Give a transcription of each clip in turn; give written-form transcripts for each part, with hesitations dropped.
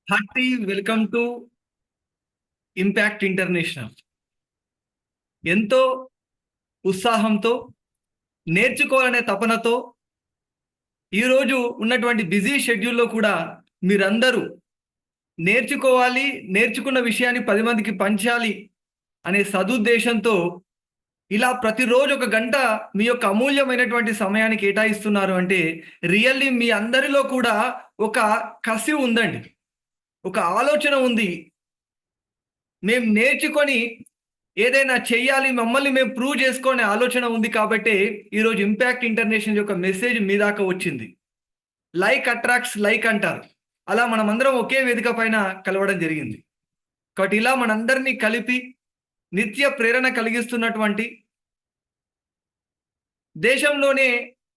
Hearty welcome to impact international. ఎంతో ఉత్సాహంతో, నేర్చుకోవాలనే తపనతో ఈరోజు ఉన్నటువంటి బిజీ షెడ్యూల్లో కూడా మీరందరూ నేర్చుకోవాలి, నేర్చుకున్న విషయాన్ని 10 మందికి పంచాలి అనే సదుద్దేశంతో ఇలా ప్రతిరోజు ఒక గంట మీ యొక్క అమూల్యమైనటువంటి సమయాన్ని కేటాయిస్తున్నారు అంటే రియల్లీ మీ అందరిలో కూడా ఒక కసి ఉందండి. ఒక ఆలోచన ఉంది. మేము నేర్చుకొని ఏదైనా చెయ్యాలి, మమ్మల్ని మేము ప్రూవ్ చేసుకునే ఆలోచన ఉంది కాబట్టే ఈరోజు ఇంపాక్ట్ ఇంటర్నేషనల్ యొక్క మెసేజ్ మీ దాకా వచ్చింది. లైక్ అట్రాక్ట్స్ లైక్ అంటారు. అలా మనమందరం ఒకే వేదిక పైన కలవడం జరిగింది. కాబట్టి ఇలా మనందరినీ కలిపి నిత్య ప్రేరణ కలిగిస్తున్నటువంటి, దేశంలోనే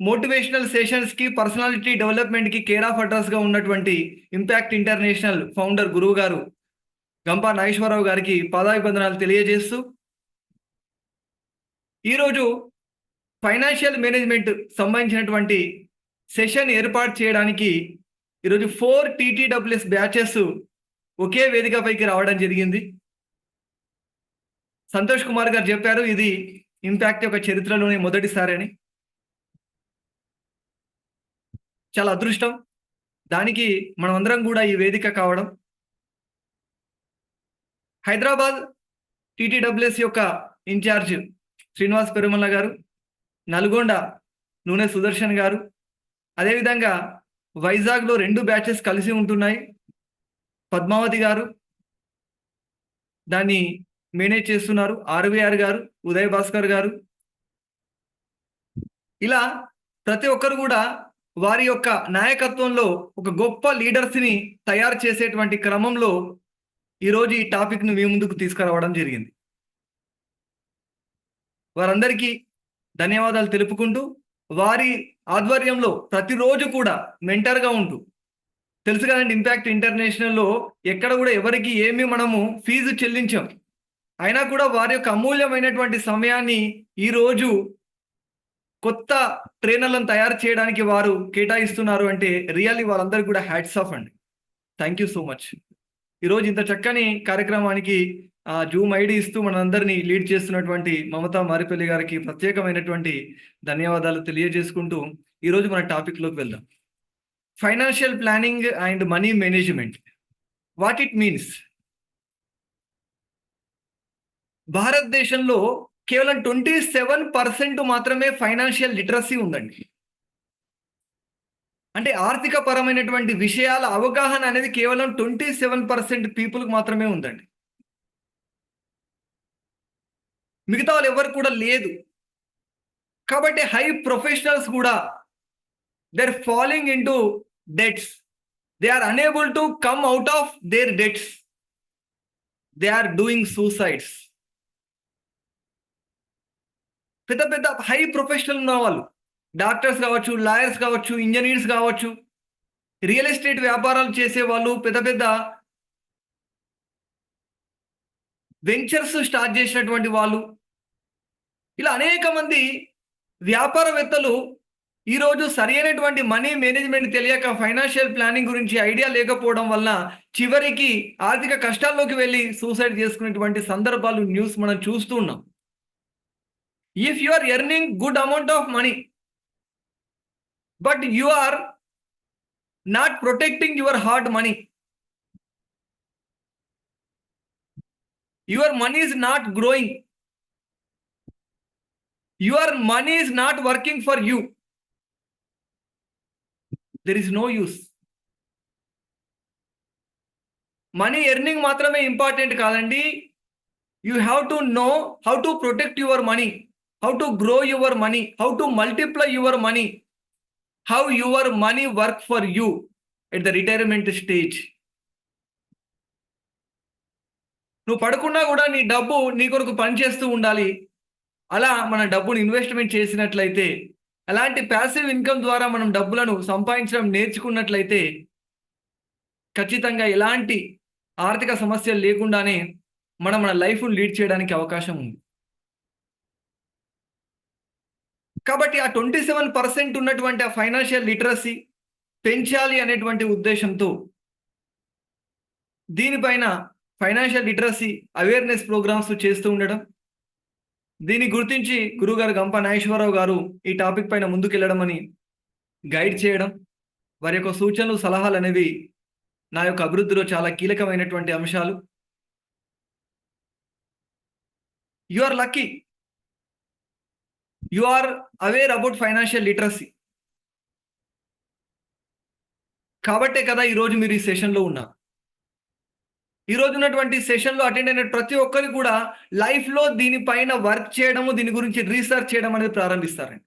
మోటివేషనల్ సెషన్స్‌కి, పర్సనాలిటీ డెవలప్‌మెంట్‌కి కేర్ ఆఫ్ అడ్రస్‌గా ఉన్నటువంటి ఇంపాక్ట్ ఇంటర్నేషనల్ ఫౌండర్ గురువు గారు గంపా నాగేశ్వరరావు గారికి పాదాభివందనాలు తెలియజేస్తూ, ఈరోజు ఫైనాన్షియల్ మేనేజ్మెంట్ సంబంధించినటువంటి సెషన్ ఏర్పాటు చేయడానికి ఈరోజు 4 టీటీడబ్ల్యూఎస్ బ్యాచెస్ ఒకే వేదికపైకి రావడం జరిగింది. సంతోష్ కుమార్ గారు చెప్పారు, ఇది ఇంపాక్ట్ యొక్క చరిత్రలోనే మొదటిసారి అని. చాలా అదృష్టం. దానికి మనమందరం కూడా ఈ వేదిక కావడం. హైదరాబాద్ టీటీడబ్ల్యూఎస్ యొక్క ఇన్ఛార్జ్ శ్రీనివాస్ పెరుమల్ల గారు, నల్గొండ నూనె సుదర్శన్ గారు, అదేవిధంగా వైజాగ్లో 2 బ్యాచెస్ కలిసి ఉంటున్నాయి. పద్మావతి గారు దాన్ని మేనేజ్ చేస్తున్నారు. ఆర్వీఆర్ గారు, ఉదయ్ భాస్కర్ గారు, ఇలా ప్రతి ఒక్కరు కూడా వారి యొక్క నాయకత్వంలో ఒక గొప్ప లీడర్స్ని తయారు చేసేటువంటి క్రమంలో ఈరోజు ఈ టాపిక్ను మీ ముందుకు తీసుకురావడం జరిగింది. వారందరికీ ధన్యవాదాలు తెలుపుకుంటూ, వారి ఆధ్వర్యంలో ప్రతిరోజు కూడా మెంటర్గా ఉంటూ, తెలుసు కదండి ఇంపాక్ట్ ఇంటర్నేషనల్లో ఎక్కడ కూడా ఎవరికి ఏమి మనము ఫీజు చెల్లించాం, అయినా కూడా వారి యొక్క అమూల్యమైనటువంటి సమయాన్ని ఈరోజు కొత్త ట్రైనర్లను తయారు చేయడానికి వారు కేటాయిస్తున్నారు అంటే రియల్లీ వాళ్ళందరికీ కూడా హ్యాట్స్ ఆఫ్ అండి. Thank you so much. ఈరోజు ఇంత చక్కని కార్యక్రమానికి జూమ్ ఐడి ఇస్తూ మనందరినీ లీడ్ చేస్తున్నటువంటి మమతా మారిపల్లి గారికి ప్రత్యేకమైనటువంటి ధన్యవాదాలు తెలియజేసుకుంటూ ఈరోజు మన టాపిక్లోకి వెళ్దాం. Financial planning and money management, what it means. భారతదేశంలో కేవలం 27% మాత్రమే ఫైనాన్షియల్ లిటరసీ ఉందండి. అంటే ఆర్థిక పరమైనటువంటి విషయాల అవగాహన అనేది కేవలం 27% పీపుల్కి మాత్రమే ఉందండి. మిగతా వాళ్ళు ఎవరు కూడా లేదు. కాబట్టి హై ప్రొఫెషనల్స్ కూడా they are following into debts. They are unable to come out of their debts. They are doing suicides. పెద్ద పెద్ద హై ప్రొఫెషనల్ ఉన్న వాళ్ళు, డాక్టర్స్ కావచ్చు, లాయర్స్ కావచ్చు, ఇంజనీర్స్ కావచ్చు, రియల్ ఎస్టేట్ వ్యాపారాలు చేసే వాళ్ళు, పెద్ద పెద్ద వెంచర్స్ స్టార్ట్ చేసినటువంటి వాళ్ళు, ఇలా అనేక మంది వ్యాపారవేత్తలు ఈరోజు సరైనటువంటి మనీ మేనేజ్మెంట్ తెలియక, ఫైనాన్షియల్ ప్లానింగ్ గురించి ఐడియా లేకపోవడం వల్ల చివరికి ఆర్థిక కష్టాల్లోకి వెళ్ళి సూసైడ్ చేసుకునేటువంటి సందర్భాలు న్యూస్ మనం చూస్తూ ఉన్నాం. If you are earning good amount of money but you are not protecting your hard money, your money is not growing, your money is not working for you, there is no use. Money earning మాత్రమే important కాదండి. You have to know how to protect your money, how to grow your money, how to multiply your money, how your money work for you at the retirement stage. నువ్వు పడుకున్నా కూడా నీ డబ్బు నీ కొరకు పనిచేస్తూ ఉండాలి. అలా మన డబ్బును ఇన్వెస్ట్మెంట్ చేసినట్లయితే, అలాంటి ప్యాసివ్ ఇన్కమ్ ద్వారా మనం డబ్బులను సంపాదించడం నేర్చుకున్నట్లయితే ఖచ్చితంగా ఎలాంటి ఆర్థిక సమస్యలు లేకుండానే మన లైఫ్ను లీడ్ చేయడానికి అవకాశం ఉంది. కాబట్టి ఆ 27% ఉన్నటువంటి ఆ ఫైనాన్షియల్ లిటరసీ పెంచాలి అనేటువంటి ఉద్దేశంతో దీనిపైన ఫైనాన్షియల్ లిటరసీ అవేర్నెస్ ప్రోగ్రామ్స్ చేస్తూ ఉండడం, దీన్ని గుర్తించి గురుగారు గంప నాగేశ్వరరావు గారు ఈ టాపిక్ పైన ముందుకెళ్ళడం అని గైడ్ చేయడం, వారి యొక్క సూచనలు సలహాలు అనేవి నా యొక్క అభివృద్ధిలో చాలా కీలకమైనటువంటి అంశాలు. You are lucky, you are aware about financial literacy. కాబట్టే కదా ఈరోజు మీరు ఈ సెషన్లో ఉన్నారు. ఈరోజు ఉన్నటువంటి సెషన్లో అటెండ్ అయిన ప్రతి ఒక్కరు కూడా లైఫ్లో దీనిపైన వర్క్ చేయడము, దీని గురించి రీసెర్చ్ చేయడం అనేది ప్రారంభిస్తారండి.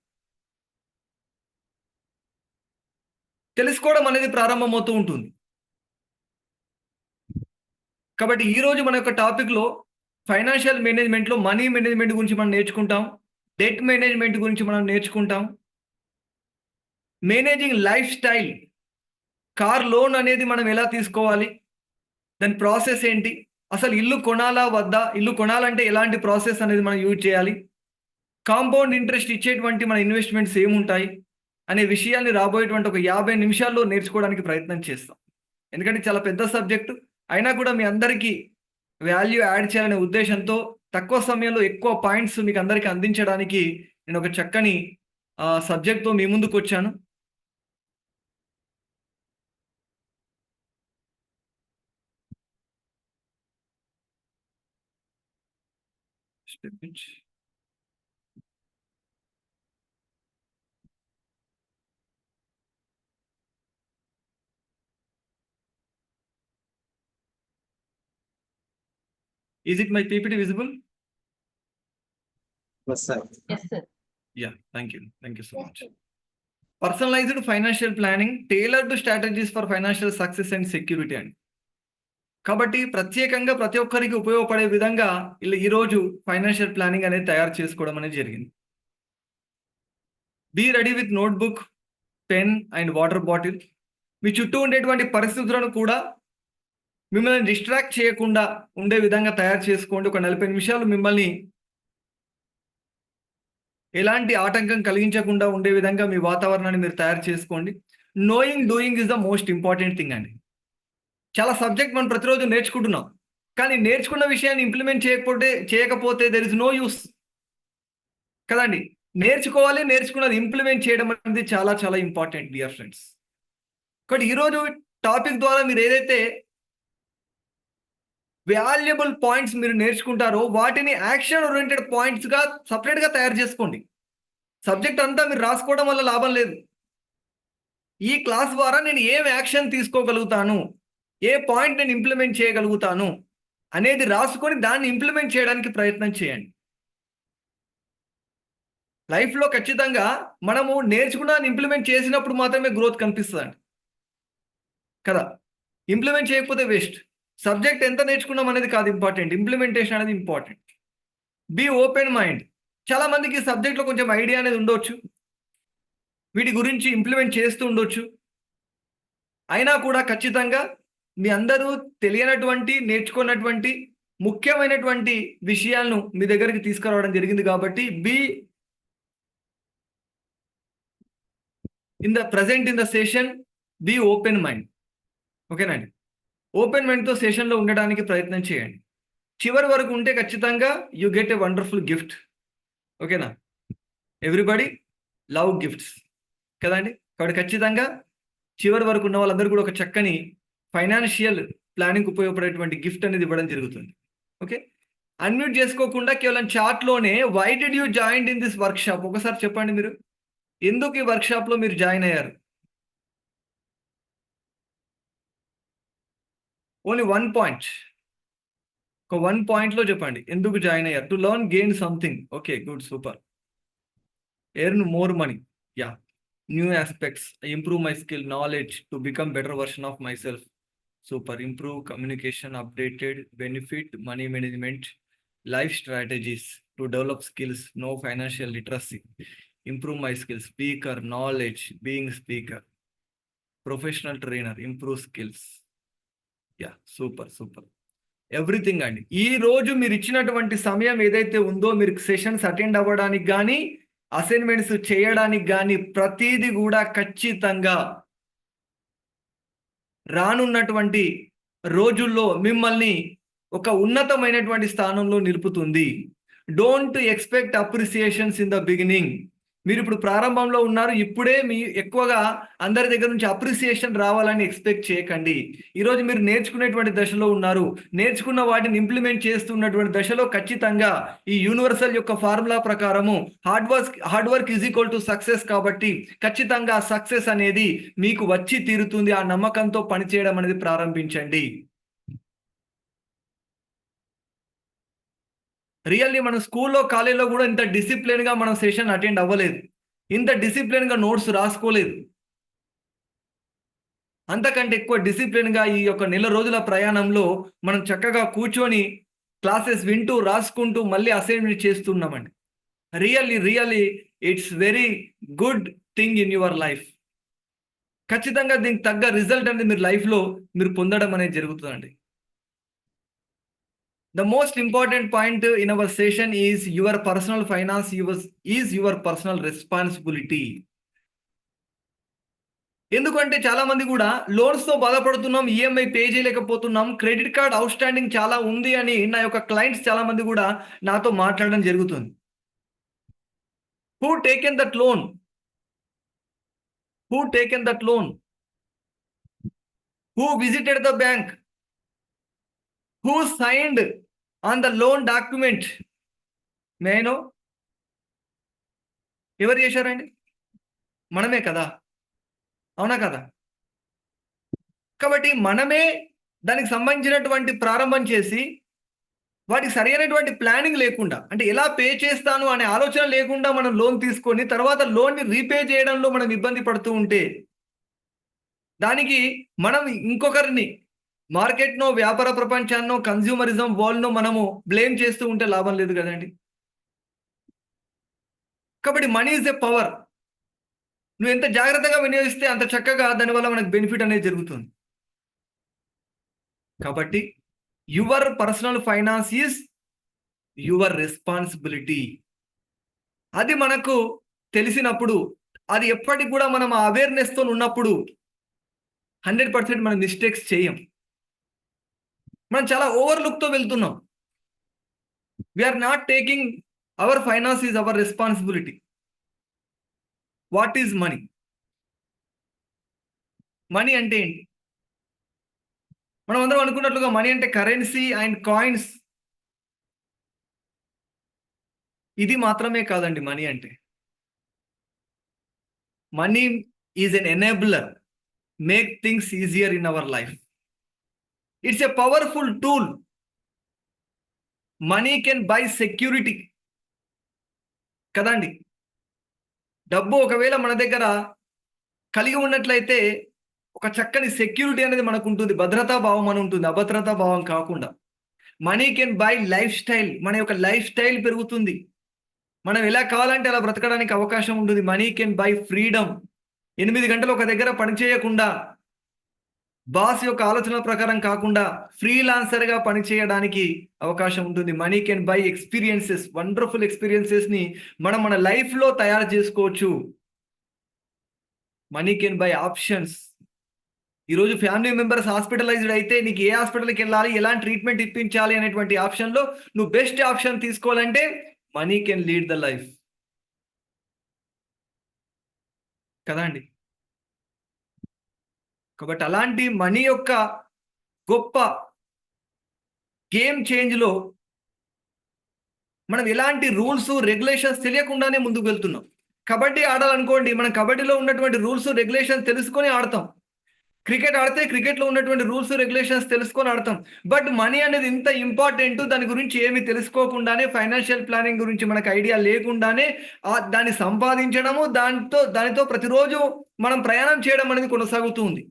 తెలుసుకోవడం అనేది ప్రారంభమవుతూ ఉంటుంది. కాబట్టి ఈరోజు మన యొక్క టాపిక్లో ఫైనాన్షియల్ మేనేజ్మెంట్లో మనీ మేనేజ్మెంట్ గురించి మనం నేర్చుకుంటాం, డెట్ మేనేజ్మెంట్ గురించి మనం నేర్చుకుంటాం, managing life style, car loan అనేది మనం ఎలా తీసుకోవాలి, దాని ప్రాసెస్ ఏంటి, అసలు ఇల్లు కొనాలా వద్దా, ఇల్లు కొనాలంటే ఎలాంటి ప్రాసెస్ అనేది మనం యూజ్ చేయాలి, కాంపౌండ్ ఇంట్రెస్ట్ ఇచ్చేటువంటి మన ఇన్వెస్ట్మెంట్స్ ఏముంటాయి అనే విషయాల్ని రాబోయేటువంటి ఒక 50 నిమిషాల్లో నేర్చుకోవడానికి ప్రయత్నం చేస్తాం. ఎందుకంటే చాలా పెద్ద సబ్జెక్టు అయినా కూడా మీ అందరికీ వాల్యూ యాడ్ చేయాలనే ఉద్దేశంతో తక్కువ సమయంలో ఎక్కువ పాయింట్స్ మీకు అందరికీ అందించడానికి నేను ఒక చక్కని సబ్జెక్ట్తో మీ ముందుకు వచ్చాను. Is it my PPT visible? Yes, sir. Yes, sir. Yeah, thank you. Thank you so much. Personalized financial planning, tailored strategies for financial success and security అండి. కాబట్టి ప్రత్యేకంగా ప్రతి ఒక్కరికి ఉపయోగపడే విధంగా ఈరోజు ఫైనాన్షియల్ ప్లానింగ్ అనేది తయారు చేసుకోవడం అనేది జరిగింది. Be ready with notebook, pen and water bottle. మీ చుట్టూ ఉండేటువంటి పరిస్థితులను కూడా మిమ్మల్ని డిస్ట్రాక్ట్ చేయకుండా ఉండే విధంగా తయారు చేసుకోండి. ఒక 40 నిమిషాలు మిమ్మల్ని ఎలాంటి ఆటంకం కలిగించకుండా ఉండే విధంగా మీ వాతావరణాన్ని మీరు తయారు చేసుకోండి. Knowing doing is the most important thing అండి. చాలా సబ్జెక్ట్ మనం ప్రతిరోజు నేర్చుకుంటున్నాం, కానీ నేర్చుకున్న విషయాన్ని ఇంప్లిమెంట్ చేయకపోతే దెర్ ఇస్ నో యూస్ కదండి. నేర్చుకోవాలి, నేర్చుకున్నది ఇంప్లిమెంట్ చేయడం అనేది చాలా చాలా ఇంపార్టెంట్ డియర్ ఫ్రెండ్స్. కాబట్టి ఈరోజు టాపిక్ ద్వారా మీరు ఏదైతే వాల్యుబుల్ పాయింట్స్ మీరు నేర్చుకుంటారో వాటిని యాక్షన్ ఓరియంటెడ్ పాయింట్స్గా సపరేట్గా తయారు చేసుకోండి. సబ్జెక్ట్ అంతా మీరు రాసుకోవడం వల్ల లాభం లేదు. ఈ క్లాస్ ద్వారా నేను ఏం యాక్షన్ తీసుకోగలుగుతాను, ఏ పాయింట్ నేను ఇంప్లిమెంట్ చేయగలుగుతాను అనేది రాసుకొని దాన్ని ఇంప్లిమెంట్ చేయడానికి ప్రయత్నం చేయండి. లైఫ్లో ఖచ్చితంగా మనము నేర్చుకున్నాన్ని ఇంప్లిమెంట్ చేసినప్పుడు మాత్రమే గ్రోత్ కనిపిస్తుంది కదా. ఇంప్లిమెంట్ చేయకపోతే వేస్ట్. సబ్జెక్ట్ ఎంత నేర్చుకున్నాం అనేది కాదు ఇంపార్టెంట్, ఇంప్లిమెంటేషన్ అనేది ఇంపార్టెంట్. Be open mind. చాలా మందికి ఈ సబ్జెక్ట్లో కొంచెం ఐడియా అనేది ఉండొచ్చు, వీటి గురించి ఇంప్లిమెంట్ చేస్తూ ఉండొచ్చు, అయినా కూడా ఖచ్చితంగా మీ అందరూ తెలియనటువంటి నేర్చుకున్నటువంటి ముఖ్యమైనటువంటి విషయాలను మీ దగ్గరికి తీసుకురావడం జరిగింది. కాబట్టి be in the present in the session, be open mind. ఓకేనండి. ఓపెన్ మైండ్తో సెషన్లో ఉండడానికి ప్రయత్నం చేయండి. చివరి వరకు ఉంటే ఖచ్చితంగా you get a wonderful gift. ఓకేనా. ఎవ్రీబడి లవ్ గిఫ్ట్స్ కదండి. కాబట్టి ఖచ్చితంగా చివరి వరకు ఉన్న వాళ్ళందరూ కూడా ఒక చక్కని ఫైనాన్షియల్ ప్లానింగ్ ఉపయోగపడేటువంటి గిఫ్ట్ అనేది ఇవ్వడం జరుగుతుంది. ఓకే. అన్మ్యూట్ చేసుకోకుండా కేవలం చాట్లోనే why did you join in this workshop ఒకసారి చెప్పండి. మీరు ఎందుకు ఈ వర్క్షాప్లో మీరు జాయిన్ అయ్యారు? ఓన్లీ 1 పాయింట్, ఒక 1 పాయింట్లో చెప్పండి ఎందుకు జాయిన్ అయ్యారు. To learn, gain something. Okay, good, super. Earn more money. Yeah. New aspects, improve my skill, knowledge to become better version of my self. Super. Improve communication, updated, benefit, money management, life strategies to develop skills, know financial literacy, improve my skills, speaker, knowledge, being speaker, professional trainer, improve skills. Yeah, super super. Everything అండి. ఈ రోజు మీరు ఇచ్చినటువంటి సమయం ఏదైతే ఉందో మీరు sessions attend అవ్వడానికి కానీ అసైన్మెంట్స్ చేయడానికి కానీ ప్రతిదీ కూడా ఖచ్చితంగా రానున్నటువంటి రోజుల్లో మిమ్మల్ని ఒక ఉన్నతమైనటువంటి స్థానంలో నిలుపుతుంది. Don't expect appreciations in the beginning. మీరిప్పుడు ప్రారంభంలో ఉన్నారు. ఇప్పుడే ఎక్కువగా అందరి దగ్గర నుంచి అప్రిసియేషన్ రావాలని ఎక్స్‌పెక్ట్ చేయకండి. ఈరోజు మీరు నేర్చుకునేటువంటి దశలో ఉన్నారు. నేర్చుకున్న వాటిని ఇంప్లిమెంట్ చేస్తున్నటువంటి దశలో ఖచ్చితంగా ఈ యూనివర్సల్ యొక్క ఫార్ములా ప్రకారము hard work is equal to success కాబట్టి ఖచ్చితంగా సక్సెస్ అనేది మీకు వచ్చి తీరుతుంది. ఆ నమ్మకంతో పనిచేయడం అనేది ప్రారంభించండి. రియల్లీ మనం స్కూల్లో, కాలేజ్‌లో గూడా ఇంత డిసిప్లిన్‌గా మనం సెషన్ అటెండ్ అవ్వలేదు. ఇంత డిసిప్లిన్‌గా నోట్స్ రాసుకోలేదు. అంతకంటే ఎక్కువ డిసిప్లిన్‌గా ఈ యొక్క నెల రోజుల ప్రయాణంలో మనం చక్కగా కూర్చొని క్లాసెస్ వింటూ, రాసుకుంటూ మళ్ళీ అసైన్‌మెంట్ చేస్తున్నామండి. Really it's very good thing in your life. ఖచ్చితంగా దీనికి తగ్గ రిజల్ట్ అనేది మీరు లైఫ్‌లో మీరు పొందడం అనేది జరుగుతదండి. The most important point in our session is your personal finance is your personal responsibility. ఎందుకంటే చాలా మంది కూడా లోన్స్‌తో బాధపడుతున్నాం. ఈఎంఐ పే చేయలేకపోతున్నాం. క్రెడిట్ కార్డ్ ఔట్ స్టాండింగ్ చాలా ఉంది అని నా యొక్క క్లయింట్స్ చాలా మంది కూడా నాతో మాట్లాడడం జరుగుతుంది. Who taken that loan? Who taken that loan? Who visited the bank? Who signed on the loan document? May I know? ఎవరు చేశారండి? మనమే కదా! అవునా కదా? కాబట్టి మనమే దానికి సంబంధించినటువంటి ప్రారంభం చేసి, వాటికి సరైనటువంటి ప్లానింగ్ లేకుండా, అంటే ఎలా పే చేస్తాను అనే ఆలోచన లేకుండా మనం లోన్ తీసుకొని, తర్వాత లోన్‌ని రీపే చేయడంలో మనం ఇబ్బంది పడుతూ ఉంటే, దానికి మనం ఇంకొకరిని మార్కెట్‌నో, వ్యాపార ప్రపంచాన్నో, కన్స్యూమరిజం వరల్డ్‌నో మనము బ్లేమ్ చేస్తూ ఉంటే లాభం లేదు గదండీ! కాబట్టి మనీ ఈస్ ఎ పవర్. నువ్వెంత జాగ్రత్తగా వినియోగిస్తే అంత చక్కగా దానివల్ల మనకు బెనిఫిట్ అనేది జరుగుతుంది. కాబట్టి your personal finance is your responsibility. అది మనకు తెలిసినప్పుడు, అది ఎప్పటికి కూడా మనం ఆ అవేర్‌నెస్‌తోని ఉన్నప్పుడు 100% మనం మిస్టేక్స్ చేయం. మనం చాలా ఓవర్ లుక్‌తో వెళ్తున్నాం. We are not taking our finance is our responsibility. What is money? Money అంటే ఏంటి? మనం అందరం అనుకున్నట్లుగా మనీ అంటే కరెన్సీ అండ్ కాయిన్స్. ఇది మాత్రమే కాదండి మనీ అంటే. Money is an enabler. Make things easier in our life. It's a powerful tool. Money can buy security. కదండీ! డబ్బు ఒకవేళ మన దగ్గర కలిగి ఉన్నట్లయితే ఒక చక్కని సెక్యూరిటీ అనేది మనకుంటుంది. భద్రతా భావం అని ఉంటుంది. అభద్రతా భావం కాకుండా. Money can by life style. మన యొక్క లైఫ్ స్టైల్ పెరుగుతుంది. మనం ఎలా కావాలంటే అలా బ్రతకడానికి అవకాశం ఉంటుంది. Money can by freedom. 8 గంటలు ఒక దగ్గర పని చేయకుండా, బాస్ యొక్క ఆలోచనల ప్రకారం కాకుండా ఫ్రీలాన్సర్‌గా పని చేయడానికి అవకాశం ఉంటుంది. Money can buy experiences. Wonderful ఎక్స్‌పీరియన్సెస్‌ని మనం మన లైఫ్‌లో తయారు చేసుకోవచ్చు. Money can buy options. ఈరోజు ఫ్యామిలీ మెంబర్స్ హాస్పిటలైజ్డ్ అయితే నీకు ఏ హాస్పిటల్‌కెళ్ళాలి, ఎలాంటి ట్రీట్మెంట్ ఇప్పించాలి అనేటువంటి ఆప్షన్‌లో నువ్వు బెస్ట్ ఆప్షన్ తీసుకోవాలంటే money can lead the life. కదా అండి! కాబట్టి అలాంటి మనీ యొక్క గొప్ప గేమ్ చేంజ్‌లో మనం ఎలాంటి రూల్స్, రెగ్యులేషన్స్ తెలియకుండానే ముందుకు వెళ్తున్నాం. కబడ్డీ ఆడాలనుకోండి, మనం కబడ్డీలో ఉన్నటువంటి రూల్స్, రెగ్యులేషన్స్ తెలుసుకొని ఆడతాం. క్రికెట్ ఆడితే క్రికెట్‌లో ఉన్నటువంటి రూల్స్, రెగ్యులేషన్స్ తెలుసుకొని ఆడతాం. బట్ మనీ అనేది ఇంత ఇంపార్టెంట్, దాని గురించి ఏమి తెలుసుకోకుండానే, ఫైనాన్షియల్ ప్లానింగ్ గురించి మనకు ఐడియా లేకుండానే దాన్ని సంపాదించడము, దానితో ప్రతిరోజు మనం ప్రయాణం చేయడం అనేది కొనసాగుతూ ఉంది.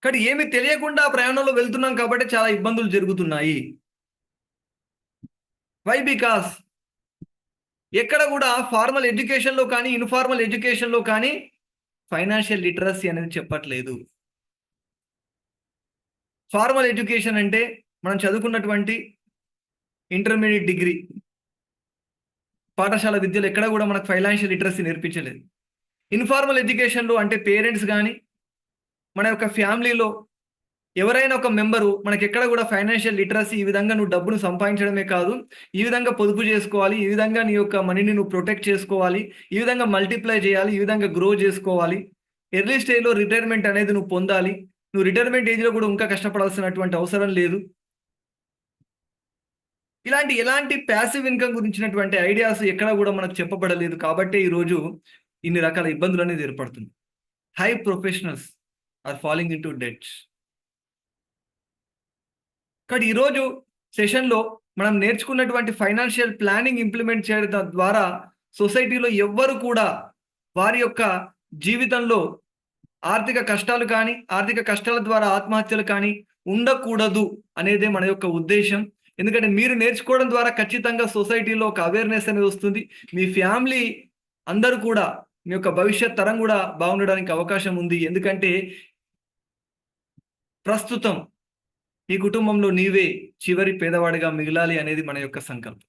కానీ ఏమి తెలియకుండా ఆ ప్రయాణంలో వెళ్తున్నాం కాబట్టి చాలా ఇబ్బందులు జరుగుతున్నాయి. వై? బికాస్ ఎక్కడ కూడా ఫార్మల్ ఎడ్యుకేషన్‌లో కానీ, ఇన్‌ఫార్మల్ ఎడ్యుకేషన్‌లో కానీ ఫైనాన్షియల్ లిటరసీ అనేది చెప్పట్లేదు. ఫార్మల్ ఎడ్యుకేషన్ అంటే మనం చదువుకున్నటువంటి ఇంటర్మీడియేట్ డిగ్రీ, పాఠశాల విద్యలో ఎక్కడ కూడా మనకు ఫైనాన్షియల్ లిటరసీ నేర్పించలేదు. ఇన్‌ఫార్మల్ ఎడ్యుకేషన్‌లో అంటే పేరెంట్స్ గాని, మన యొక్క ఫ్యామిలీలో ఎవరైనా ఒక మెంబరు మనకి ఎక్కడ కూడా ఫైనాన్షియల్ లిటరసీ ఈ విధంగా నువ్వు డబ్బును సంపాదించడమే కాదు, ఈ విధంగా పొదుపు చేసుకోవాలి, ఈ విధంగా నీ యొక్క మనీని నువ్వు ప్రొటెక్ట్ చేసుకోవాలి, ఈ విధంగా మల్టిప్లై చేయాలి, ఈ విధంగా గ్రో చేసుకోవాలి, ఎర్లీ స్టేజ్లో రిటైర్మెంట్ అనేది నువ్వు పొందాలి, నువ్వు రిటైర్మెంట్ ఏజ్లో కూడా ఇంకా కష్టపడాల్సినటువంటి అవసరం లేదు. ఎలాంటి ప్యాసివ్ ఇన్కమ్ గురించినటువంటి ఐడియాస్ ఎక్కడ కూడా మనకు చెప్పబడలేదు. కాబట్టి ఈరోజు ఇన్ని రకాల ఇబ్బందులు అనేది ఏర్పడుతుంది. High professionals are falling into debts. కాబట్టి ఈరోజు సెషన్లో మనం నేర్చుకున్నటువంటి ఫైనాన్షియల్ ప్లానింగ్ ఇంప్లిమెంట్ చేయడం ద్వారా సొసైటీలో ఎవ్వరు కూడా వారి యొక్క జీవితంలో ఆర్థిక కష్టాలు కానీ, ఆర్థిక కష్టాల ద్వారా ఆత్మహత్యలు కానీ ఉండకూడదు అనేదే మన యొక్క ఉద్దేశం. ఎందుకంటే మీరు నేర్చుకోవడం ద్వారా ఖచ్చితంగా సొసైటీలో ఒక అవేర్నెస్ అనేది వస్తుంది. మీ ఫ్యామిలీ అందరూ కూడా, మీ యొక్క భవిష్యత్ తరం కూడా బాగుండడానికి అవకాశం ఉంది. ఎందుకంటే ప్రస్తుతం ఈ కుటుంబంలో నీవే చివరి పేదవాడిగా మిగలాలి అనేది మన యొక్క సంకల్పం.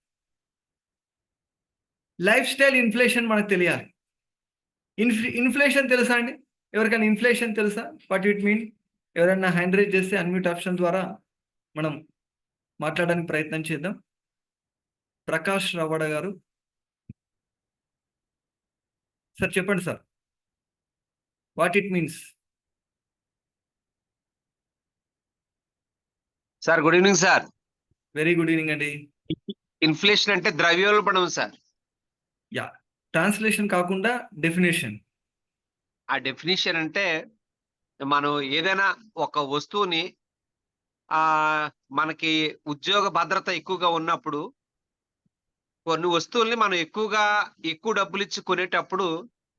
లైఫ్ స్టైల్ ఇన్ఫ్లేషన్ మనకు తెలియాలి. ఇన్ఫ్లేషన్ తెలుసా అండి? ఎవరికైనా ఇన్ఫ్లేషన్ తెలుసా? What it mean? ఎవరైనా హ్యాండ్ రైజ్ చేస్తే అన్మ్యూట్ ఆప్షన్ ద్వారా మనం మాట్లాడడానికి ప్రయత్నం చేద్దాం. ప్రకాష్ రవడ గారు సార్ చెప్పండి sir, what it means? Sir good evening sir. Very good evening అండి. ఇన్ఫ్లేషన్ అంటే ద్రవ్యోల్బణం సార్. యా, ట్రాన్స్లేషన్ కాకుండా డెఫినేషన్. ఆ డెఫినేషన్ అంటే మనం ఏదైనా ఒక వస్తువుని మనకి ఉద్యోగ భద్రత ఎక్కువగా ఉన్నప్పుడు కొన్ని వస్తువుల్ని మనం ఎక్కువ డబ్బులు ఇచ్చి కొనేటప్పుడు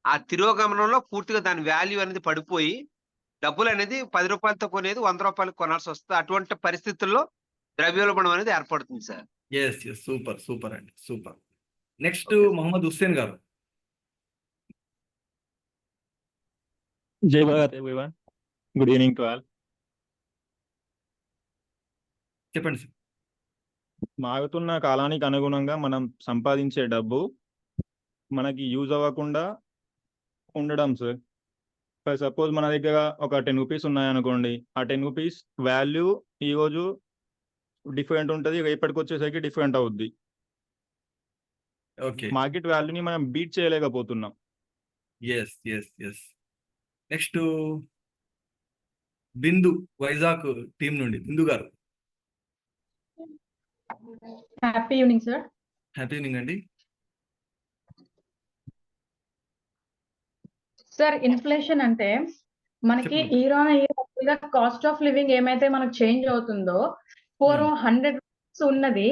ఆ తిరోగమనంలో పూర్తిగా దాని వాల్యూ అనేది పడిపోయి డబ్బులు అనేది 10 రూపాయలతో కొనేది 100 రూపాయలకు కొనాల్సి వస్తుంది. అటువంటి పరిస్థితుల్లో ద్రవ్యోల్బణం అనేది ఏర్పడుతుంది సార్. ఎస్ సూపర్ అండి, సూపర్. నెక్స్ట్ మొహమ్మద్ హుస్సేన్ గారు. జై Bharat everyone, good evening to all. చెప్పండి సార్. మారుతున్న కాలానికి అనుగుణంగా మనం సంపాదించే డబ్బు మనకి యూజ్ అవ్వకుండా ఉండడం సార్. ఫర్ సపోజ్ మన దగ్గర ఒక 10 రూపీస్ ఉన్నాయనుకోండి, ఆ 10 రూపీస్ వాల్యూ ఈరోజు డిఫరెంట్ ఉంటుంది, రేపటికి వచ్చేసరికి డిఫరెంట్ అవుద్ది. ఓకే, మార్కెట్ వాల్యూని మనం బీట్ చేయలేకపోతున్నాం. ఎస్. నెక్స్ట్ బిందు, వైజాగ్ టీం నుండి బిందు గారు. Happy evening sir. Happy evening అండి. సార్, ఇన్ఫ్లేషన్ అంటే మనకి year on year cost of living ఏమైతే మనకు చేంజ్ అవుతుందో, పూర్వం 100 రూపీస్ ఉన్నది,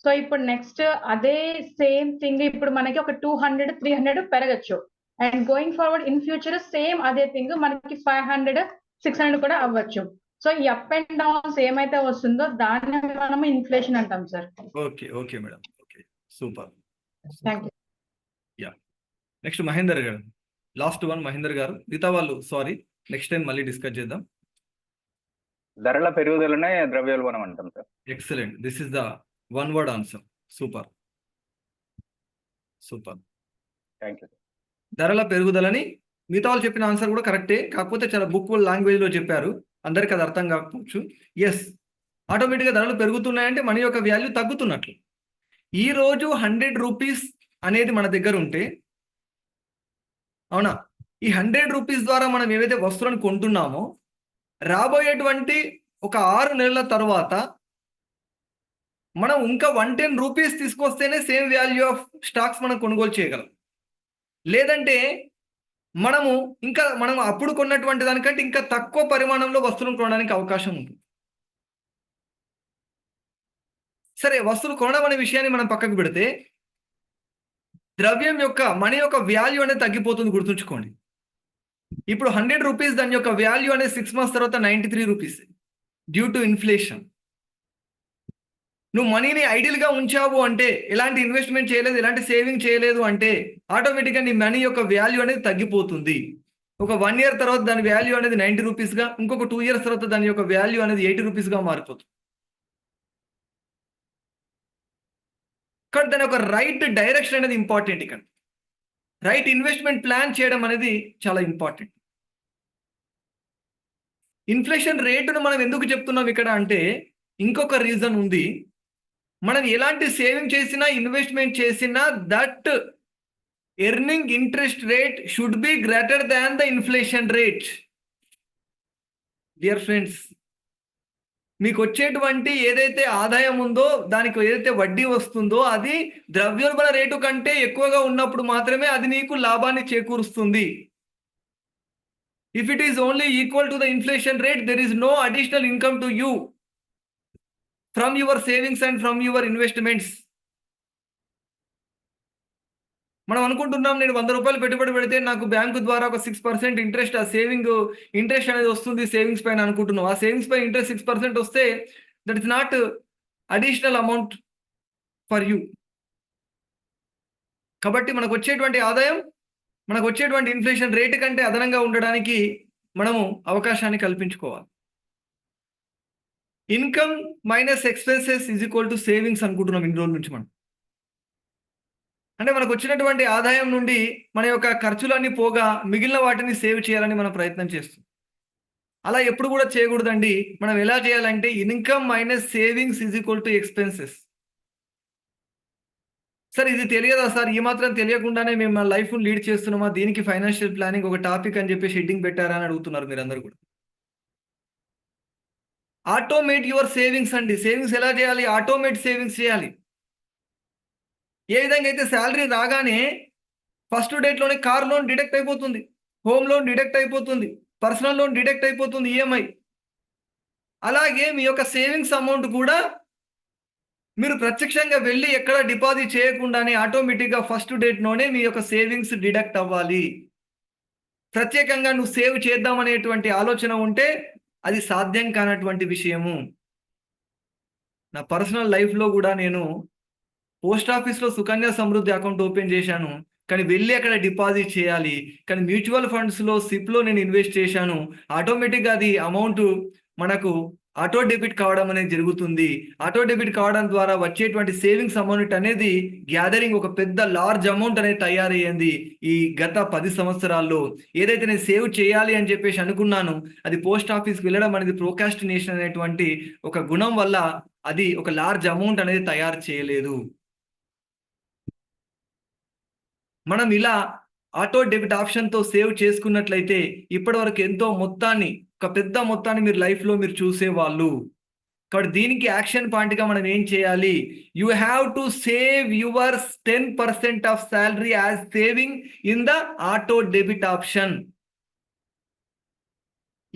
సో ఇప్పుడు నెక్స్ట్ అదే సేమ్ థింగ్ ఇప్పుడు మనకి ఒక 200, 300 పెరగచ్చు. And going forward in future same అదే థింగ్ మనకి 500, 600 కూడా అవ్వచ్చు. సో ఈ అప్ అండ్ డౌన్స్ ఏమైతే వస్తుందో దాన్ని మనం ఇన్ఫ్లేషన్ అంటాం sir. Okay madam, okay, super. Thank you. Yeah, next Mahender గారు. లాస్ట్ వన్ మహేందర్ గారు. మిగతా వాళ్ళు సారీ, నెక్స్ట్ టైం మళ్ళీ డిస్కస్ చేద్దాం. ధరల పెరుగుదలనే ద్రవ్యోల్బణం అంటాం sir. Excellent, this is the one word answer. Super. Thank you. ధరల పెరుగుదలని మిగతా వాళ్ళు చెప్పిన ఆన్సర్ కూడా కరెక్టే, కాకపోతే చాలా బుక్ లాంగ్వేజ్లో చెప్పారు, అందరికి అది అర్థం కాకపోవచ్చు. ఎస్, ఆటోమేటిక్గా ధరలు పెరుగుతున్నాయంటే మన యొక్క వాల్యూ తగ్గుతున్నట్లు. ఈరోజు 100 రూపీస్ అనేది మన దగ్గర ఉంటే, అవునా, ఈ 100 రూపీస్ ద్వారా మనం ఏవైతే వస్తువులను కొంటున్నామో రాబోయేటువంటి ఒక 6 నెలల తర్వాత మనం ఇంకా 110 రూపీస్ తీసుకొస్తేనే సేమ్ వాల్యూ ఆఫ్ స్టాక్స్ మనం కొనుగోలు చేయగలం. లేదంటే మనం అప్పుడు కొన్నటువంటి దానికంటే ఇంకా తక్కువ పరిమాణంలో వస్తువులను కొనడానికి అవకాశం ఉంటుంది. సరే, వస్తువులు కొనడం అనే విషయాన్ని మనం పక్కకు పెడితే ద్రవ్యం యొక్క మనీ యొక్క వాల్యూ అనేది తగ్గిపోతుంది, గుర్తుంచుకోండి. ఇప్పుడు 100 రూపీస్ దాని యొక్క వాల్యూ అనేది 6 months తర్వాత 93 రూపీస్ డ్యూ టు ఇన్ఫ్లేషన్. నువ్వు మనీని ఐడియల్గా ఉంచావు అంటే, ఎలాంటి ఇన్వెస్ట్మెంట్ చేయలేదు, ఎలాంటి సేవింగ్ చేయలేదు అంటే ఆటోమేటిక్గా నీ మనీ యొక్క వాల్యూ అనేది తగ్గిపోతుంది. ఒక 1 year తర్వాత దాని వాల్యూ అనేది 90 రూపీస్గా, ఇంకొక 2 years తర్వాత దాని యొక్క వాల్యూ అనేది 80 రూపీస్గా మారిపోతుంది. కానీ దాని ఒక రైట్ డైరెక్షన్ అనేది ఇంపార్టెంట్. ఇక్కడ రైట్ ఇన్వెస్ట్మెంట్ ప్లాన్ చేయడం అనేది చాలా ఇంపార్టెంట్. ఇన్ఫ్లేషన్ రేటును మనం ఎందుకు చెప్తున్నాం ఇక్కడ అంటే ఇంకొక రీజన్ ఉంది. మనం ఎలాంటి సేవింగ్ చేసినా ఇన్వెస్ట్మెంట్ చేసినా that earning interest rate should be greater than the inflation rate. Dear friends, మీకు వచ్చేటువంటి ఏదైతే ఆదాయం ఉందో దానికి ఏదైతే వడ్డీ వస్తుందో అది ద్రవ్యోల్బణ రేటు కంటే ఎక్కువగా ఉన్నప్పుడు మాత్రమే అది నీకు లాభాన్ని చేకూరుస్తుంది. If it is only equal to the inflation rate, there is no additional income to you from your savings and from your investments. మనం అనుకుంటున్నాం నేను 100 రూపాయలు పెట్టుబడి పెడితే నాకు బ్యాంకు ద్వారా ఒక 6% ఇంట్రెస్ట్, ఆ సేవింగ్ ఇంట్రెస్ట్ అనేది వస్తుంది సేవింగ్స్ పైన అనుకుంటున్నాం. ఆ సేవింగ్స్ పై ఇంట్రెస్ట్ 6% వస్తే that is not additional amount for you. కాబట్టి మనకు వచ్చేటువంటి ఆదాయం మనకు వచ్చేటువంటి ఇన్ఫ్లేషన్ రేటు కంటే అదనంగా ఉండడానికి మనము అవకాశాన్ని కల్పించుకోవాలి. Income minus expenses is equal to savings అనుకుంటున్నాం ఇన్ని రోజుల నుంచి మనం. అంటే మనకు వచ్చినటువంటి ఆదాయం నుండి మన యొక్క ఖర్చులన్నీ పోగా మిగిలిన వాటిని సేవ్ చేయాలని మనం ప్రయత్నం చేస్తాం. అలా ఎప్పుడు కూడా చేయకూడదండి. మనం ఎలా చేయాలంటే income minus savings is equal to expenses. Sir ఇది తెలియదా సార్, ఈ మాత్రం తెలియకుండానే మేము మన లైఫ్ లీడ్ చేస్తున్నామా, దీనికి ఫైనాన్షియల్ ప్లానింగ్ ఒక టాపిక్ అని చెప్పి హెడ్డింగ్ పెట్టారా అని అడుగుతున్నారు మీరు అందరు కూడా. ఆటోమేట్ యువర్ సేవింగ్స్ అండి. సేవింగ్స్ ఎలా చేయాలి? ఆటోమేట్ సేవింగ్స్ చేయాలి. ఏ విధంగా అయితే శాలరీ రాగానే ఫస్ట్ డేట్లోనే కార్ లోన్ డిడక్ట్ అయిపోతుంది, హోమ్ లోన్ డిడక్ట్ అయిపోతుంది, పర్సనల్ లోన్ డిడక్ట్ అయిపోతుంది, ఈఎంఐ. అలాగే మీ యొక్క సేవింగ్స్ అమౌంట్ కూడా మీరు ప్రత్యక్షంగా వెళ్ళి ఎక్కడ డిపాజిట్ చేయకుండానే ఆటోమేటిక్గా ఫస్ట్ డేట్లోనే మీ యొక్క సేవింగ్స్ డిడక్ట్ అవ్వాలి. ప్రత్యేకంగా నువ్వు సేవ్ చేద్దామనేటువంటి ఆలోచన ఉంటే అది సాధ్యం కానటువంటి విషయము. నా పర్సనల్ లైఫ్లో కూడా నేను పోస్ట్ ఆఫీస్లో సుకన్య సమృద్ధి అకౌంట్ ఓపెన్ చేశాను, కానీ వెళ్ళి అక్కడ డిపాజిట్ చేయాలి. కానీ మ్యూచువల్ ఫండ్స్లో సిప్లో నేను ఇన్వెస్ట్ చేశాను. ఆటోమేటిక్గా అది అమౌంట్ మనకు ఆటో డెబిట్ కావడం అనేది జరుగుతుంది. ఆటో డెబిట్ కావడం ద్వారా వచ్చేటువంటి సేవింగ్స్ అమౌంట్ అనేది గ్యాదరింగ్ ఒక పెద్ద లార్జ్ అమౌంట్ అనేది తయారయ్యింది. ఈ గత 10 సంవత్సరాల్లో ఏదైతే నేను సేవ్ చేయాలి అని చెప్పేసి అనుకున్నాను, అది పోస్ట్ ఆఫీస్కి వెళ్ళడం అనేది ప్రోకాస్టినేషన్ అనేటువంటి ఒక గుణం వల్ల అది ఒక లార్జ్ అమౌంట్ అనేది తయారు చేయలేదు. మనం ఇలా ఆటో డెబిట్ ఆప్షన్తో సేవ్ చేసుకున్నట్లయితే ఇప్పటి వరకు ఎంతో మొత్తాన్ని, ఒక పెద్ద మొత్తాన్ని మీరు లైఫ్లో మీరు చూసేవాళ్ళు. కాబట్టి దీనికి యాక్షన్ పాయింట్గా మనం ఏం చేయాలి? You have to save your 10% of salary as saving in the auto debit option.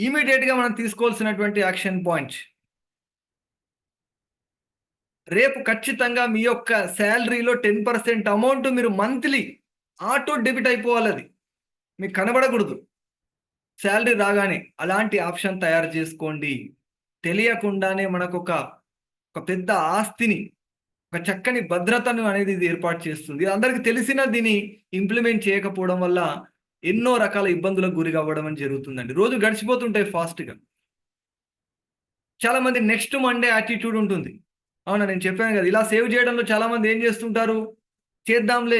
ఇమీడియట్గా మనం తీసుకోవాల్సినటువంటి యాక్షన్ పాయింట్. రేపు ఖచ్చితంగా మీ యొక్క శాలరీలో 10% అమౌంట్ మీరు మంత్లీ ఆటో డెబిట్ అయిపోవాలి. అది మీకు కనబడకూడదు శాలరీ రాగానే. అలాంటి ఆప్షన్ తయారు చేసుకోండి. తెలియకుండానే మనకు ఒక పెద్ద ఆస్తిని, ఒక చక్కని భద్రతను అనేది ఇది ఏర్పాటు చేస్తుంది. అందరికీ తెలిసిన దీన్ని ఇంప్లిమెంట్ చేయకపోవడం వల్ల ఎన్నో రకాల ఇబ్బందులకు గురి అవ్వడం అని జరుగుతుందండి. రోజు గడిచిపోతుంటాయి ఫాస్ట్గా. చాలా మంది నెక్స్ట్ మండే యాటిట్యూడ్ ఉంటుంది. అవునా, నేను చెప్పాను కదా, ఇలా సేవ్ చేయడంలో చాలా మంది ఏం చేస్తుంటారు? చేద్దాంలే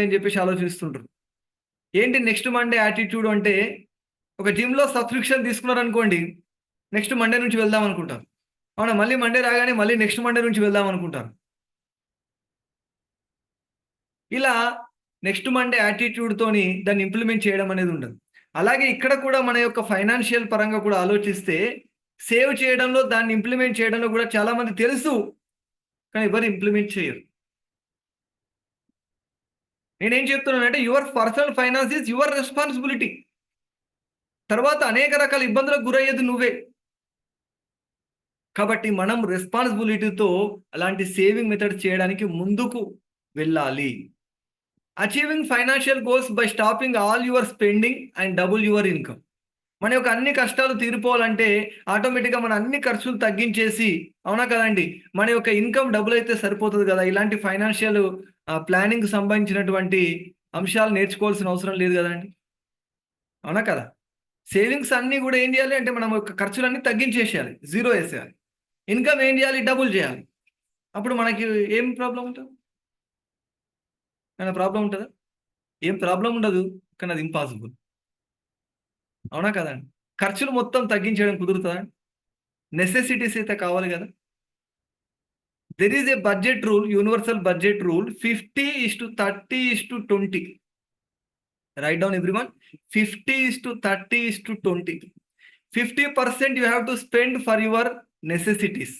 అని చెప్పేసి ఆలోచిస్తుంటారు. ఏంటి నెక్స్ట్ మండే యాటిట్యూడ్ అంటే? ఒక జిమ్లో సబ్స్క్రిప్షన్ తీసుకున్నారనుకోండి, నెక్స్ట్ మండే నుంచి వెళ్దాం అనుకుంటారు. అవునా, మళ్ళీ మండే రాగానే మళ్ళీ నెక్స్ట్ మండే నుంచి వెళ్దాం అనుకుంటారు. ఇలా నెక్స్ట్ మండే యాటిట్యూడ్తోని దాన్ని ఇంప్లిమెంట్ చేయడం అనేది ఉండదు. అలాగే ఇక్కడ కూడా మన యొక్క ఫైనాన్షియల్ పరంగా కూడా ఆలోచిస్తే సేవ్ చేయడంలో, దాన్ని ఇంప్లిమెంట్ చేయడంలో కూడా చాలా మంది తెలుసు, కానీ ఎవరు ఇంప్లిమెంట్ చేయరు. నేనేం చెప్తున్నానంటే your personal finance is your responsibility. తర్వాత అనేక రకాల ఇబ్బందులకు గురయ్యేది నువ్వే. కాబట్టి మనం రెస్పాన్సిబిలిటీతో అలాంటి సేవింగ్ మెథడ్ చేయడానికి ముందుకు వెళ్ళాలి. Achieving financial goals by stopping all your spending and double your income. మన యొక్క అన్ని కష్టాలు తీరిపోవాలంటే ఆటోమేటిక్గా మన అన్ని ఖర్చులు తగ్గించేసి, అవునా కదండి, మన యొక్క ఇన్కమ్ డబుల్ అయితే సరిపోతుంది కదా. ఇలాంటి ఫైనాన్షియల్ ప్లానింగ్ సంబంధించినటువంటి అంశాలు నేర్చుకోవాల్సిన అవసరం లేదు కదండి, అవునా కదా. సేవింగ్స్ అన్నీ కూడా ఏం చేయాలి అంటే మనం యొక్క ఖర్చులన్నీ తగ్గించేసేయాలి, జీరో వేసేయాలి. ఇన్కమ్ ఏం చేయాలి? డబుల్ చేయాలి. అప్పుడు మనకి ఏం ప్రాబ్లం ఉంటుంది? ఏమైనా ప్రాబ్లం ఉంటుందా? ఏం ప్రాబ్లం ఉండదు, కానీ అది ఇంపాసిబుల్, అవునా కదండి. ఖర్చులు మొత్తం తగ్గించడం కుదురుతుందా? నెసెసిటీస్ అయితే కావాలి కదా. There is a budget rule, universal budget rule 50:30:20. Right down everyone. 50:30:20. 50% you have to spend for your necessities.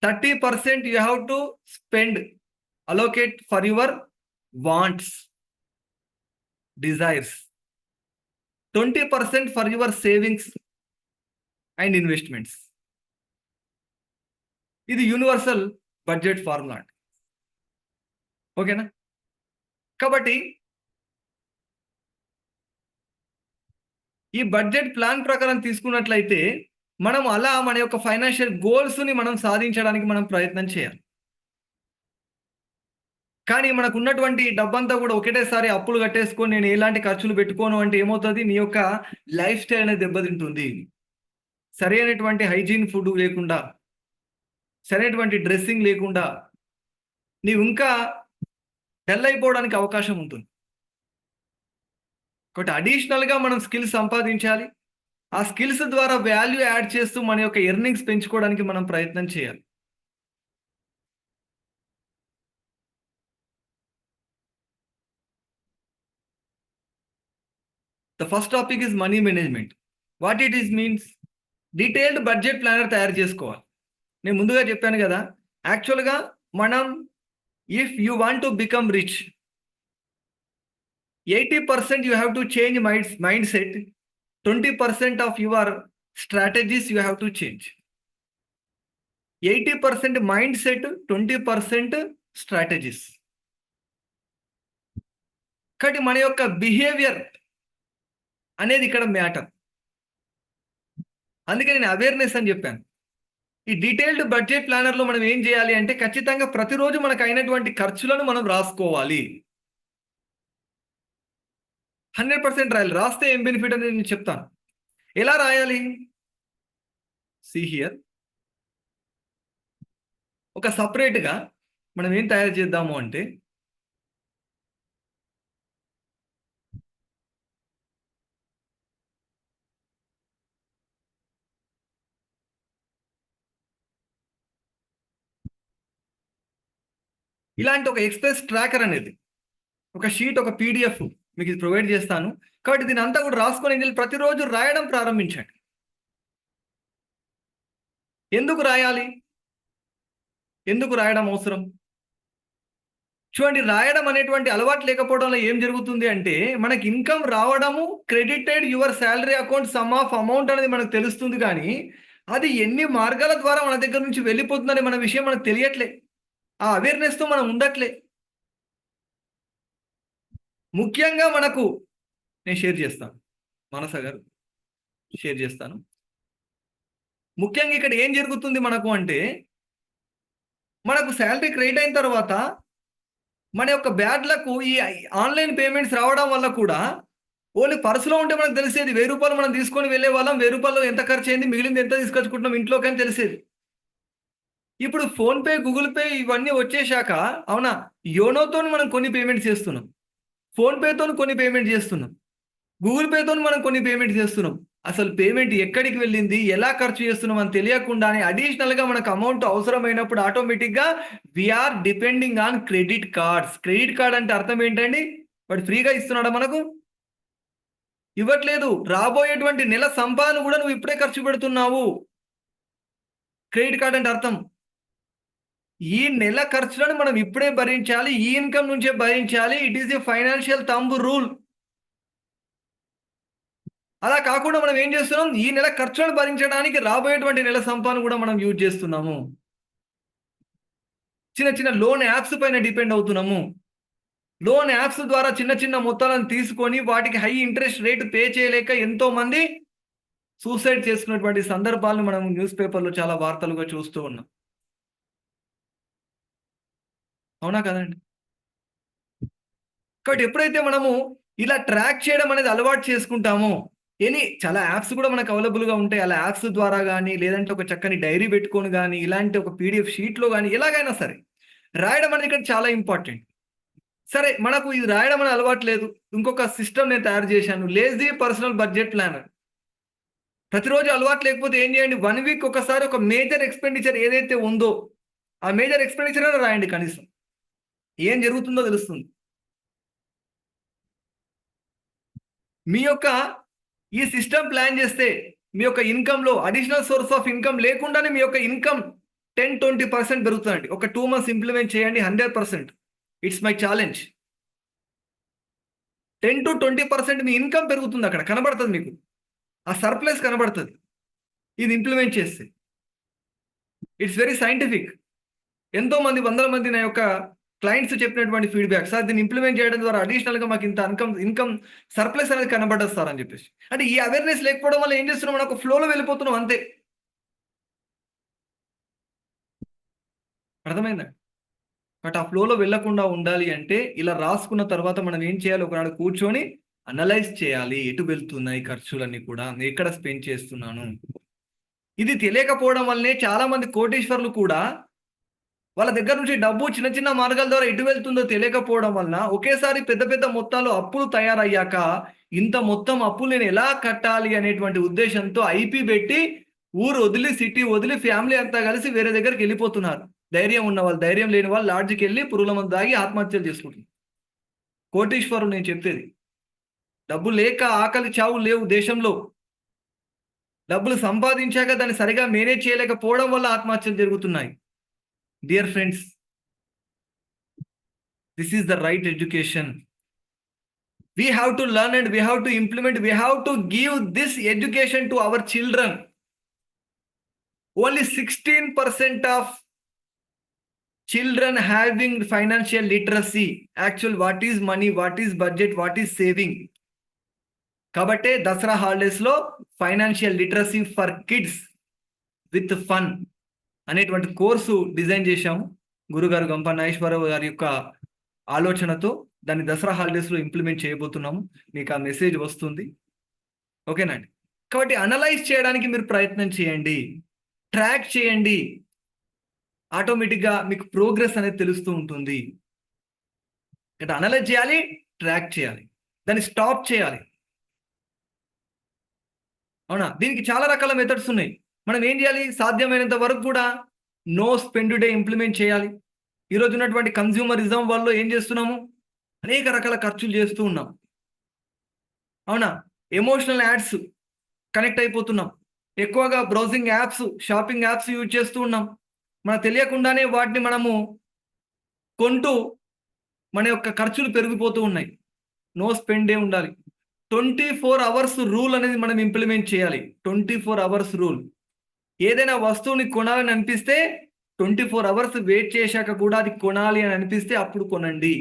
30% you have to allocate for your wants, desires. 20% for your savings and investments. ఇది universal budget formula. ఓకేనా? కాబట్టి ఈ budget plan ప్రకారం తీసుకున్నట్లయితే మనం అలా మన యొక్క ఫైనాన్షియల్ గోల్స్ని మనం సాధించడానికి మనం ప్రయత్నం చేయాలి. కానీ మనకు ఉన్నటువంటి డబ్బంతా కూడా ఒకటేసారి అప్పులు కట్టేసుకొని నేను ఎలాంటి ఖర్చులు పెట్టుకోను అంటే ఏమవుతుంది, నీ యొక్క లైఫ్ స్టైల్ అనేది దెబ్బతింటుంది. సరైనటువంటి హైజీన్ ఫుడ్ లేకుండా, సరైనటువంటి డ్రెస్సింగ్ లేకుండా నీవు ఇంకా డల్ అయిపోవడానికి అవకాశం ఉంటుంది. కాబట్టి అడిషనల్గా మనం స్కిల్స్ సంపాదించాలి. ఆ స్కిల్స్ ద్వారా వాల్యూ యాడ్ చేస్తూ మన యొక్క ఎర్నింగ్స్ పెంచుకోవడానికి మనం ప్రయత్నం చేయాలి. The first topic is money management. What it is means, detailed budget planner తయారు చేసుకోవాలి. నేను ముందుగా చెప్పాను కదా, యాక్చువల్గా మనం if you want to become rich, 80% you have to change mindset, 20% of your strategies you have to change. 80% mindset, 20% strategies. కాబట్టి మన యొక్క బిహేవియర్ అనేది ఇక్కడ మ్యాటర్. అందుకే నేను అవేర్నెస్ అని చెప్పాను. ఈ డీటెయిల్డ్ బడ్జెట్ ప్లానర్లో మనం ఏం చేయాలి అంటే ఖచ్చితంగా ప్రతిరోజు మనకు అయినటువంటి ఖర్చులను మనం రాసుకోవాలి. 100% రాయాలి. రాస్తే ఏం బెనిఫిట్ అనేది నేను చెప్తాను. ఎలా రాయాలి? See here. ఒక సపరేట్గా మనం ఏం తయారు చేద్దాము అంటే, ఇలాంటి ఒక ఎక్స్ప్రెస్ ట్రాకర్ అనేది ఒక షీట్, ఒక పీడిఎఫ్ మీకు ఇది ప్రొవైడ్ చేస్తాను. కాబట్టి దీని అంతా కూడా రాసుకొని ప్రతిరోజు రాయడం ప్రారంభించండి. ఎందుకు రాయాలి? ఎందుకు రాయడం అవసరం? చూడండి, రాయడం అనేటువంటి అలవాటు లేకపోవడంలో ఏం జరుగుతుంది అంటే, మనకి ఇన్కమ్ రావడము, credited your salary account some of amount అనేది మనకు తెలుస్తుంది, కానీ అది ఎన్ని మార్గాల ద్వారా మన దగ్గర నుంచి వెళ్ళిపోతుందనే మన విషయం మనకు తెలియట్లే. ఆ అవేర్నెస్తో మనం ఉండట్లే. ముఖ్యంగా మనకు నేను షేర్ చేస్తాను, మనస గారు షేర్ చేస్తాను. ముఖ్యంగా ఇక్కడ ఏం జరుగుతుంది మనకు అంటే, మనకు శాలరీ క్రెడిట్ అయిన తర్వాత మన యొక్క బ్యాడ్లకు ఈ ఆన్లైన్ పేమెంట్స్ రావడం వల్ల కూడా ఓన్లీ పర్సులో ఉంటే మనకు తెలిసేది 1000 రూపాయలు మనం తీసుకొని వెళ్ళే వాళ్ళం, 1000 రూపాయలు ఎంత ఖర్చు అయింది, మిగిలింది ఎంత తీసుకొచ్చుకుంటున్నాం ఇంట్లోకి అని తెలిసేది. ఇప్పుడు ఫోన్పే, గూగుల్ పే ఇవన్నీ వచ్చేశాక, అవునా, యోనోతో మనం కొన్ని పేమెంట్స్ చేస్తున్నాం, ఫోన్పేతో కొన్ని పేమెంట్ చేస్తున్నాం, గూగుల్ పేతో మనం కొన్ని పేమెంట్ చేస్తున్నాం. అసలు పేమెంట్ ఎక్కడికి వెళ్ళింది, ఎలా ఖర్చు చేస్తున్నాం అని తెలియకుండానే అడిషనల్గా మనకు అమౌంట్ అవసరమైనప్పుడు ఆటోమేటిక్గా we are depending on credit cards. Credit card అంటే అర్థం ఏంటండి? వాడు ఫ్రీగా ఇస్తున్నాడా మనకు? ఇవ్వట్లేదు. రాబోయేటువంటి నెల సంపాదన కూడా నువ్వు ఇప్పుడే ఖర్చు పెడుతున్నావు. క్రెడిట్ కార్డ్ అంటే అర్థం ఈ నెల ఖర్చులను మనం ఇప్పుడే భరించాలి, ఈ ఇన్కమ్ నుంచే భరించాలి. It is a financial thumb rule. అలా కాకుండా మనం ఏం చేస్తున్నాం, ఈ నెల ఖర్చులను భరించడానికి రాబోయేటువంటి నెల సంపాదన కూడా మనం యూజ్ చేస్తున్నాము. చిన్న చిన్న లోన్ యాప్స్ పైన డిపెండ్ అవుతున్నాము. లోన్ యాప్స్ ద్వారా చిన్న చిన్న మొత్తాలను తీసుకొని వాటికి హై ఇంట్రెస్ట్ రేట్ పే చేయలేక ఎంతో మంది సూసైడ్ చేసుకున్నటువంటి సందర్భాలను మనం న్యూస్ పేపర్లో చాలా వార్తలుగా చూస్తూ ఉన్నాం. అవునా కదండి? కాబట్టి ఎప్పుడైతే మనము ఇలా ట్రాక్ చేయడం అనేది అలవాటు చేసుకుంటామో, చాలా యాప్స్ కూడా మనకు అవైలబుల్గా ఉంటాయి. అలా యాప్స్ ద్వారా కానీ, లేదంటే ఒక చక్కని డైరీ పెట్టుకొని కానీ, ఇలాంటి ఒక పీడిఎఫ్ షీట్లో కానీ, ఎలాగైనా సరే రాయడం అనేది ఇక్కడ చాలా ఇంపార్టెంట్. సరే, మనకు ఇది రాయడం అని అలవాటు లేదు. ఇంకొక సిస్టమ్ నేను తయారు చేశాను. Lazy personal budget planner. ప్రతిరోజు అలవాటు లేకపోతే ఏం చేయండి, 1 వీక్ ఒకసారి ఒక మేజర్ ఎక్స్‌పెండిచర్ ఏదైతే ఉందో, ఆ మేజర్ ఎక్స్‌పెండిచర్ అయినా రాయండి కనీసం. ఏం జరుగుతుందో తెలుస్తుంది. మీ యొక్క ఈ సిస్టమ్ ప్లాన్ చేస్తే మీ యొక్క ఇన్‌కమ్‌లో అడిషనల్ సోర్స్ ఆఫ్ ఇన్‌కమ్ లేకుండానే మీ యొక్క ఇన్‌కమ్ 10-20% పెరుగుతుందండి. ఒక 2 మంత్స్ ఇంప్లిమెంట్ చేయండి 100%. It's my challenge. 10-20% me income పెరుగుతుంది, అక్కడ కనబడుతుంది మీకు. ఆ సర్ప్లస్ కనబడుతుంది ఇది ఇంప్లిమెంట్ చేస్తే. It's very scientific. ఎంతో మంది, వందల మంది నా యొక్క క్లయింట్స్ చెప్పినటువంటి ఫీడ్‌బ్యాక్, సార్ దీన్ని ఇంప్లిమెంట్ చేయడం ద్వారా అడిషనల్‌గా మాకు ఇంత ఇన్‌కమ్ సర్ప్లస్ అనేది కనబడదు సార్ అని చెప్పేసి. అంటే ఈ అవేర్‌నెస్ లేకపోవడం వల్ల ఏం చేస్తున్నాం, మనం ఒక ఫ్లోలో వెళ్ళిపోతున్నాం అంతే. అర్థమైందా? బట్ ఆ ఫ్లోలో వెళ్ళకుండా ఉండాలి అంటే ఇలా రాసుకున్న తర్వాత మనం ఏం చేయాలి, ఒకనాడు కూర్చొని అనలైజ్ చేయాలి. ఎటు వెళ్తున్నాయి ఖర్చులన్నీ కూడా, నేను ఎక్కడ స్పెండ్ చేస్తున్నాను. ఇది తెలియకపోవడం వల్లనే చాలా మంది కోటీశ్వరులు కూడా వాళ్ళ దగ్గర నుంచి డబ్బు చిన్న చిన్న మార్గాల ద్వారా ఎటు వెళ్తుందో తెలియకపోవడం వలన ఒకేసారి పెద్ద పెద్ద మొత్తాలు అప్పులు తయారయ్యాక ఇంత మొత్తం అప్పులు నేను ఎలా కట్టాలి అనేటువంటి ఉద్దేశంతో ఐపీ పెట్టి ఊరు వదిలి, సిటీ వదిలి, ఫ్యామిలీ అంతా కలిసి వేరే దగ్గరికి వెళ్ళిపోతున్నారు. ధైర్యం ఉన్న వాళ్ళు, ధైర్యం లేని వాళ్ళు లాడ్జికి వెళ్ళి పురుగుల మందు తాగి ఆత్మహత్యలు చేసుకుంటున్నారు. కోటీశ్వరులు నేను చెప్పేది. డబ్బు లేక ఆకలి చావు లేవు దేశంలో. డబ్బులు సంపాదించాక దాన్ని సరిగా మేనేజ్ చేయలేకపోవడం వల్ల ఆత్మహత్యలు జరుగుతున్నాయి. Dear friends, this is the right education. We have to learn and we have to implement, we have to give this education to our children. Only 16% of children having financial literacy. Actual, what is money, what is budget, what is saving. కాబట్టి Dasara holidays లో financial literacy for kids with fun అనేటువంటి course design చేశాము. గురుగారు గంప నాగేశ్వరరావు గారి యొక్క ఆలోచనతో దాన్ని దసరా హాలిడేస్లో ఇంప్లిమెంట్ చేయబోతున్నాము. మీకు ఆ మెసేజ్ వస్తుంది, ఓకేనండి. కాబట్టి అనలైజ్ చేయడానికి మీరు ప్రయత్నం చేయండి, ట్రాక్ చేయండి. ఆటోమేటిక్గా మీకు ప్రోగ్రెస్ అనేది తెలుస్తూ ఉంటుంది. అంటే అనలైజ్ చేయాలి, ట్రాక్ చేయాలి, దాన్ని స్టాప్ చేయాలి. అవునా? దీనికి చాలా రకాల మెథడ్స్ ఉన్నాయి. మనం ఏం చేయాలి, సాధ్యమైనంత వరకు కూడా నో స్పెండ్ డే ఇంప్లిమెంట్ చేయాలి. ఈరోజు ఉన్నటువంటి కన్జ్యూమరిజం వల్ల ఏం చేస్తున్నాము, అనేక రకాల ఖర్చులు చేస్తూ ఉన్నాం. అవునా? ఎమోషనల్ యాడ్స్ కనెక్ట్ అయిపోతున్నాం. ఎక్కువగా browsing apps, shopping apps use చేస్తూ ఉన్నాం. మనకు తెలియకుండానే వాటిని మనము కొంటూ మన యొక్క ఖర్చులు పెరిగిపోతూ ఉన్నాయి. నో స్పెండ్ డే ఉండాలి. 24 అవర్స్ రూల్ అనేది మనం ఇంప్లిమెంట్ చేయాలి. 24 అవర్స్ రూల్. ఏదైనా వస్తువుని కొనాలని అనిపిస్తే 24 అవర్స్ వెయిట్ చేశాక కూడా అది కొనాలి అని అనిపిస్తే అప్పుడు కొనండి.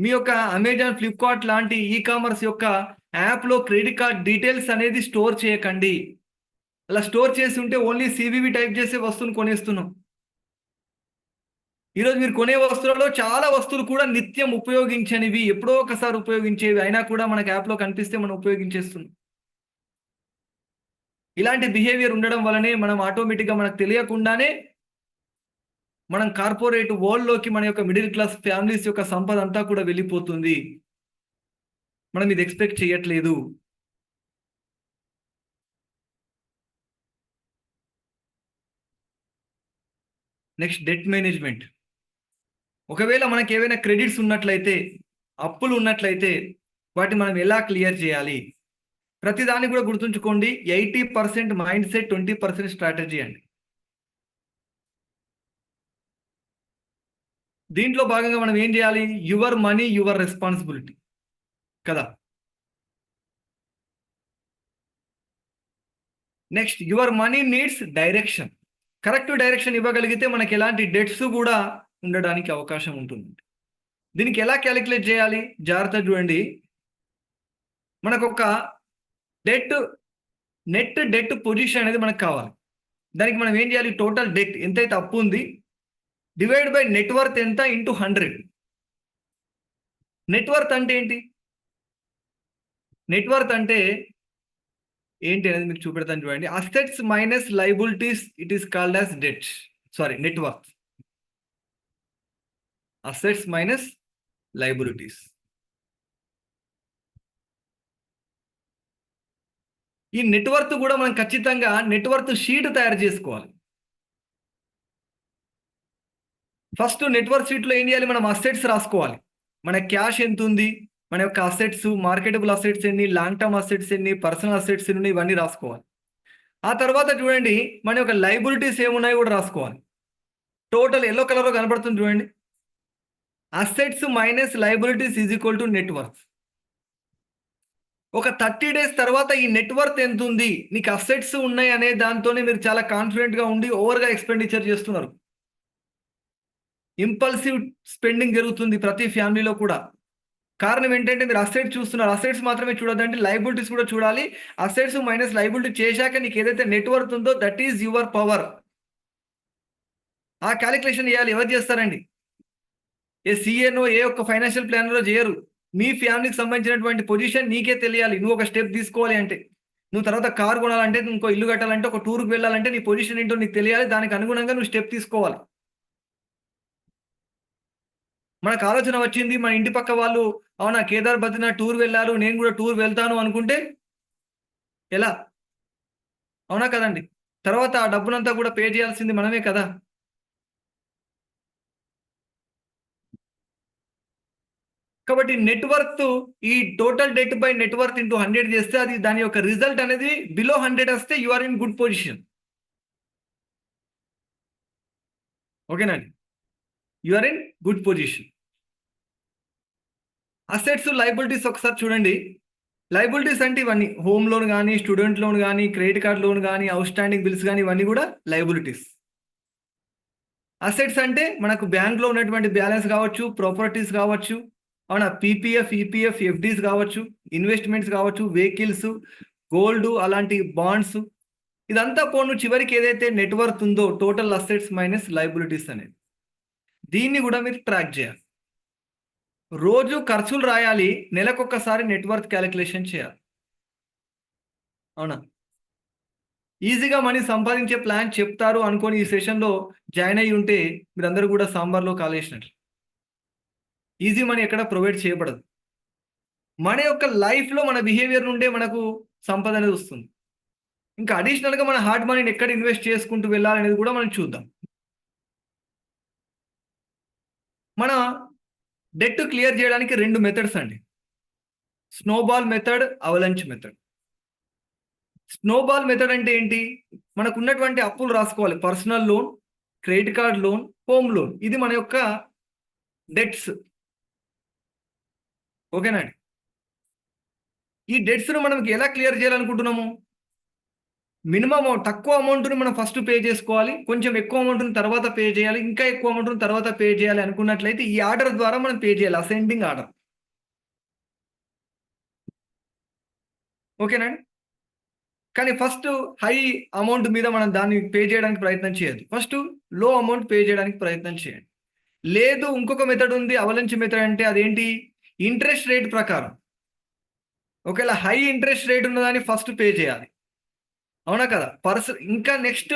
మీ యొక్క అమెజాన్, ఫ్లిప్కార్ట్ లాంటి ఈ కామర్స్ యొక్క యాప్లో క్రెడిట్ కార్డ్ డీటెయిల్స్ అనేది స్టోర్ చేయకండి. అలా స్టోర్ చేసి ఉంటే ఓన్లీ సివివి టైప్ చేసే వస్తువును కొనేస్తున్నాం. ఈరోజు మీరు కొనే వస్తువులలో చాలా వస్తువులు కూడా నిత్యం ఉపయోగించనివి, ఎప్పుడో ఒకసారి ఉపయోగించేవి అయినా కూడా మనకు యాప్లో కనిపిస్తే మనం ఉపయోగించేస్తున్నాం. ఇలాంటి బిహేవియర్ ఉండడం వల్లనే మనం ఆటోమేటిక్గా మనకు తెలియకుండానే మనం కార్పొరేట్ వరల్డ్లోకి మన యొక్క మిడిల్ క్లాస్ ఫ్యామిలీస్ యొక్క సంపద అంతా కూడా వెళ్ళిపోతుంది. మనం ఇది ఎక్స్పెక్ట్ చేయట్లేదు. Next, debt management. ఒకవేళ మనకి ఏవైనా క్రెడిట్స్ ఉన్నట్లయితే, అప్పులు ఉన్నట్లయితే వాటిని మనం ఎలా క్లియర్ చేయాలి? ప్రతిదాన్ని కూడా గుర్తుంచుకోండి, 80% మైండ్ సెట్, 20% స్ట్రాటజీ అండి. దీంట్లో భాగంగా మనం ఏం చేయాలి? యువర్ మనీ యువర్ రెస్పాన్సిబిలిటీ కదా. Next, your money needs direction. Correct direction ఇవ్వగలిగితే మనకి ఎలాంటి డెట్స్ కూడా ఉండడానికి అవకాశం ఉంటుంది. దీనికి ఎలా క్యాలిక్యులేట్ చేయాలి? జాగ్రత్త చూడండి. మనకు ఒక నెట్ డెట్ పొజిషన్ అనేది మనకు కావాలి. దానికి మనం ఏం చేయాలి? టోటల్ డెట్ ఎంతైతే అప్పు ఉంది డివైడ్ బై నెట్వర్త్ ఎంత ఇంటూ 100. నెట్వర్త్ అంటే ఏంటి? నెట్వర్త్ అంటే ఏంటి అనేది మీకు చూపెడతాను చూడండి. Assets minus liabilities, it is called as debt, sorry net worth. Assets minus liabilities. ఈ నెట్వర్త్ కూడా మనం ఖచ్చితంగా నెట్వర్త్ షీట్ తయారు చేసుకోవాలి. ఫస్ట్ నెట్వర్క్ షీట్లో ఏం చేయాలి, మనం అసెట్స్ రాసుకోవాలి. మన క్యాష్ ఎంత ఉంది, మన యొక్క అసెట్స్, మార్కెటబుల్ అసెట్స్ ఎన్ని, లాంగ్ టర్మ్ అసెట్స్ ఎన్ని, పర్సనల్ అసెట్స్ ఎన్ని, ఇవన్నీ రాసుకోవాలి. ఆ తర్వాత చూడండి మన యొక్క లైబిలిటీస్ ఏమున్నాయో కూడా రాసుకోవాలి. టోటల్ ఎల్లో కలర్లో కనబడుతుంది చూడండి. Assets minus liabilities is equal to network. ఒక 30 days తర్వాత ఈ నెట్వర్క్ ఎంత ఉంది, నీకు అసెట్స్ ఉన్నాయి అనే దాంతోనే మీరు చాలా కాన్ఫిడెంట్గా ఉండి ఓవర్గా ఎక్స్పెండిచర్ చేస్తున్నారు. ఇంపల్సివ్ స్పెండింగ్ జరుగుతుంది ప్రతి ఫ్యామిలీలో కూడా. కారణం ఏంటంటే మీరు అసెట్స్ చూస్తున్నారు. అసెట్స్ మాత్రమే చూడొద్దంటే లైబిలిటీస్ కూడా చూడాలి. అసెట్స్ మైనస్ లైబిలిటీ చేశాక నీకు ఏదైతే నెట్వర్క్ ఉందో దట్ ఈజ్ యువర్ పవర్. ఆ క్యాలిక్యులేషన్ చేయాలి. ఎవరు చేస్తారండి? ఏ సిఏనో ఏ ఒక్క ఫైనాన్షియల్ ప్లానర్లో చేయరు. మీ ఫ్యామిలీకి సంబంధించినటువంటి పొజిషన్ నీకే తెలియాలి. నువ్వు ఒక స్టెప్ తీసుకోవాలి అంటే, నువ్వు తర్వాత కారు కొనాలంటే, ఇంకో ఇల్లు కట్టాలంటే, ఒక టూర్కి వెళ్ళాలంటే నీ పొజిషన్ ఏంటో నీకు తెలియాలి. దానికి అనుగుణంగా నువ్వు స్టెప్ తీసుకోవాలి. మనకు ఆలోచన వచ్చింది, మన ఇంటి పక్క వాళ్ళు అవునా కేదార్ బద్రీనాథ్ టూర్ వెళ్ళారు, నేను కూడా టూర్ వెళ్తాను అనుకుంటే ఎలా? అవునా కదండి? తర్వాత ఆ డబ్బునంతా కూడా పే చేయాల్సింది మనమే కదా. కాబట్టి నెట్వర్త్ ఈ total debt by net worth into 100 చేస్తే అది దాని యొక్క రిజల్ట్ అనేది బిలో 100 వస్తే you are in good position. ఓకేనండి, you are in good position. Assets liabilities ఒకసారి చూడండి. లైబిలిటీస్ అంటే ఇవన్నీ హోమ్ లోన్ కానీ, స్టూడెంట్ లోన్ కానీ, క్రెడిట్ కార్డ్ లోన్ కానీ, అవుట్ స్టాండింగ్ బిల్స్ కానీ, ఇవన్నీ కూడా లైబిలిటీస్. అసెట్స్ అంటే మనకు బ్యాంక్లో ఉన్నటువంటి బ్యాలెన్స్ కావచ్చు, ప్రాపర్టీస్ కావచ్చు, అవునా, పీపీఎఫ్, ఈపీఎఫ్, ఎఫ్డీస్ కావచ్చు, ఇన్వెస్ట్మెంట్స్ కావచ్చు, వెహికల్స్, గోల్డ్, అలాంటి బాండ్స్, ఇదంతా పోను చివరికి ఏదైతే నెట్వర్త్ ఉందో టోటల్ అసెట్స్ మైనస్ లైబిలిటీస్ అనేది, దీన్ని కూడా మీరు ట్రాక్ చేయాలి. రోజు ఖర్చులు రాయాలి, నెలకొకసారి నెట్వర్త్ క్యాలిక్యులేషన్ చేయాలి. అవునా? ఈజీగా మనీ సంపాదించే ప్లాన్ చెప్తారు అనుకొని ఈ సెషన్లో జాయిన్ అయ్యి ఉంటే మీరందరూ కూడా సాంబార్లో కాలేసినట్లు. ఈజీ మనీ ఎక్కడ ప్రొవైడ్ చేయబడదు. మన యొక్క లైఫ్లో మన బిహేవియర్ నుండే మనకు సంపద అనేది వస్తుంది. ఇంకా అడిషనల్గా మన హార్డ్ మనీని ఎక్కడ ఇన్వెస్ట్ చేసుకుంటూ వెళ్ళాలనేది కూడా మనం చూద్దాం. మన డెట్ క్లియర్ చేయడానికి 2 మెథడ్స్ అండి. Snowball method, avalanche method. Snowball method అంటే ఏంటి? మనకు ఉన్నటువంటి అప్పులు రాసుకోవాలి. Personal loan, credit card loan, home loan, ఇది మన యొక్క డెట్స్. ఓకేనండి? ఈ డెట్స్ను మనం ఎలా క్లియర్ చేయాలనుకుంటున్నాము? మినిమం తక్కువ అమౌంట్ని మనం ఫస్ట్ పే చేసుకోవాలి, కొంచెం ఎక్కువ అమౌంట్ని తర్వాత పే చేయాలి, ఇంకా ఎక్కువ అమౌంట్ని తర్వాత పే చేయాలి అనుకున్నట్లయితే ఈ ఆర్డర్ ద్వారా మనం పే చేయాలి, అసెండింగ్ ఆర్డర్. ఓకేనండి? కానీ ఫస్ట్ హై అమౌంట్ మీద మనం దాన్ని పే చేయడానికి ప్రయత్నం చేయొద్దు. ఫస్ట్ లో అమౌంట్ పే చేయడానికి ప్రయత్నం చేయండి. లేదు, ఇంకొక మెథడ్ ఉంది, అవలంచ్ మెథడ్ అంటే అదేంటి? ఇంట్రెస్ట్ రేట్ ప్రకారం. ఒకవేళ హై ఇంట్రెస్ట్ రేట్ ఉన్నదాన్ని ఫస్ట్ పే చేయాలి. అవునా కదా? ఇంకా నెక్స్ట్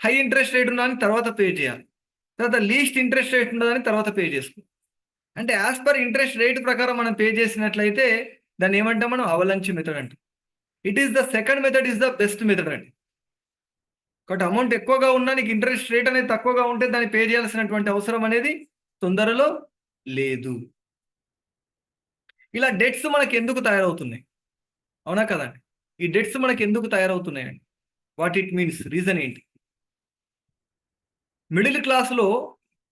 హై ఇంట్రెస్ట్ రేట్ ఉన్నదాన్ని తర్వాత పే చేయాలి. తర్వాత లీస్ట్ ఇంట్రెస్ట్ రేట్ ఉన్నదాన్ని తర్వాత పే చేసుకో. అంటే యాజ్ పర్ ఇంట్రెస్ట్ రేట్ ప్రకారం మనం పే చేసినట్లయితే దాన్ని ఏమంటాం మనం? అవలంచ్ మెథడ్ అంటే. It is the second method is the best method అండి. కాబట్టి అమౌంట్ ఎక్కువగా ఉన్నా నీకు ఇంట్రెస్ట్ రేట్ అనేది తక్కువగా ఉంటే దాన్ని పే చేయాల్సినటువంటి అవసరం అనేది తొందరలో లేదు. ఇలా డెట్స్ మనకి ఎందుకు తయారవుతున్నాయి? అవునా కదండి? ఈ డెట్స్ మనకి ఎందుకు తయారవుతున్నాయండి? వాట్ ఇట్ మీన్స్, రీజన్ ఏంటి? మిడిల్ క్లాస్లో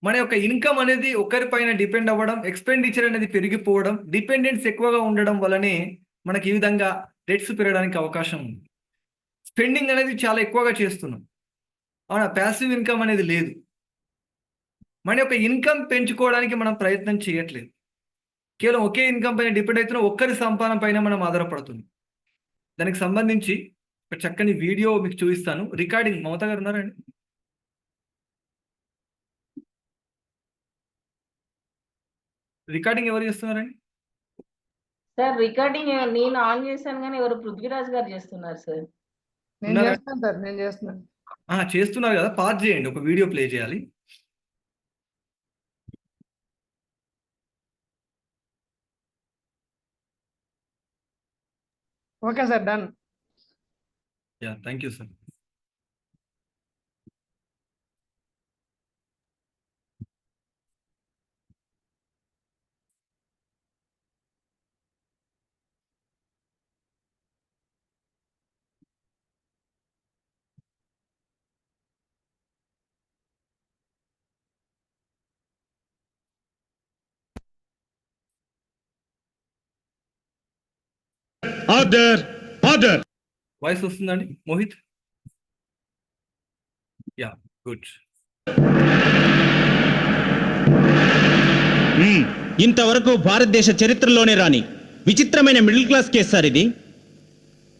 మన యొక్క ఇన్కమ్ అనేది ఒకరిపైన డిపెండ్ అవ్వడం, ఎక్స్పెండిచర్ అనేది పెరిగిపోవడం, డిపెండెన్స్ ఎక్కువగా ఉండడం వల్లనే మనకి ఈ విధంగా డెట్స్ పెరగడానికి అవకాశం ఉంది. స్పెండింగ్ అనేది చాలా ఎక్కువగా చేస్తున్నాం. అవునా? ప్యాసివ్ ఇన్కమ్ అనేది లేదు. మన యొక్క ఇన్కమ్ పెంచుకోవడానికి మనం ప్రయత్నం చేయట్లేదు. కేవలం ఒకే ఇన్కమ్ పైన డిపెండ్ అవుతున్న ఒక్కరి సంపాదన పైన మనం ఆధారపడుతుంది. దానికి సంబంధించి ఒక చక్కని వీడియో మీకు చూపిస్తాను. రికార్డింగ్ మమతా గారు ఉన్నారండి? రికార్డింగ్ ఎవరు చేస్తున్నారండి? సార్ రికార్డింగ్ నేను ఆన్ చేశాను కానీ ఎవరు పృథ్వీరాజ్ గారు చేస్తున్నారు సార్. నేను ఉన్నారా? చేస్తాను సార్, నేను చేస్తున్నాను. చేస్తున్నారు కదా, పాజ్ చేయండి, ఒక వీడియో ప్లే చేయాలి. Okay sir, done. Yeah, thank you sir. Order order. Voice వస్తుందండి మోహిత్? Yeah, good. ఇంతవరకు భారతదేశ చరిత్రలోనే రాని విచిత్రమైన మిడిల్ క్లాస్ కేసు సార్ ఇది.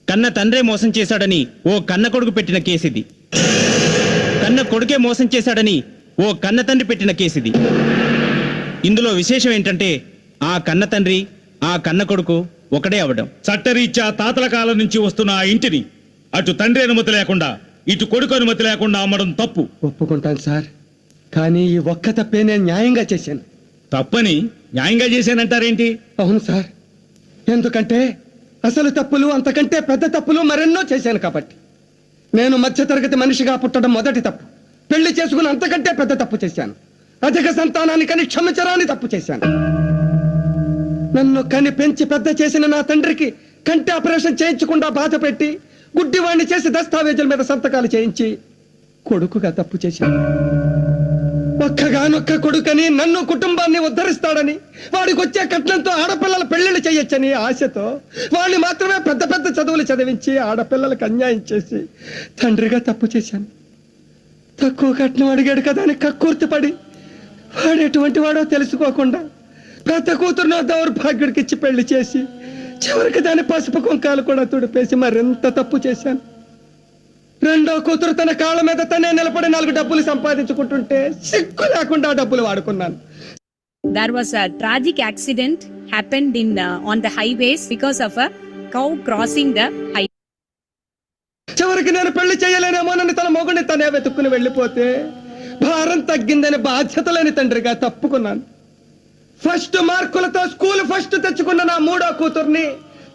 కన్న తండ్రే మోసం చేశాడని ఓ కన్న కొడుకు పెట్టిన కేసు ఇది. కన్న కొడుకే మోసం చేశాడని ఓ కన్న తండ్రి పెట్టిన కేసు ఇది. ఇందులో విశేషం ఏంటంటే ఆ కన్న తండ్రి ఆ కన్న కొడుకు ఒకడే అవడం. చట్టరీత్యా తాతల కాలం నుంచి వస్తున్న ఆ ఇంటిని అటు తండ్రి అనుమతి లేకుండా ఇటు కొడుకు అనుమతి లేకుండా అమ్మడం తప్పు. ఒప్పుకుంటాను సార్, కానీ ఈ ఒక్క తప్పే నేను న్యాయంగా చేశాను. తప్పని న్యాయంగా చేశానంటారేంటి? అవును సార్, ఎందుకంటే అసలు తప్పులు అంతకంటే పెద్ద తప్పులు మరెన్నో చేశాను కాబట్టి. నేను మధ్యతరగతి మనిషిగా పుట్టడం మొదటి తప్పు. పెళ్లి చేసుకుని అంతకంటే పెద్ద తప్పు చేశాను. అధిక సంతానాన్ని కని క్షమించరాని తప్పు చేశాను. నన్ను కని పెంచి పెద్ద చేసిన నా తండ్రికి కంటి ఆపరేషన్ చేయించకుండా బాధ పెట్టి గుడ్డివాణ్ణి చేసి దస్తావేజుల మీద సంతకాలు చేయించి కొడుకుగా తప్పు చేశాను. ఒక్కగానొక్క కొడుకని నన్ను కుటుంబాన్ని ఉద్ధరిస్తాడని వాడికి వచ్చే కట్నంతో ఆడపిల్లల పెళ్లిళ్ళు చేయొచ్చని ఆశతో వాళ్ళని మాత్రమే పెద్ద పెద్ద చదువులు చదివించి ఆడపిల్లలకు అన్యాయం చేసి తండ్రిగా తప్పు చేశాను. తక్కువ కట్నం అడిగాడు కదా అని కక్కుర్తిపడి వాడు ఎటువంటి వాడో తెలుసుకోకుండా పెద్ద కూతురునో దౌర్భాగ్యుడికి ఇచ్చి పెళ్లి చేసి చివరికి దాని పసుపు కుంకాలు కూడా తుడిపేసి మరింత తప్పు చేశాను. రెండో కూతురు తన కాళ్ళ మీద తనే నిలబడి 4 డబ్బులు సంపాదించుకుంటుంటే సిగ్గు లేకుండా డబ్బులు వాడుకున్నాను. There was a tragic accident happened in on the highways because of a cow crossing the highway. చివరికి నేను పెళ్లి చేయలేనేమోనని తన మొగుడిని తనే వెతుక్కుని వెళ్ళిపోతే భారం తగ్గిందని బాధ్యత లేని తండ్రిగా తప్పుకున్నాను. ఫస్ట్ మార్కులతో స్కూల్ ఫస్ట్ తెచ్చుకున్న నా 3వ కూతుర్ని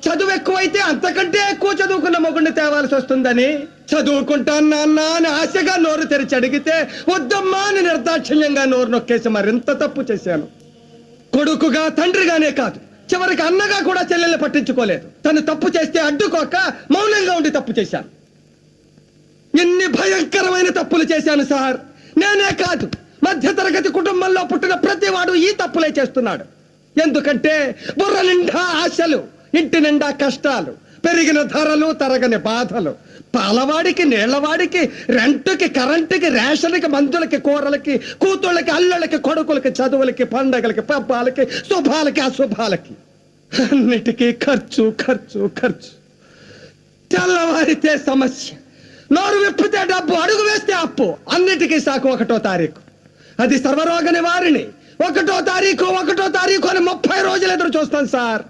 చదువు ఎక్కువైతే అంతకంటే ఎక్కువ చదువుకున్న మొగుడిని తేవాల్సి వస్తుందని చదువుకుంటాను నాన్న అని ఆశగా నోరు తెరిచి అడిగితే వద్దమ్మా అని నిర్దాక్షిణ్యంగా నోరు నొక్కేసి మరింత తప్పు చేశాను. కొడుకుగా తండ్రిగానే కాదు, చివరికి అన్నగా కూడా చెల్లెల్ని పట్టించుకోలేదు. తను తప్పు చేస్తే అడ్డుకోక మౌనంగా ఉండి తప్పు చేశాను. ఎన్ని భయంకరమైన తప్పులు చేశాను సార్. నేనే కాదు, మధ్యతరగతి కుటుంబంలో పుట్టిన ప్రతివాడు ఈ తప్పులే చేస్తున్నాడు. ఎందుకంటే బుర్ర నిండా ఆశలు, ఇంటి నిండా కష్టాలు, పెరిగిన ధరలు, తరగని బాధలు, పాలవాడికి, నీళ్లవాడికి, రెంటుకి, కరెంటుకి, రేషన్కి, మందులకి, కూరలకి, కూతుళ్ళకి, అల్లుళ్ళకి, కొడుకులకి, చదువులకి, పండగలకి, పబ్బాలకి, శుభాలకి, అశుభాలకి, అన్నిటికీ ఖర్చు ఖర్చు ఖర్చు. తెల్లవారితే సమస్య, నోరు విప్పితే డబ్బు, అడుగు వేస్తే అప్పు. అన్నిటికీ సాకు 1వ తారీఖు. అది సర్వరోగ నివారిణి. 1వ తారీఖు అని 30 రోజులు ఎదురు చూస్తాను సార్.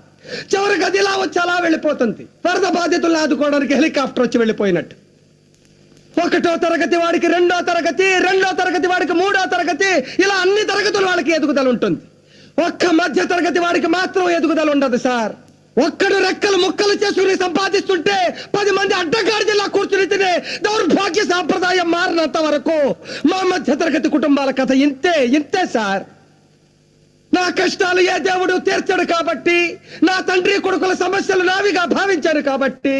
చివరికి అది ఇలా వచ్చి అలా వెళ్ళిపోతుంది. వరద బాధితులను ఆదుకోవడానికి హెలికాప్టర్ వచ్చి వెళ్ళిపోయినట్టు. 1వ తరగతి వాడికి 2వ తరగతి, 2వ తరగతి వాడికి 3వ తరగతి, ఇలా అన్ని తరగతుల వాళ్ళకి ఎదుగుదల ఉంటుంది. ఒక్క మధ్య తరగతి వాడికి మాత్రం ఎదుగుదల ఉండదు సార్. ఒక్కడు రెక్కలు ముక్కలు చేసుకుని సంపాదిస్తుంటే 10 మంది అడ్డగాడిలా కూర్చుని తినే దౌర్భాగ్య సాంప్రదాయం మారినంత వరకు మా మధ్య తరగతి కుటుంబాల కథ ఇంతే సార్. నా కష్టాలు ఏ దేవుడు తీర్చాడు కాబట్టి, నా తండ్రి కొడుకుల సమస్యలు నావిగా భావించాను కాబట్టి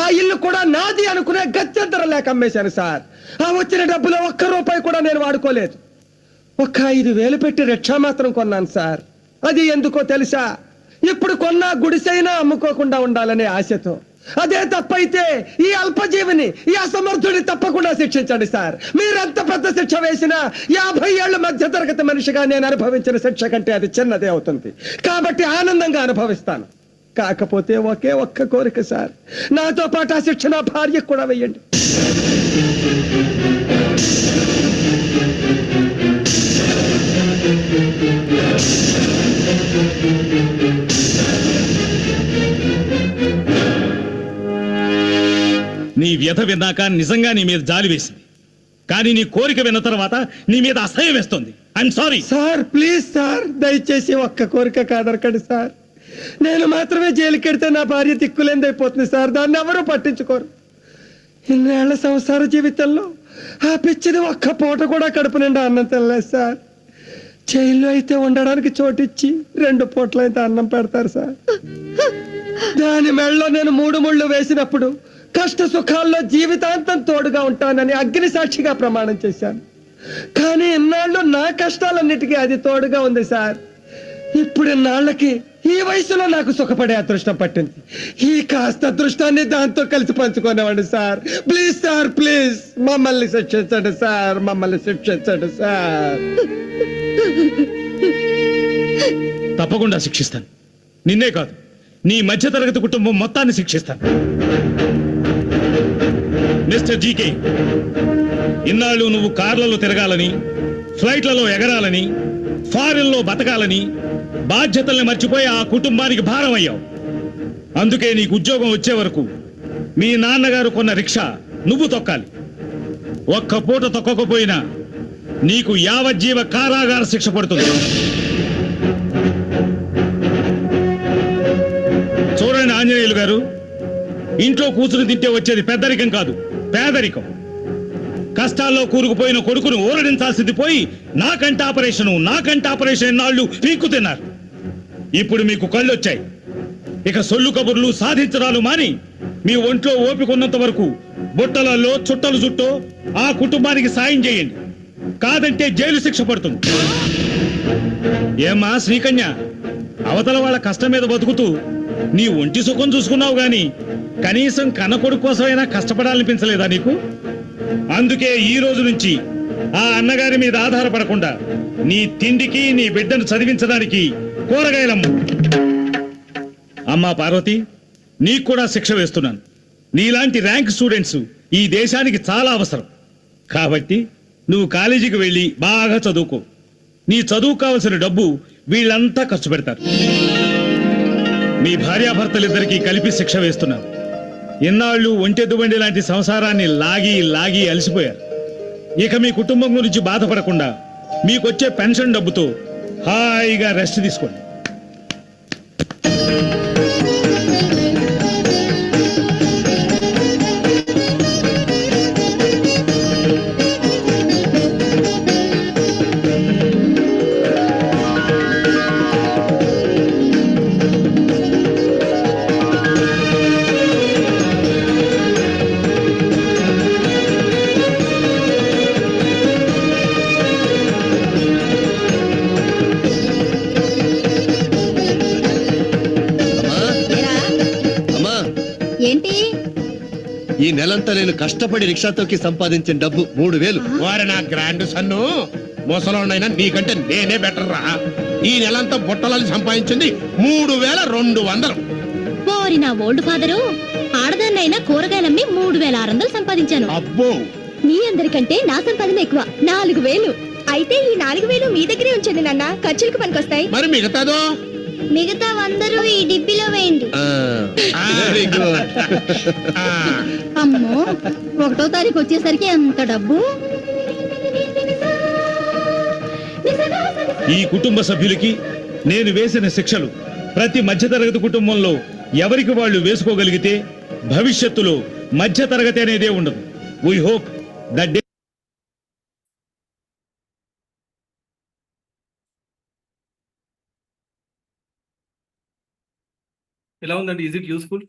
ఆ ఇల్లు కూడా నాది అనుకునే గత్యంతరం లేక అమ్మేశాను సార్. ఆ వచ్చిన డబ్బులో 1 రూపాయి కూడా నేను వాడుకోలేదు. 5,000 పెట్టి రిక్షా మాత్రం కొన్నాను సార్. అది ఎందుకో తెలుసా? ఇప్పుడు కొన్నా గుడిసైనా అమ్ముకోకుండా ఉండాలనే ఆశతో. అదే తప్పైతే ఈ అల్పజీవిని, ఈ అసమర్థుడిని తప్పకుండా శిక్షించండి సార్. మీరెంత పెద్ద శిక్ష వేసినా 50 ఏళ్ల మధ్య తరగతి మనిషిగా నేను అనుభవించిన శిక్ష కంటే అది చిన్నదే అవుతుంది. కాబట్టి ఆనందంగా అనుభవిస్తాను. కాకపోతే ఒక్క కోరిక సార్, నాతో పాటు ఆ శిక్ష నా భార్యకు కూడా వెయ్యండి. నీ వ్యధ విన్నాక నిజంగా నీ మీద జాలి వేసింది, కానీ నీ కోరిక విన్న తర్వాత నీ మీద అసహ్యం వేస్తుంది. I'm sorry sir. Please sir, దయచేసి ఒక్క కోరిక కాదరకండి సార్. నేను మాత్రమే జైలుకి వెడితే నా భార్య దిక్కులేందైపోతుంది సార్. దాన్ని ఎవరూ పట్టించుకోరు. ఇన్నేళ్ల సంసార జీవితంలో ఆ పిచ్చిది ఒక్క పూట కూడా కడుపు నిండా అన్నం తినలేదు సార్. జైల్లో అయితే ఉండడానికి చోటిచ్చి 2 పూటలైతే అన్నం పెడతారు సార్. దాని మెడలో నేను 3 ముళ్ళు వేసినప్పుడు కష్ట సుఖాల్లో జీవితాంతం తోడుగా ఉంటానని అగ్ని సాక్షిగా ప్రమాణం చేశాను. కానీ ఇన్నాళ్ళు నా కష్టాలన్నిటికీ అది తోడుగా ఉంది సార్. ఇప్పుడు ఇన్నాళ్ళకి ఈ వయసులో నాకు సుఖపడే అదృష్టం పట్టింది. ఈ కాస్త అదృష్టాన్ని దాంతో కలిసి పంచుకునేవాడు సార్. ప్లీజ్ సార్, ప్లీజ్ మమ్మల్ని శిక్షించండి సార్, మమ్మల్ని శిక్షించండి సార్. తప్పకుండా శిక్షిస్తాను. నిన్నే కాదు, నీ మధ్యతరగతి కుటుంబం మొత్తాన్ని శిక్షిస్తాను. మిస్టర్ జీకే, ఇన్నాళ్ళు నువ్వు కార్లలో తిరగాలని, ఫ్లైట్లలో ఎగరాలని, ఫారెన్లో బతకాలని బాధ్యతల్ని మర్చిపోయి ఆ కుటుంబానికి భారం అయ్యావు. అందుకే నీకు ఉద్యోగం వచ్చే వరకు మీ నాన్నగారు కొన్న రిక్షా నువ్వు తొక్కాలి. ఒక్క పూట తొక్కకపోయినా నీకు యావజ్జీవ కారాగార శిక్ష పడుతుంది. చూడండి ఆంజనేయులు గారు, ఇంట్లో కూర్చుని తింటే వచ్చేది పెద్దరికం కాదు, పేదరికం. కష్టాల్లో కూరుకుపోయిన కొడుకును ఊరడించాల్సింది పోయి నాకంట ఆపరేషన్ ఎన్నాళ్ళు పీక్కు తిన్నారు. ఇప్పుడు మీకు కళ్ళు వచ్చాయి. ఇక సొల్లు కబుర్లు సాధించడాలు మాని మీ ఒంట్లో ఓపిక ఉన్నంత వరకు బుట్టలలో చుట్టలు చుట్టూ ఆ కుటుంబానికి సాయం చేయండి. కాదంటే జైలు శిక్ష పడుతుంది. ఏమా శ్రీకన్య, అవతల వాళ్ళ కష్టం మీద బతుకుతూ నీ ఒంటి సుఖం చూసుకున్నావు గాని కనీసం కన్న కొడుకు కోసమైనా కష్టపడాలనిపించలేదా నీకు? అందుకే ఈ రోజు నుంచి ఆ అన్నగారి మీద ఆధారపడకుండా నీ తిండికి, నీ బిడ్డను చదివించడానికి కూరగాయలమ్ము. అమ్మా పార్వతి, నీకు కూడా శిక్ష వేస్తున్నాను. నీలాంటి ర్యాంక్ స్టూడెంట్స్ ఈ దేశానికి చాలా అవసరం. కాబట్టి నువ్వు కాలేజీకి వెళ్ళి బాగా చదువుకో. నీ చదువు కావలసిన డబ్బు వీళ్ళంతా ఖర్చు పెడతారు. మీ భార్యాభర్తలిద్దరికీ కలిపి శిక్ష వేస్తున్నాను. ఇన్నాళ్ళు ఒంటెద్దుబండి లాంటి సంసారాన్ని లాగి అలసిపోయారు. ఇక మీ కుటుంబం గురించి బాధపడకుండా మీకొచ్చే పెన్షన్ డబ్బుతో హాయిగా రెస్ట్ తీసుకోండి. ఏంటి? ఈ నెలంతా నేను కష్టపడి రిక్షా తొక్కి సంపాదించిన డబ్బు 3000. వారి నా గ్రాండ్ సన్ను, ముసలోనైనా నీకంటే నేనే బెటర్ రా. ఈ నెలంతా బుట్టలని సంపాదించింది 3200. ఓరి నా ఓల్డ్ ఫాదరు, ఆడదాన్నైనా కూరగాయలమ్మి 3600 సంపాదించాను. అబ్బో, మీ అందరికంటే నా సంపాదన ఎక్కువ, 4000. అయితే ఈ 4000 మీ దగ్గరే ఉంచండి నాన్న, ఖర్చులకు పనికొస్తాయి. మరి మిగతాదో? మిగతా 100 ఈ డిబ్బిలో వేయండి. Very good. అమ్మో, 1వ తారీఖు వచ్చేసరికి ఎంత డబ్బు! ఈ కుటుంబ సభ్యులకి నేను వేసిన శిక్షలు ప్రతి మధ్యతరగతి కుటుంబంలో ఎవరికి వాళ్ళు వేసుకోగలిగితే భవిష్యత్తులో మధ్యతరగతి అనేదే ఉండదు. వీ హోప్ దట్ ఎలా ఉందండి? Is it useful?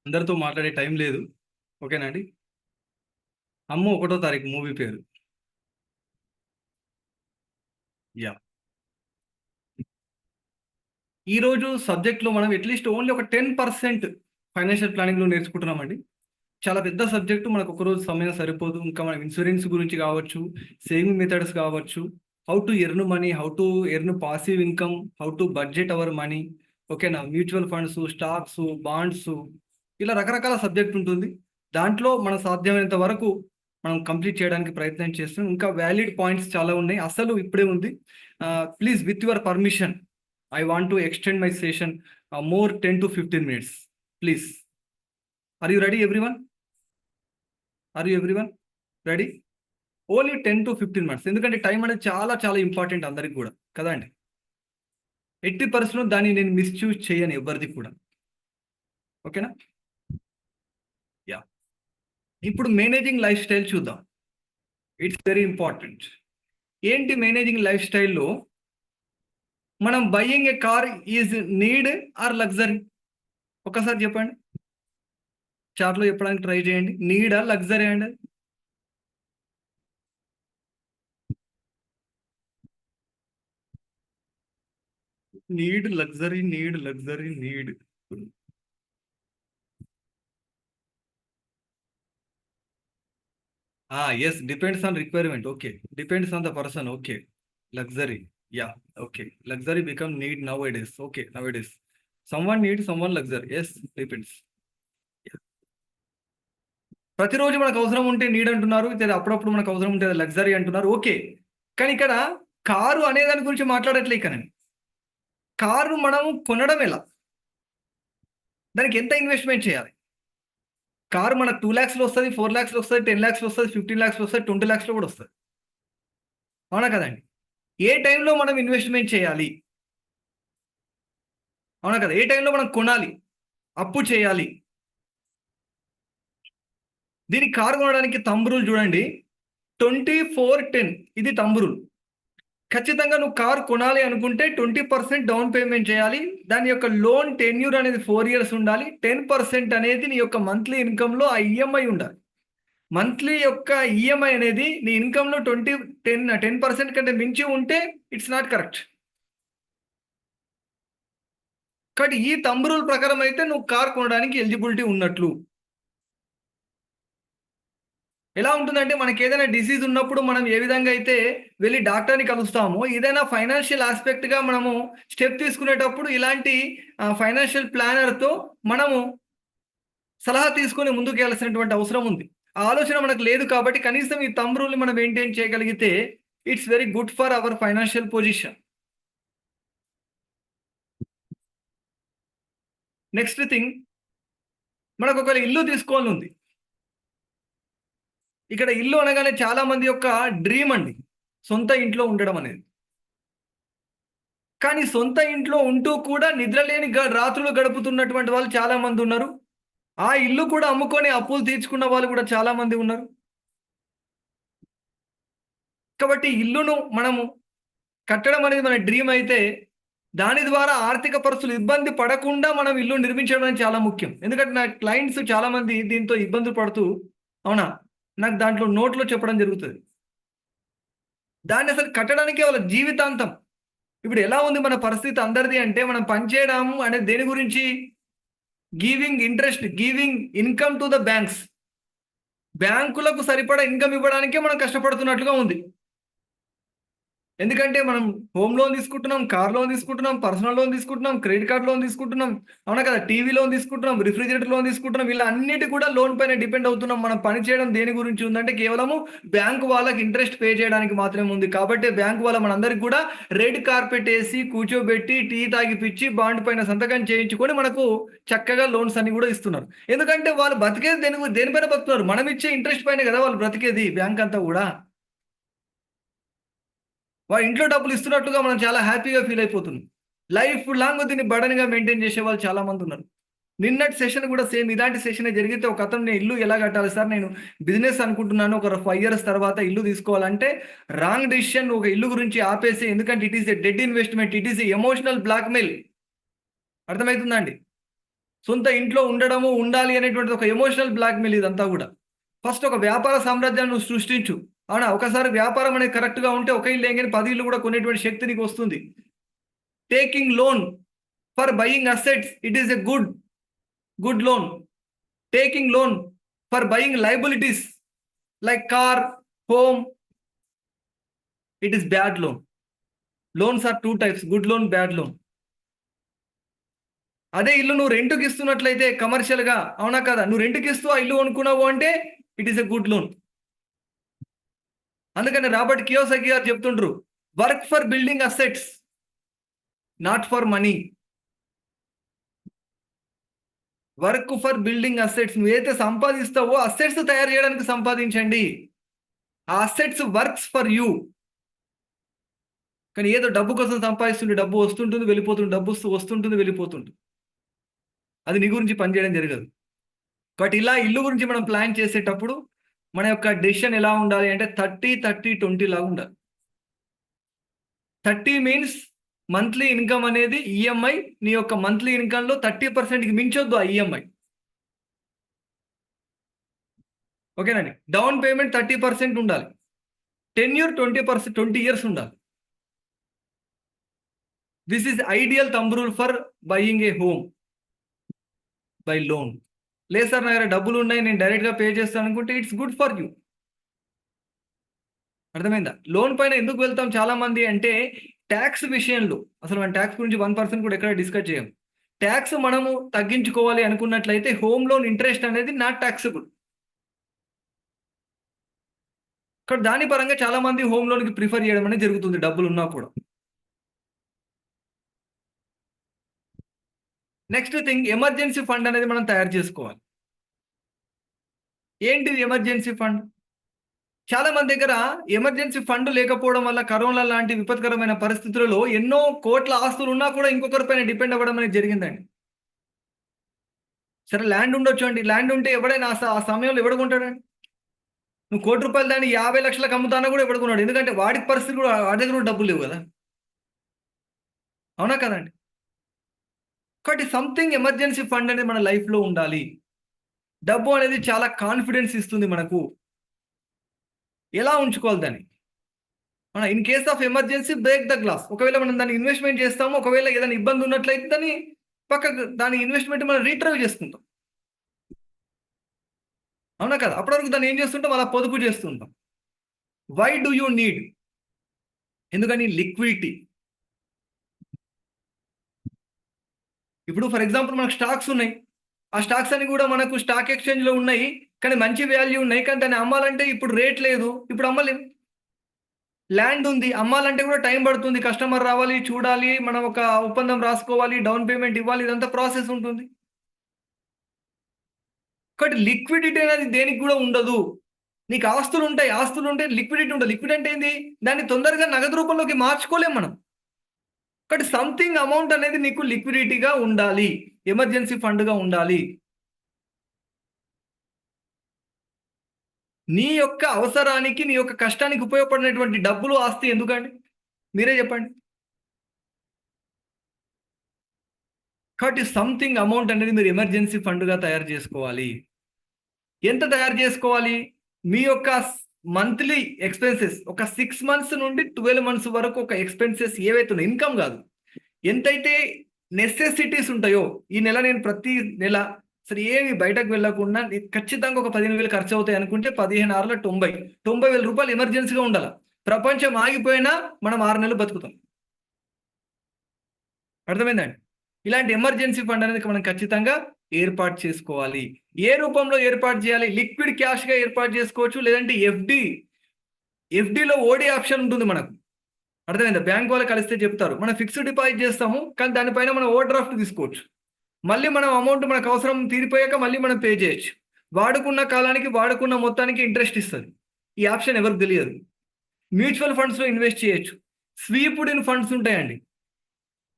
అందరితో మాట్లాడే టైం లేదు, ఓకేనా అండి? అమ్మ 1వ తారీఖు మూవీ పేరు. యా, ఈరోజు సబ్జెక్ట్లో మనం అట్లీస్ట్ ఓన్లీ ఒక 10% ఫైనాన్షియల్ ప్లానింగ్లో నేర్చుకుంటున్నామండి. చాలా పెద్ద సబ్జెక్టు, మనకు ఒకరోజు సమయం సరిపోదు. ఇంకా మనం ఇన్సూరెన్స్ గురించి కావచ్చు, సేవింగ్ మెథడ్స్ కావచ్చు, how to earn money, how to earn passive income, how to budget our money, ఓకేనా? మ్యూచువల్ ఫండ్స్, స్టాక్స్, బాండ్స్, ఇలా రకరకాల సబ్జెక్ట్ ఉంటుంది. దాంట్లో మన సాధ్యమైనంత వరకు మనం కంప్లీట్ చేయడానికి ప్రయత్నం చేస్తున్నాం. ఇంకా వ్యాలిడ్ పాయింట్స్ చాలా ఉన్నాయి, అసలు ఇప్పుడే ఉంది. Please with your permission I want to extend my session more 10 to 15 minutes, please. Are you ready everyone? Are you everyone ready? Only 10 to 15 minutes. ఎందుకంటే టైం అనేది చాలా చాలా ఇంపార్టెంట్ అందరికి కూడా కదా అండి. 80% దాన్ని నేను మిస్యూజ్ చేయను ఎవరిది కూడా. ఓకేనా? యా. ఇప్పుడు మేనేజింగ్ లైఫ్ స్టైల్ చూద్దాం. It's very important. ఏంటి మేనేజింగ్ లైఫ్ స్టైల్లో మనం buying a car is need or luxury? ఒకసారి చెప్పండి, చాట్లో చెప్పడానికి ట్రై చేయండి. నీడా లగ్జరీ అండి? Need luxury, need luxury, need. Yes, depends on requirement. Okay, depends on the person. Okay, luxury. Yeah, okay, luxury become need now days. Okay, now days someone need, someone luxury. Yes, depends. ప్రతిరోజు మనకు అవసరం ఉంటే need అంటున్నారు, లేదా అప్పుడప్పుడు మనకు అవసరం ఉంటే లగ్జరీ అంటున్నారు. ఓకే, కానీ ఇక్కడ కారు అనే దాని గురించి మాట్లాడట్లే. కానీ కారు మనం కొనడం ఎలా, దానికి ఎంత ఇన్వెస్ట్మెంట్ చేయాలి? కారు మనకు 2 lakhsలో వస్తుంది, 4 lakhsలో వస్తుంది, 10 lakhsలో వస్తుంది, 15 lakhsలో వస్తుంది, 20 lakhsలో కూడా వస్తుంది. అవునా కదండి? ఏ టైంలో మనం ఇన్వెస్ట్మెంట్ చేయాలి? అవునా కదా? ఏ టైంలో మనం కొనాలి, అప్పు చేయాలి? దీనికి కారు కొనడానికి థంబ్ రూల్ చూడండి, 24-10. ఇది థంబ్ రూల్. ఖచ్చితంగా నువ్వు కారు కొనాలి అనుకుంటే 20% డౌన్ పేమెంట్ చేయాలి. దాని యొక్క లోన్ టెన్యూర్ అనేది 4 years ఉండాలి. 10% అనేది నీ యొక్క మంత్లీ ఇన్కంలో ఆ ఈఎంఐ ఉండాలి. మంత్లీ యొక్క ఈఎంఐ అనేది నీ ఇన్కంలో 10% కంటే మించి ఉంటే ఇట్స్ నాట్ కరెక్ట్. కాబట్టి ఈ థంబ్ రూల్ ప్రకారం అయితే నువ్వు కార్ కొనడానికి ఎలిజిబిలిటీ ఉన్నట్లు. ఎలా ఉంటుందంటే, మనకి ఏదైనా డిసీజ్ ఉన్నప్పుడు మనం ఏ విధంగా అయితే వెళ్ళి డాక్టర్ని కలుస్తామో, ఏదైనా ఫైనాన్షియల్ ఆస్పెక్ట్గా మనము స్టెప్ తీసుకునేటప్పుడు ఇలాంటి ఫైనాన్షియల్ ప్లానర్తో మనము సలహా తీసుకొని ముందుకు వెళ్ళాల్సినటువంటి అవసరం ఉంది. ఆ ఆలోచన మనకు లేదు కాబట్టి కనీసం ఈ థంబ్ రూల్ని మనం మెయింటైన్ చేయగలిగితే it's very good for hour financial position. Next thing, మనకు ఒక ఇల్లు తీసుకోవాలని ఉంది. ఇక్కడ ఇల్లు అనగానే చాలా మంది యొక్క డ్రీమ్ అండి సొంత ఇంట్లో ఉండడం అనేది. కానీ సొంత ఇంట్లో ఉంటూ కూడా నిద్రలేని రాత్రులు గడుపుతున్నటువంటి వాళ్ళు చాలా మంది ఉన్నారు. ఆ ఇల్లు కూడా అమ్ముకొని అప్పులు తీర్చుకున్న వాళ్ళు కూడా చాలా మంది ఉన్నారు. కాబట్టి ఇల్లును మనము కట్టడం అనేది మన డ్రీమ్ అయితే, దాని ద్వారా ఆర్థిక పరిస్థితులు ఇబ్బంది పడకుండా మనం ఇల్లు నిర్మించడం అనేది చాలా ముఖ్యం. ఎందుకంటే నా క్లయింట్స్ చాలా మంది దీంతో ఇబ్బందులు పడుతూ, అవునా, నాకు దాంట్లో నోట్లో చెప్పడం జరుగుతుంది. దాన్ని అసలు కట్టడానికి వాళ్ళ జీవితాంతం. ఇప్పుడు ఎలా ఉంది మన పరిస్థితి అందరిది అంటే, మనం పనిచేయడం అనేది దేని గురించి? Giving interest, giving income to the banks. బ్యాంకులకు సరిపడా ఇన్కమ్ ఇవ్వడానికే మనం కష్టపడుతున్నట్లుగా ఉంది. ఎందుకంటే మనం హోమ్ లోన్ తీసుకుంటున్నాం, కార్ లోన్ తీసుకుంటున్నాం, పర్సనల్ లోన్ తీసుకుంటున్నాం, క్రెడిట్ కార్డ్ లోన్ తీసుకుంటున్నాం, అవునా కదా, టీవీ లోన్ తీసుకుంటున్నాం, రిఫ్రిజిరేటర్ లోన్ తీసుకుంటున్నాం. ఇలా అన్నిటి కూడా లోన్ పైన డిపెండ్ అవుతున్నాం. మనం పని చేయడం దేని గురించి ఉందంటే కేవలము బ్యాంకు వాళ్ళకి ఇంట్రెస్ట్ పే చేయడానికి మాత్రమే ఉంది. కాబట్టి బ్యాంకు వాళ్ళ మనందరికి కూడా రెడ్ కార్పెట్ వేసి కూర్చోబెట్టి టీ తాగిపిచ్చి బాండ్ పైన సంతకం చేయించుకొని మనకు చక్కగా లోన్స్ అన్ని కూడా ఇస్తున్నారు. ఎందుకంటే వాళ్ళు బతికేది దేనిపైన బతుకుతున్నారు? మనం ఇచ్చే ఇంట్రెస్ట్ పైన కదా వాళ్ళు బ్రతికేది, బ్యాంక్ అంతా కూడా. వాడు ఇంట్లో డబ్బులు ఇస్తున్నట్లుగా మనం చాలా హ్యాపీగా ఫీల్ అయిపోతున్నాం. లైఫ్ లాంగ్ దీన్ని బర్డన్గా మెయింటైన్ చేసే వాళ్ళు చాలా మంది ఉన్నారు. నిన్నటి సెషన్ కూడా సేమ్ ఇలాంటి సెషన్ జరిగితే, ఒక అతను నేను ఇల్లు ఎలా కట్టాలి సార్, నేను బిజినెస్ అనుకుంటున్నాను, ఒక 5 years తర్వాత ఇల్లు తీసుకోవాలంటే రాంగ్ డిసిషన్. ఒక ఇల్లు గురించి ఆపేసి, ఎందుకంటే it is a dead investment, it is emotional blackmail. అర్థమవుతుందా అండి? సొంత ఇంట్లో ఉండడము, ఉండాలి అనేటువంటిది ఒక ఎమోషనల్ బ్లాక్మెయిల్ ఇదంతా కూడా. ఫస్ట్ ఒక వ్యాపార సామ్రాజ్యాన్ని నువ్వు సృష్టించు. అవునా, ఒకసారి వ్యాపారం అనేది కరెక్ట్గా ఉంటే ఒక ఇల్లు ఏంటని 10 ఇల్లు కూడా కొనేటువంటి శక్తి నీకు వస్తుంది. Taking loan for buying assets, it is a good loan. Taking loan for buying liabilities like car, home, it is bad loan. Loans are 2 types, good loan, bad loan. అదే ఇల్లు నువ్వు రెంట్కి ఇస్తున్నట్లయితే కమర్షియల్గా, అవునా కదా, నువ్వు రెంట్కి ఇస్తూ ఆ ఇల్లు కొనుక్కున్నావు అంటే it is a good loan. అందుకని రాబర్ట్ కియోసాకి గారు చెప్తుండ్రు, work for building assets, not for money. Work for building assets. నువ్వు ఏదైతే సంపాదిస్తావో అసెట్స్ తయారు చేయడానికి సంపాదించండి. ఆ అసెట్స్ వర్క్స్ ఫర్ యూ. కానీ ఏదో డబ్బు కోసం సంపాదిస్తుంటే డబ్బు వస్తుంటుంది వెళ్ళిపోతుంది, డబ్బు వస్తుంటుంది వెళ్ళిపోతుంది. అది నీ గురించి పనిచేయడం జరగదు. కాబట్టి ఇలా ఇల్లు గురించి మనం ప్లాన్ చేసేటప్పుడు మన యొక్క డెసిషన్ ఎలా ఉండాలి అంటే 30-30-20 లాగా ఉండాలి. 30 మీన్స్ మంత్లీ ఇన్కమ్ అనేది ఈఎంఐ, నీ యొక్క మంత్లీ ఇన్కమ్లో 30%కి మించొద్దు ఆ ఈఎంఐ. ఓకేనండి. డౌన్ పేమెంట్ 30% ఉండాలి. టెన్యూర్ 20 ఇయర్స్ ఉండాలి. This is ideal thumb rule for buying A home by loan. లేదు సార్ నా దగ్గర డబ్బులు ఉన్నాయి నేను డైరెక్ట్గా పే చేస్తాను అనుకుంటే ఇట్స్ గుడ్ ఫర్ యూ. అర్థమైందా? లోన్ పైన ఎందుకు వెళ్తాం చాలా మంది అంటే ట్యాక్స్ విషయంలో. అసలు మన ట్యాక్స్ గురించి 1% కూడా ఎక్కడ డిస్కస్ చేయం. ట్యాక్స్ మనము తగ్గించుకోవాలి అనుకున్నట్లయితే హోమ్ లోన్ ఇంట్రెస్ట్ అనేది నాట్ ట్యాక్సబుల్. ఇక్కడ దాని పరంగా చాలా మంది హోమ్ లోన్కి ప్రిఫర్ చేయడం అనేది జరుగుతుంది డబ్బులు ఉన్నా కూడా. నెక్స్ట్ థింగ్, ఎమర్జెన్సీ ఫండ్ అనేది మనం తయారు చేసుకోవాలి. ఏంటిది ఎమర్జెన్సీ ఫండ్? చాలా మంది దగ్గర ఎమర్జెన్సీ ఫండ్ లేకపోవడం వల్ల కరోనా లాంటి విపత్కరమైన పరిస్థితులలో ఎన్నో కోట్ల ఆస్తులు ఉన్నా కూడా ఇంకొకరిపైన డిపెండ్ అవ్వడం అనేది జరిగిందండి. సరే ల్యాండ్ ఉండొచ్చు అండి, ల్యాండ్ ఉంటే ఎవడైనా ఆ సమయంలో ఎవడు కొంటాడండి? నువ్వు ₹1,00,00,000 దాన్ని 50 లక్షలకు అమ్ముతానా కూడా ఎవడు కొన్నాడు? ఎందుకంటే వాడికి పరిస్థితి కూడా వాడి దగ్గర కూడా డబ్బులు లేవు కదా. అవునా కదండి? కాబట్టి సంథింగ్ ఎమర్జెన్సీ ఫండ్ అనేది మన లైఫ్లో ఉండాలి. డబ్బు అనేది చాలా కాన్ఫిడెన్స్ ఇస్తుంది మనకు. ఎలా ఉంచుకోవాలి దాన్ని? In case of emergency break the glass. ఒకవేళ మనం దాన్ని ఇన్వెస్ట్మెంట్ చేస్తాము, ఒకవేళ ఏదైనా ఇబ్బంది ఉన్నట్లయితే దాని ఇన్వెస్ట్మెంట్ మనం రీట్రైవ్ చేసుకుంటాం. అవునా కదా? అప్పటి వరకు దాన్ని ఏం చేస్తుంటాం? అలా పొదుపు చేస్తుంటాం. Why do you need? ఎందుకని? లిక్విడిటీ. ఇప్పుడు ఫర్ ఎగ్జాంపుల్ మనకు స్టాక్స్ ఉన్నాయి. ఆ స్టాక్స్ అన్ని కూడా మనకు స్టాక్ ఎక్స్చేంజ్లో ఉన్నాయి, కానీ మంచి వాల్యూ ఉన్నాయి, కానీ దాన్ని అమ్మాలంటే ఇప్పుడు రేట్ లేదు, ఇప్పుడు అమ్మలేం. ల్యాండ్ ఉంది, అమ్మాలంటే కూడా టైం పడుతుంది, కస్టమర్ రావాలి, చూడాలి, మనం ఒక ఒప్పందం రాసుకోవాలి, డౌన్ పేమెంట్ ఇవ్వాలి, ఇదంతా ప్రాసెస్ ఉంటుంది. కాబట్టి లిక్విడిటీ అనేది దేనికి కూడా ఉండదు. నీకు ఆస్తులు ఉంటాయి, ఆస్తులు ఉంటే లిక్విడిటీ ఉండదు. లిక్విడ్ అంటే ఏంది? దాన్ని తొందరగా నగదు రూపంలోకి మార్చుకోలేం మనం. కాబట్టి సంథింగ్ అమౌంట్ అనేది నీకు లిక్విడిటీగా ఉండాలి, ఎమర్జెన్సీ ఫండ్గా ఉండాలి. నీ యొక్క అవసరానికి, నీ యొక్క కష్టానికి ఉపయోగపడినటువంటి డబ్బులు, ఆస్తి ఎందుకండి? మీరే చెప్పండి. కాబట్టి సంథింగ్ అమౌంట్ అనేది మీరు ఎమర్జెన్సీ ఫండ్గా తయారు చేసుకోవాలి. ఎంత తయారు చేసుకోవాలి? మీ యొక్క మంత్లీ ఎక్స్పెన్సెస్ ఒక 6 మంత్స్ నుండి 12 మంత్స్ వరకు ఒక ఎక్స్పెన్సెస్ ఏవైతే ఉన్నాయో, ఇన్కమ్ కాదు, ఎంతైతే నెసెసిటీస్ ఉంటాయో, ఈ నెల నేను ప్రతి నెల సరే ఏమి బయటకు వెళ్ళకుండా ఖచ్చితంగా ఒక 15,000 ఖర్చు అవుతాయి అనుకుంటే 15 90,000 రూపాయలు ఎమర్జెన్సీగా ఉండాలి. ప్రపంచం ఆగిపోయినా మనం 6 నెలలు బతుకుతాం. అర్థమైందండి? ఇలాంటి ఎమర్జెన్సీ ఫండ్ అనేది మనం ఖచ్చితంగా ఏర్పాటు చేసుకోవాలి. ఏ రూపంలో ఏర్పాటు చేయాలి? లిక్విడ్ క్యాష్గా ఏర్పాటు చేసుకోవచ్చు, లేదంటే ఎఫ్డీలో ఓడి ఆప్షన్ ఉంటుంది మనకు. అర్థమైందా? బ్యాంక్ వాళ్ళు కలిస్తే చెప్తారు, మనం ఫిక్స్డ్ డిపాజిట్ చేస్తాము, కానీ దానిపైన మనం ఓవర్ డ్రాఫ్ట్ తీసుకోవచ్చు. మళ్ళీ మనం అమౌంట్ మనకు అవసరం తీరిపోయాక మళ్ళీ మనం పే చేయొచ్చు. వాడుకున్న కాలానికి, వాడుకున్న మొత్తానికి ఇంట్రెస్ట్ ఇస్తుంది. ఈ ఆప్షన్ ఎవరికి తెలియదు. మ్యూచువల్ ఫండ్స్లో ఇన్వెస్ట్ చేయొచ్చు. స్వీప్డ్ ఇన్ ఫండ్స్ ఉంటాయండి.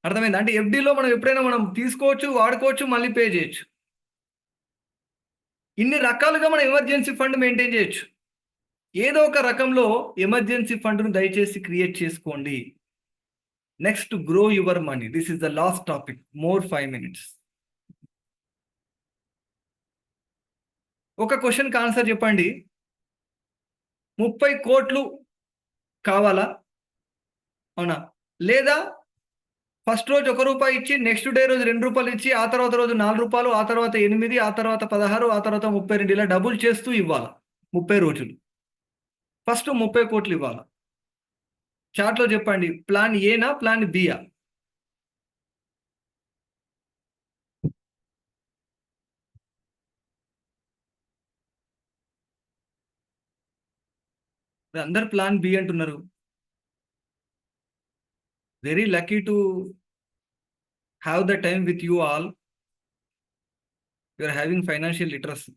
అర్థమైందా? అంటే ఎఫ్డీలో మనం ఎప్పుడైనా మనం తీసుకోవచ్చు, వాడుకోవచ్చు, మళ్ళీ పే చేయొచ్చు. ఇన్ని రకాలుగా మనం ఎమర్జెన్సీ ఫండ్ మెయింటైన్ చేయొచ్చు. ఏదో ఒక రకంలో ఎమర్జెన్సీ ఫండ్ను దయచేసి క్రియేట్ చేసుకోండి. Next, grow your money. This is the last topic. More 5 minutes. ఒక క్వశ్చన్కి ఆన్సర్ చెప్పండి. 30 కోట్లు కావాలా? అవునా? లేదా ఫస్ట్ రోజు ₹1 ఇచ్చి, నెక్స్ట్ డే రోజు ₹2 ఇచ్చి, ఆ తర్వాత రోజు ₹4, ఆ తర్వాత 8, ఆ తర్వాత 16, ఆ తర్వాత 32, ఇలా డబుల్ చేస్తూ ఇవ్వాలి 30 రోజులు. ఫస్ట్ 30 కోట్లు ఇవ్వాలి. చాట్లో చెప్పండి, ప్లాన్ ఏనా, ప్లాన్ బియా? అందరు ప్లాన్ బి అంటున్నారు. Very lucky to have the time with you all. You are having financial literacy.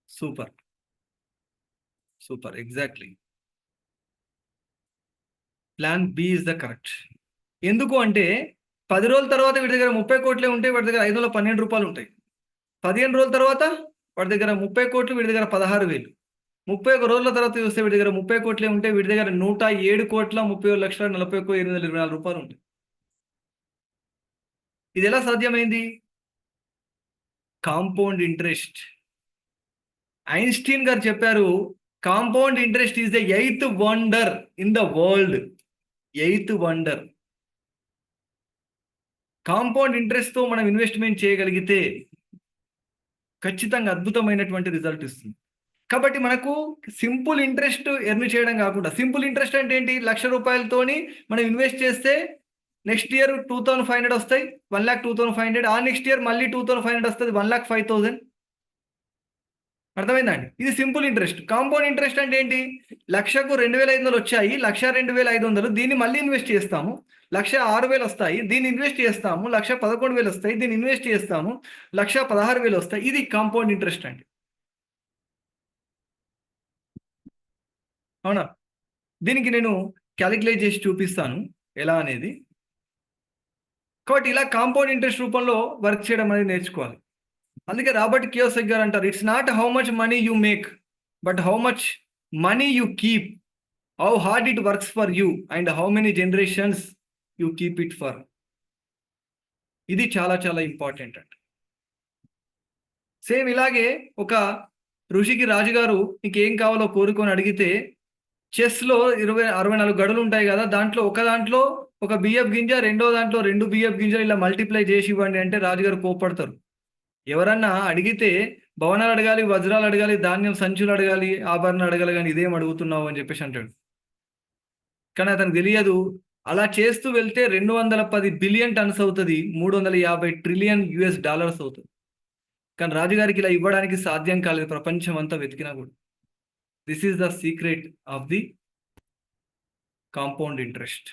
Super. Super, exactly. Plan B is the correct. ఎందుకు అంటే 10 రోజుల తర్వాత వీడి దగ్గర 30 కోట్లే ఉంటాయి, వాడి దగ్గర 512 రూపాయలు ఉంటాయి. 15 రోజుల తర్వాత వాడి దగ్గర 30 కోట్లు, వీడి దగ్గర 16,000. 31 రోజుల తర్వాత చూస్తే వీడి దగ్గర 30 కోట్లే ఉంటాయి, వీడి దగ్గర 107,31,40,824 రూపాయలు ఉంటాయి. ఇది ఎలా సాధ్యమైంది? Compound interest. ఐన్స్టీన్ గారు చెప్పారు, compound interest is the 8th wonder in the world. 8th wonder. Compound interest తో మనం ఇన్వెస్ట్మెంట్ చేయగలిగితే ఖచ్చితంగా అద్భుతమైనటువంటి రిజల్ట్ ఇస్తుంది. కాబట్టి మనకు సింపుల్ ఇంట్రెస్ట్ ఎర్న్ చేయడం కాకుండా, సింపుల్ ఇంట్రెస్ట్ అంటే ఏంటి? 1,00,000 రూపాయలతోని మనం ఇన్వెస్ట్ చేస్తే నెక్స్ట్ ఇయర్ 2,500 వస్తాయి, 1,02,500. ఆ నెక్స్ట్ ఇయర్ మళ్ళీ 2,500 వస్తుంది, 1,05,000. అర్థమైందండి? ఇది సింపుల్ ఇంట్రెస్ట్. కాంపౌండ్ ఇంట్రెస్ట్ అంటే ఏంటి? 1,00,000కు 2,500 వచ్చాయి, 1,02,500 దీన్ని మళ్ళీ ఇన్వెస్ట్ చేస్తాము, 1,06,000 వస్తాయి, దీన్ని ఇన్వెస్ట్ చేస్తాము, 1,11,000 వస్తాయి, దీన్ని ఇన్వెస్ట్ చేస్తాము, 1,16,000 వస్తాయి. ఇది కాంపౌండ్ ఇంట్రెస్ట్ అండి. అవునా? దీనికి నేను క్యాలిక్యులేట్ చేసి చూపిస్తాను ఎలా అనేది. కాబట్టి ఇలా కాంపౌండ్ ఇంట్రెస్ట్ రూపంలో వర్క్ చేయడం అనేది నేర్చుకోవాలి. అందుకే రాబర్ట్ కియోసాకి గారు అంటారు, it's not how much money you make, but how much money you keep, how hard it works for you and how many generations you keep it for. ఇది చాలా చాలా ఇంపార్టెంట్ అంట. సేమ్ ఇలాగే ఒక ఋషికి రాజుగారు నీకేం కావాలో కోరుకొని అడిగితే, చెస్లో 64 గడులు ఉంటాయి కదా, దాంట్లో ఒక బియ్యపు గింజ, రెండో దాంట్లో 2 బియ్యపు గింజలు ఇలా మల్టిప్లై చేసి ఇవ్వండి అంటే రాజుగారు కోప్పడతారు. ఎవరన్నా అడిగితే భవనాలు అడగాలి, వజ్రాలు అడగాలి, ధాన్యం సంచులు అడగాలి, ఆభరణాలు అడగాలి, కానీ ఇదేం అడుగుతున్నావు అని చెప్పేసి అంటాడు. కానీ అతనికి తెలియదు, అలా చేస్తూ వెళ్తే 210 బిలియన్ టన్స్ అవుతుంది, 350 ట్రిలియన్ US డాలర్స్ అవుతుంది. కానీ రాజుగారికి ఇలా ఇవ్వడానికి సాధ్యం కాలేదు, ప్రపంచం అంతా వెతికినా కూడా. This is the secret of the compound interest.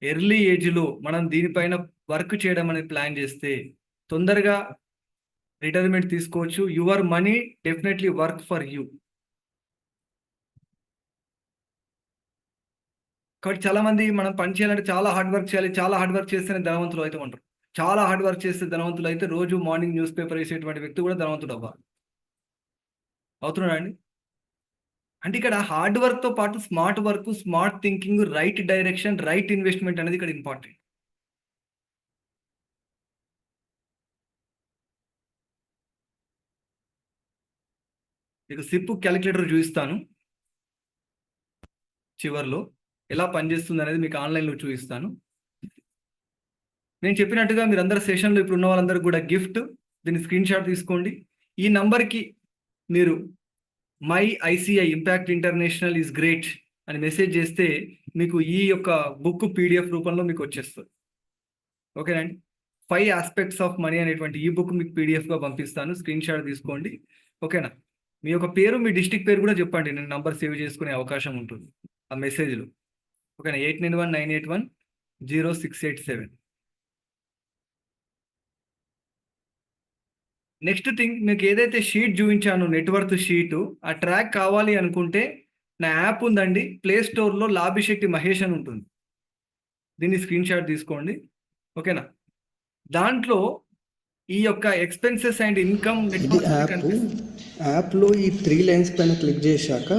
Early ఏజ్లో మనం దీనిపైన వర్క్ చేయడం అనేది ప్లాన్ చేస్తే తొందరగా రిటైర్మెంట్ తీసుకోవచ్చు. Your money definitely work for you. కాబట్టి చాలా మంది మనం పని చేయాలంటే చాలా హార్డ్ వర్క్ చేయాలి, చాలా హార్డ్ వర్క్ చేస్తేనే ధనవంతులు అయితే ఉంటారు. చాలా హార్డ్ వర్క్ చేస్తే ధనవంతులు అయితే రోజు మార్నింగ్ న్యూస్ పేపర్ వేసేటువంటి వ్యక్తి కూడా ధనవంతుడు అవ్వాలి. అవుతున్నాడా అండి? అంటే ఇక్కడ హార్డ్ వర్క్తో పాటు smart work, smart thinking, right direction, right investment అనేది ఇక్కడ ఇంపార్టెంట్. మీకు సిప్ క్యాలిక్యులేటర్ చూపిస్తాను చివర్లో, ఎలా పనిచేస్తుంది అనేది మీకు ఆన్లైన్లో చూపిస్తాను. నేను చెప్పినట్టుగా మీరందరూ సెషన్లో ఇప్పుడు ఉన్న వాళ్ళందరూ కూడా గిఫ్ట్, దీన్ని స్క్రీన్ షాట్ తీసుకోండి. ఈ నంబర్కి మీరు my ICI impact international is great అని మెసేజ్ చేస్తే మీకు ఈ యొక్క బుక్ PDF రూపంలో మీకు వచ్చేస్తుంది. ఓకేనండి? 5 ఆస్పెక్ట్స్ ఆఫ్ మనీ అనేటువంటి ఈ బుక్ మీకు PDFగా పంపిస్తాను, స్క్రీన్ షాట్ తీసుకోండి. ఓకేనా? మీ యొక్క పేరు, మీ డిస్ట్రిక్ట్ పేరు కూడా చెప్పండి, నేను నంబర్ సేవ్ చేసుకునే అవకాశం ఉంటుంది ఆ మెసేజ్లో. ఓకేనా? 8919810687. నెక్స్ట్ థింగ్, మీకు ఏదైతే షీట్ చూపించాను నెట్వర్త్ షీటు, ఆ ట్రాక్ కావాలి అనుకుంటే నా యాప్ ఉందండి, ప్లే స్టోర్లో లాభిశెట్టి మహేష్ అని ఉంటుంది, దీన్ని స్క్రీన్ షాట్ తీసుకోండి. ఓకేనా? దాంట్లో ఈ యొక్క ఎక్స్పెన్సెస్ అండ్ ఇన్కమ్ యాప్లో ఈ 3 లైన్స్ పైన క్లిక్ చేశాక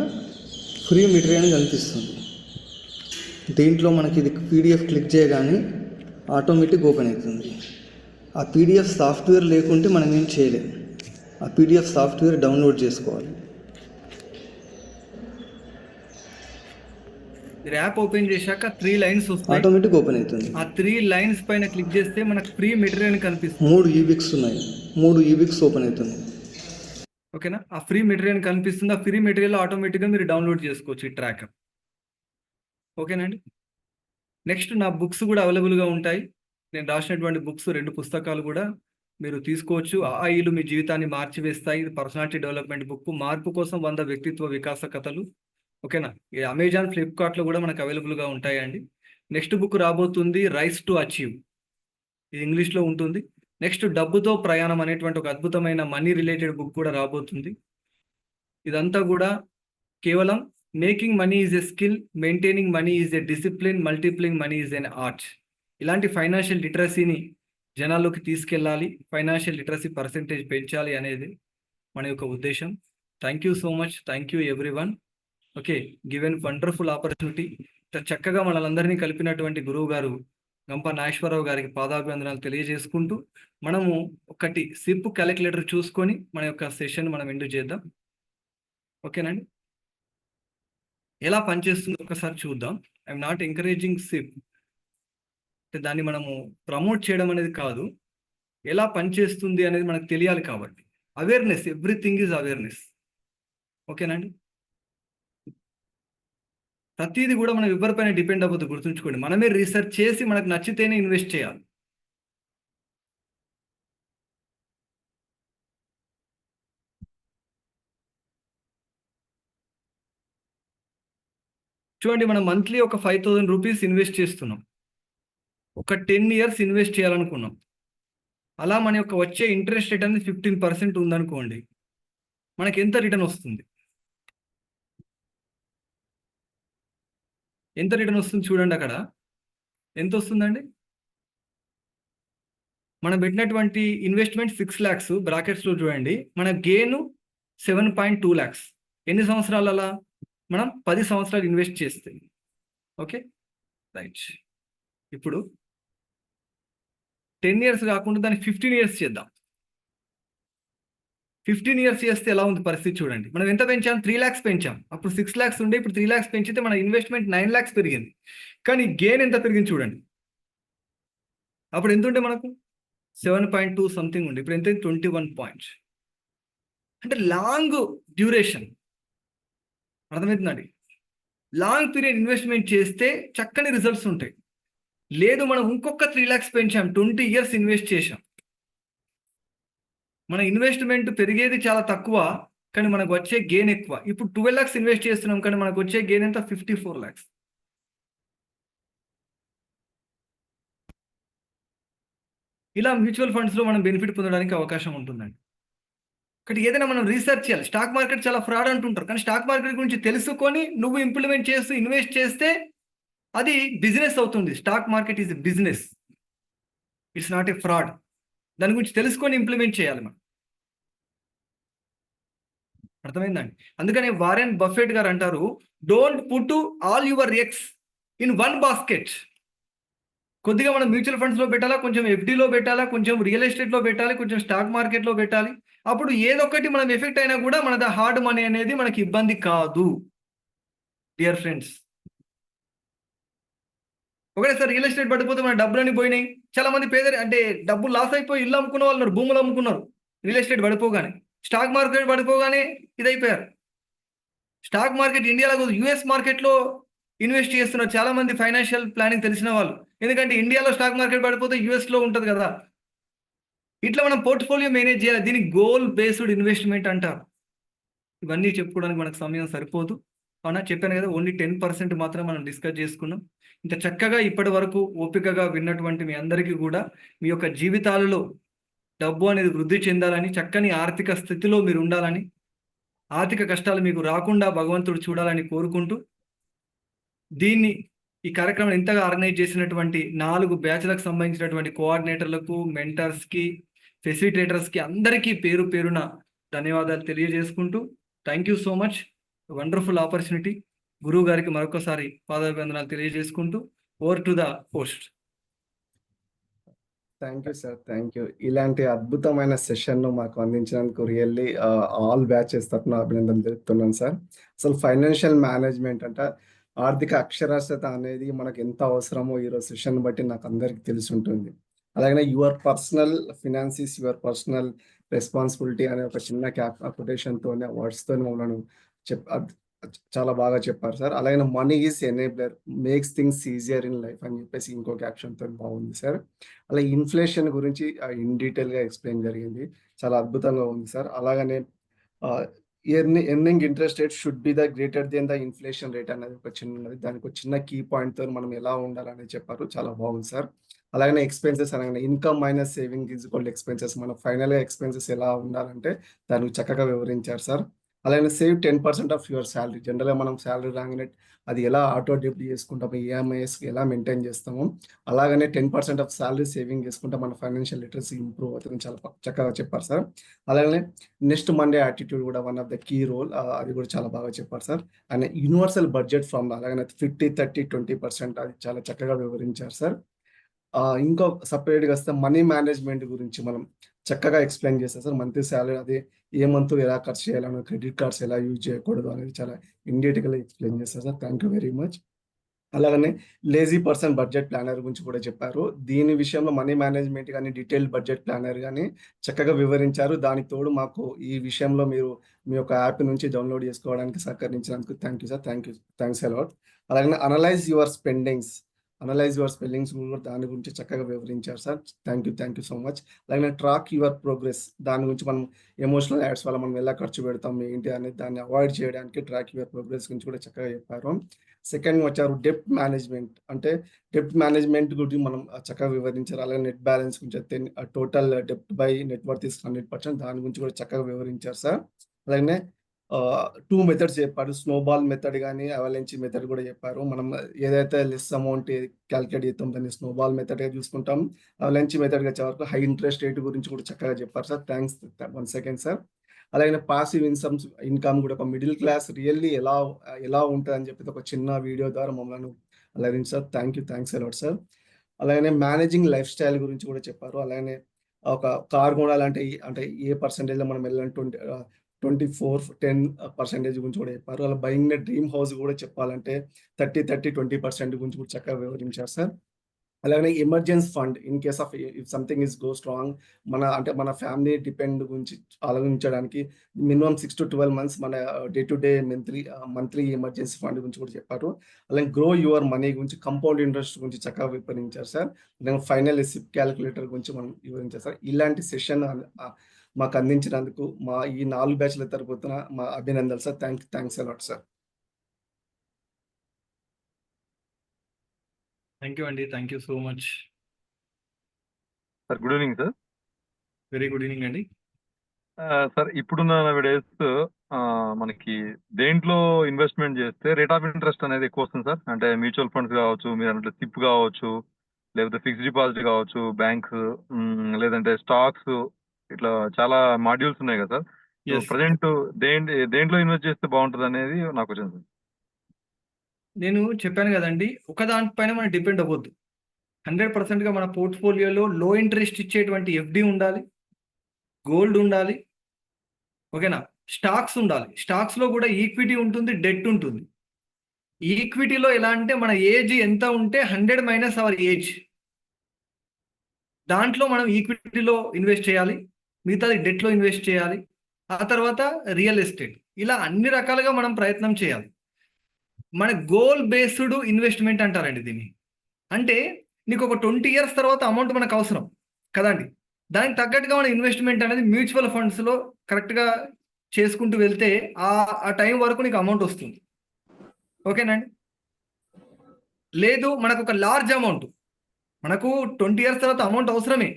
ఫ్రీ మెటీరియల్ అని కనిపిస్తుంది. దీంట్లో మనకి ఇది PDF క్లిక్ చేయగానే ఆటోమేటిక్ ఓపెన్ అవుతుంది. ఆ PDF సాఫ్ట్వేర్ లేకుంటే మనం ఏం చేయలేము. ఆ PDF సాఫ్ట్వేర్ డౌన్లోడ్ చేసుకోవాలి. మీరు యాప్ ఓపెన్ చేశాక 3 లైన్స్ వస్తాయి, ఆటోమేటిక్ ఓపెన్ అవుతుంది. ఆ 3 లైన్స్ పైన క్లిక్ చేస్తే మనకు ఫ్రీ మెటీరియల్ కనిపిస్తుంది. 3 ఈబిక్స్ ఉన్నాయి, 3 ఈబిక్స్ ఓపెన్ అవుతుంది. ఓకేనా? ఆ ఫ్రీ మెటీరియల్ కనిపిస్తుంది. ఆ ఫ్రీ మెటీరియల్ ఆటోమేటిక్గా మీరు డౌన్లోడ్ చేసుకోవచ్చు ఈ ట్రాక్. ఓకేనండి? నెక్స్ట్ నా బుక్స్ కూడా అవైలబుల్గా ఉంటాయి. నేను రాసినటువంటి బుక్స్ 2 పుస్తకాలు కూడా మీరు తీసుకోవచ్చు. ఆయిలు మీ జీవితాన్ని మార్చివేస్తాయి, పర్సనాలిటీ డెవలప్మెంట్ బుక్, మార్పు కోసం 100 వ్యక్తిత్వ వికాస కథలు. ఓకేనా? ఈ అమెజాన్, ఫ్లిప్కార్ట్లో కూడా మనకు అవైలబుల్గా ఉంటాయండి. నెక్స్ట్ బుక్ రాబోతుంది రైస్ టు అచీవ్, ఇది ఇంగ్లీష్లో ఉంటుంది. నెక్స్ట్ డబ్బుతో ప్రయాణం అనేటువంటి ఒక అద్భుతమైన మనీ రిలేటెడ్ బుక్ కూడా రాబోతుంది. ఇదంతా కూడా కేవలం making money is a skill, maintaining money is a discipline, multiplying money is an art. ఇలాంటి ఫైనాన్షియల్ లిటరసీని జనాల్లోకి తీసుకెళ్ళాలి, ఫైనాన్షియల్ లిటరసీ పర్సెంటేజ్ పెంచాలి అనేది మన యొక్క ఉద్దేశం. Thank you so much, thank you everyone. Okay, given wonderful opportunity. చక్కగా మనలందరినీ కలిపినటువంటి గురువు గారు గంప నాగేశ్వరరావు గారికి పాదాభివందనాలు తెలియజేసుకుంటూ మనము ఒకటి సిప్ క్యాలిక్యులేటర్ చూసుకొని మన యొక్క సెషన్ మనం ఎండ్ చేద్దాం. ఓకేనండి, ఎలా పనిచేస్తుందో ఒకసారి చూద్దాం. ఐఎమ్ నాట్ ఎంకరేజింగ్ సిప్, అంటే దాన్ని మనము ప్రమోట్ చేయడం అనేది కాదు, ఎలా పనిచేస్తుంది అనేది మనకు తెలియాలి. కాబట్టి అవేర్నెస్, ఎవ్రీథింగ్ ఈజ్ అవేర్నెస్. ఓకేనండి, ప్రతిదీ కూడా మనం ఎవరిపైన డిపెండ్ అవ్వద్దు, గుర్తుంచుకోండి. మనమే రీసెర్చ్ చేసి మనకు నచ్చితేనే ఇన్వెస్ట్ చేయాలి. చూడండి, మనం మంత్లీ ఒక 5,000 రూపీస్ ఇన్వెస్ట్ చేస్తున్నాం, ఒక 10 years ఇన్వెస్ట్ చేయాలనుకున్నాం. అలా మన యొక్క వచ్చే ఇంట్రెస్ట్ రేట్ అనేది 15% ఉందనుకోండి, మనకి ఎంత రిటర్న్ వస్తుంది? ఎంత రిటర్న్ వస్తుంది చూడండి. అక్కడ ఎంత వస్తుందండి? మనం పెట్టినటువంటి ఇన్వెస్ట్మెంట్ 6 lakhs బ్రాకెట్స్లో చూడండి, మన గెయిన్ 7.2 lakhs. ఎన్ని సంవత్సరాలు? అలా మనం 10 సంవత్సరాలు ఇన్వెస్ట్ చేస్తే. Okay right. ఇప్పుడు 10 years కాకుండా దాన్ని 15 years చేద్దాం. 15 years చేస్తే ఎలా ఉంది పరిస్థితి చూడండి. మనం ఎంత పెంచాం? 3 lakhs పెంచాం. అప్పుడు 6 lakhs ఉండే, ఇప్పుడు 3 lakhs పెంచితే మన ఇన్వెస్ట్మెంట్ 9 lakhs పెరిగింది. కానీ గెయిన్ ఎంత పెరిగింది చూడండి. అప్పుడు ఎంత ఉంటే మనకు 7.2 సంథింగ్ ఉండే, ఇప్పుడు ఎంత? 21 పాయింట్స్. అంటే లాంగ్ డ్యూరేషన్. అర్థమవుతుందండి? లాంగ్ పీరియడ్ ఇన్వెస్ట్మెంట్ చేస్తే చక్కని రిజల్ట్స్ ఉంటాయి. లేదు, మనం ఇంకొక 3 lakhs పెంచాం, 20 years ఇన్వెస్ట్ చేసాం, మన ఇన్వెస్ట్మెంట్ పెరిగేది చాలా తక్కువ, కానీ మనకు వచ్చే గెయిన్ ఎక్కువ. ఇప్పుడు 12 lakhs ఇన్వెస్ట్ చేస్తున్నాం, కానీ మనకు వచ్చే గెయిన్ ఎంత? 54 lakhs. ఇలా మ్యూచువల్ ఫండ్స్లో మనం బెనిఫిట్ పొందడానికి అవకాశం ఉంటుందండి. ఒకటి ఏదైనా మనం రీసెర్చ్ చేయాలి. స్టాక్ మార్కెట్ చాలా ఫ్రాడ్ అంటుంటారు, కానీ స్టాక్ మార్కెట్ గురించి తెలుసుకొని నువ్వు ఇంప్లిమెంట్ చేస్తూ ఇన్వెస్ట్ చేస్తే అది బిజినెస్ అవుతుంది. Stock market is business, it's not a fraud. దాని గురించి తెలుసుకొని ఇంప్లిమెంట్ చేయాలి మనం. అర్థమైందండి? అందుకని వారెన్ బఫెట్ గారు అంటారు, don't put all your eggs in one basket. కొద్దిగా మనం మ్యూచువల్ ఫండ్స్లో పెట్టాలా, కొంచెం ఎఫ్డీలో పెట్టాలా, కొంచెం రియల్ ఎస్టేట్లో పెట్టాలి, కొంచెం స్టాక్ మార్కెట్లో పెట్టాలి. అప్పుడు ఏదొక్కటి మనం ఎఫెక్ట్ అయినా కూడా మనది హార్డ్ మనీ అనేది మనకి ఇబ్బంది కాదు. డియర్ ఫ్రెండ్స్, ఒకటేసారి రియల్ ఎస్టేట్ పడిపోతే మన డబ్బులన్నీ పోయినాయి. చాలా మంది అంటే డబ్బు లాస్ అయిపోయి ఇల్లు అమ్ముకున్న వాళ్ళు ఉన్నారు, భూములు అమ్ముకున్నారు రియల్ ఎస్టేట్ పడిపోగానే. స్టాక్ మార్కెట్ పడిపోగానే ఇదైపోయారు. స్టాక్ మార్కెట్ ఇండియాలో, యుఎస్ మార్కెట్లో ఇన్వెస్ట్ చేస్తున్నారు చాలా మంది ఫైనాన్షియల్ ప్లానింగ్ తెలిసిన వాళ్ళు. ఎందుకంటే ఇండియాలో స్టాక్ మార్కెట్ పడిపోతే యుఎస్లో ఉంటుంది కదా. ఇట్లా మనం పోర్ట్ఫోలియో మేనేజ్ చేయాలి. దీనికి గోల్ బేస్డ్ ఇన్వెస్ట్మెంట్ అంటారు. ఇవన్నీ చెప్పుకోవడానికి మనకు సమయం సరిపోదు. అవునా, చెప్పాను కదా, ఓన్లీ 10% మాత్రం మనం డిస్కస్ చేసుకున్నాం. ఇంత చక్కగా ఇప్పటి వరకు ఓపికగా విన్నటువంటి మీ అందరికీ కూడా మీ యొక్క జీవితాలలో డబ్బు అనేది వృద్ధి చెందాలని, చక్కని ఆర్థిక స్థితిలో మీరు ఉండాలని, ఆర్థిక కష్టాలు మీకు రాకుండా భగవంతుడు చూడాలని కోరుకుంటూ, ఈ కార్యక్రమం ఇంతగా ఆర్గనైజ్ చేసినటువంటి 4 బ్యాచ్లకు సంబంధించినటువంటి కోఆర్డినేటర్లకు, మెంటర్స్కి, ఫెసిలిటేటర్స్కి అందరికీ పేరు పేరున ధన్యవాదాలు తెలియజేసుకుంటూ, thank you so much, wonderful opportunity. గురువు గారికి మరొకసారి పాదాభివందనాలు తెలియజేసుకుంటూ, over to the post. Thank you sir, thank you. ఇలాంటి అద్భుతమైన సెషన్ను మాకు అందించినందుకు రియల్లీ ఆల్ బ్యాచెస్ తరఫున అభినందనలు తెలుపుతున్నాను సార్. అసలు ఫైనాన్షియల్ మేనేజ్మెంట్ అంటే ఆర్థిక అక్షరాస్యత అనేది మనకు ఎంత అవసరమో ఈరోజు సెషన్ బట్టి నాకు అందరికీ తెలిసి ఉంటుంది. అలాగే your personal finance is your personal responsibility అనే ఒక చిన్న కొటేషన్తో, వర్డ్స్తో మమ్మల్ని చాలా బాగా చెప్పారు సార్. అలాగే money is enabler, makes things easier in life అని చెప్పేసి ఇంకో క్యాప్షన్తో బాగుంది సార్. అలాగే ఇన్ఫ్లేషన్ గురించి ఇన్ డీటెయిల్గా ఎక్స్ప్లెయిన్ జరిగింది, చాలా అద్భుతంగా ఉంది సార్. అలాగనే earning interest rate should be the greater than the inflation rate అనేది ఒక చిన్నది, దానికి ఒక చిన్న కీ పాయింట్తో మనం ఎలా ఉండాలని చెప్పారు, చాలా బాగుంది సార్. అలాగే ఎక్స్పెన్సెస్ అనగానే income minus saving is equal expenses, మన ఫైనల్గా ఎక్స్పెన్సెస్ ఎలా ఉండాలంటే దానికి చక్కగా వివరించారు సార్. అలాగే సేవ్ 10% ఆఫ్ యువర్ శాలరీ. జనరల్గా మనం శాలరీ రాగానే అది ఎలా ఆటో డెబిట్ చేసుకుంటాము, ఈఎంఐస్ ఎలా మెయింటైన్ చేస్తాము, అలాగనే 10% ఆఫ్ శాలరీ సేవింగ్ చేసుకుంటే మన ఫైనాన్షియల్ లిటరసీ ఇంప్రూవ్ అవుతుంది. చాలా చక్కగా చెప్పారు సార్. అలాగనే నెక్స్ట్ మండే యాటిట్యూడ్ కూడా one of the key role, అది కూడా చాలా బాగా చెప్పారు sir. And universal budget formula అలాగనే 50-30-20% అది చాలా చక్కగా వివరించారు సార్. ఇంకో సపరేట్గా వస్తే మనీ మేనేజ్మెంట్ గురించి మనం చక్కగా ఎక్స్ప్లెయిన్ చేస్తారు సార్. మంత్లీ శాలరీ అదే ఏ మంత్ ఎలా ఖర్చు చేయాలని, క్రెడిట్ కార్డ్స్ ఎలా యూజ్ చేయకూడదు అనేది చాలా ఇన్డీటెయిల్గా ఎక్స్ప్లెయిన్ చేస్తారు sir. Thank you very much. అలాగనే లేజీ పర్సన్ బడ్జెట్ ప్లానర్ గురించి కూడా చెప్పారు. దీని విషయంలో మనీ మేనేజ్మెంట్ కానీ డీటెయిల్డ్ బడ్జెట్ ప్లానర్ కానీ చక్కగా వివరించారు. దానికి తోడు మాకు ఈ విషయంలో మీరు మీ యొక్క యాప్ నుంచి డౌన్లోడ్ చేసుకోవడానికి సహకరించినందుకు thank you sir. Thanks a lot. అలాగే అనలైజ్ యువర్ స్పెండింగ్స్ కూడా దాని గురించి చక్కగా వివరించారు sir. Thank you so much. అలాగే ట్రాక్ యువర్ ప్రోగ్రెస్, దాని గురించి మనం ఎమోషనల్ యాడ్స్ వల్ల మనం ఎలా ఖర్చు పెడతాం ఏంటి అనేది దాన్ని అవాయిడ్ చేయడానికి ట్రాక్ యువర్ ప్రోగ్రెస్ గురించి కూడా చక్కగా చెప్పారు. సెకండ్ వచ్చారు డెప్ట్ మేనేజ్మెంట్. అంటే డెప్ట్ మేనేజ్మెంట్ గురించి మనం చక్కగా వివరించారు. అలాగే నెట్ బ్యాలెన్స్ గురించి, టోటల్ డెప్ట్ బై నెట్వర్త్ ఇస్ 100%, దాని గురించి కూడా చక్కగా వివరించారు సార్. అలాగే 2 మెథడ్స్ చెప్పారు. స్నోబాల్ మెథడ్ కానీ అవలంచి మెథడ్ కూడా చెప్పారు. మనం ఏదైతే లెస్ అమౌంట్ క్యాలిక్యులేట్ చేస్తాం దాన్ని స్నోబాల్ మెథడ్గా చూసుకుంటాం. అవలంచి మెథడ్గా వచ్చేవరకు హై ఇంట్రెస్ట్ రేట్ గురించి కూడా చక్కగా చెప్పారు sir. Thanks one second sir. అలాగే పాసివ్ ఇన్కమ్ కూడా ఒక మిడిల్ క్లాస్ రియల్లీ ఎలా ఉంటుంది అని చెప్పి ఒక చిన్న వీడియో ద్వారా మమ్మల్ని అలాగే సార్. Thanks a lot sir. అలాగే మేనేజింగ్ లైఫ్ స్టైల్ గురించి కూడా చెప్పారు. అలాగే ఒక కార్ కొనాలంటే అంటే ఏ పర్సెంటేజ్లో మనం వెళ్ళాలంటే 24-10% గురించి కూడా చెప్పారు. అలా బయింగ్ డ్రీమ్ హౌస్ కూడా చెప్పాలంటే 30-20% గురించి కూడా చక్కగా వివరించారు సార్. అలాగే emergency fund in case of if something is go strong, మన ఫ్యామిలీ డిపెండ్ గురించి ఆలోచించడానికి మినిమం 6 to 12 months మన day to day monthly emergency fund గురించి కూడా చెప్పారు. అలాగే గ్రో యువర్ మనీ గురించి, కంపౌండ్ ఇంట్రెస్ట్ గురించి చక్కగా వివరించారు సార్. అలాగే ఫైనల్ సిప్ క్యాలిక్యులేటర్ గురించి మనం వివరించారు సార్. ఇలాంటి సెషన్ మాకు అందించినందుకు మా ఈ 4 బ్యాచ్ల తరపున మా అభినందనలు sir. Thanks a lot sir. Thank you అండి. Thank you so much. Sir good evening sir. Very good evening అండి. సార్ ఇప్పుడున్న డేస్ మనకి దేంట్లో ఇన్వెస్ట్మెంట్ చేస్తే రేట్ ఆఫ్ ఇంట్రెస్ట్ అనేది ఎక్కువ వస్తుంది సార్? అంటే మ్యూచువల్ ఫండ్స్ కావచ్చు, మీరు అంటే సిప్ కావచ్చు, లేకపోతే ఫిక్స్డ్ డిపాజిట్ కావచ్చు, బ్యాంక్స్, లేదంటే స్టాక్స్, ఇట్లా చాలా మాడ్యూల్స్ ఉన్నాయి కదా సార్. ప్రజెంట్ దేంట్లో ఇన్వెస్ట్ చేస్తే బాగుంటుంది అనేది నాకు వచ్చింది సార్. నేను చెప్పాను కదండి, ఒక దానిపైన మనం డిపెండ్ అవ్వద్దు. 100%గా మన పోర్ట్ఫోలియోలో లో ఇంట్రెస్ట్ ఇచ్చేటువంటి ఎఫ్డి ఉండాలి, గోల్డ్ ఉండాలి, ఓకేనా, స్టాక్స్ ఉండాలి. స్టాక్స్లో కూడా ఈక్విటీ ఉంటుంది, డెట్ ఉంటుంది. ఈక్విటీలో ఎలా అంటే మన ఏజ్ ఎంత ఉంటే 100 మైనస్ అవర్ ఏజ్, దాంట్లో మనం ఈక్విటీలో ఇన్వెస్ట్ చేయాలి, మిగతాది డెట్లో ఇన్వెస్ట్ చేయాలి, ఆ తర్వాత రియల్ ఎస్టేట్. ఇలా అన్ని రకాలుగా మనం ప్రయత్నం చేయాలి. మన గోల్ బేస్డ్ ఇన్వెస్ట్మెంట్ అంటారండి దీన్ని. అంటే నీకు ఒక 20 years తర్వాత అమౌంట్ మనకు అవసరం కదండి, దానికి తగ్గట్టుగా మన ఇన్వెస్ట్మెంట్ అనేది మ్యూచువల్ ఫండ్స్లో కరెక్ట్గా చేసుకుంటూ వెళ్తే ఆ టైం వరకు నీకు అమౌంట్ వస్తుంది. ఓకేనండి. లేదు మనకు ఒక లార్జ్ అమౌంట్, మనకు 20 years తర్వాత అమౌంట్ అవసరమే,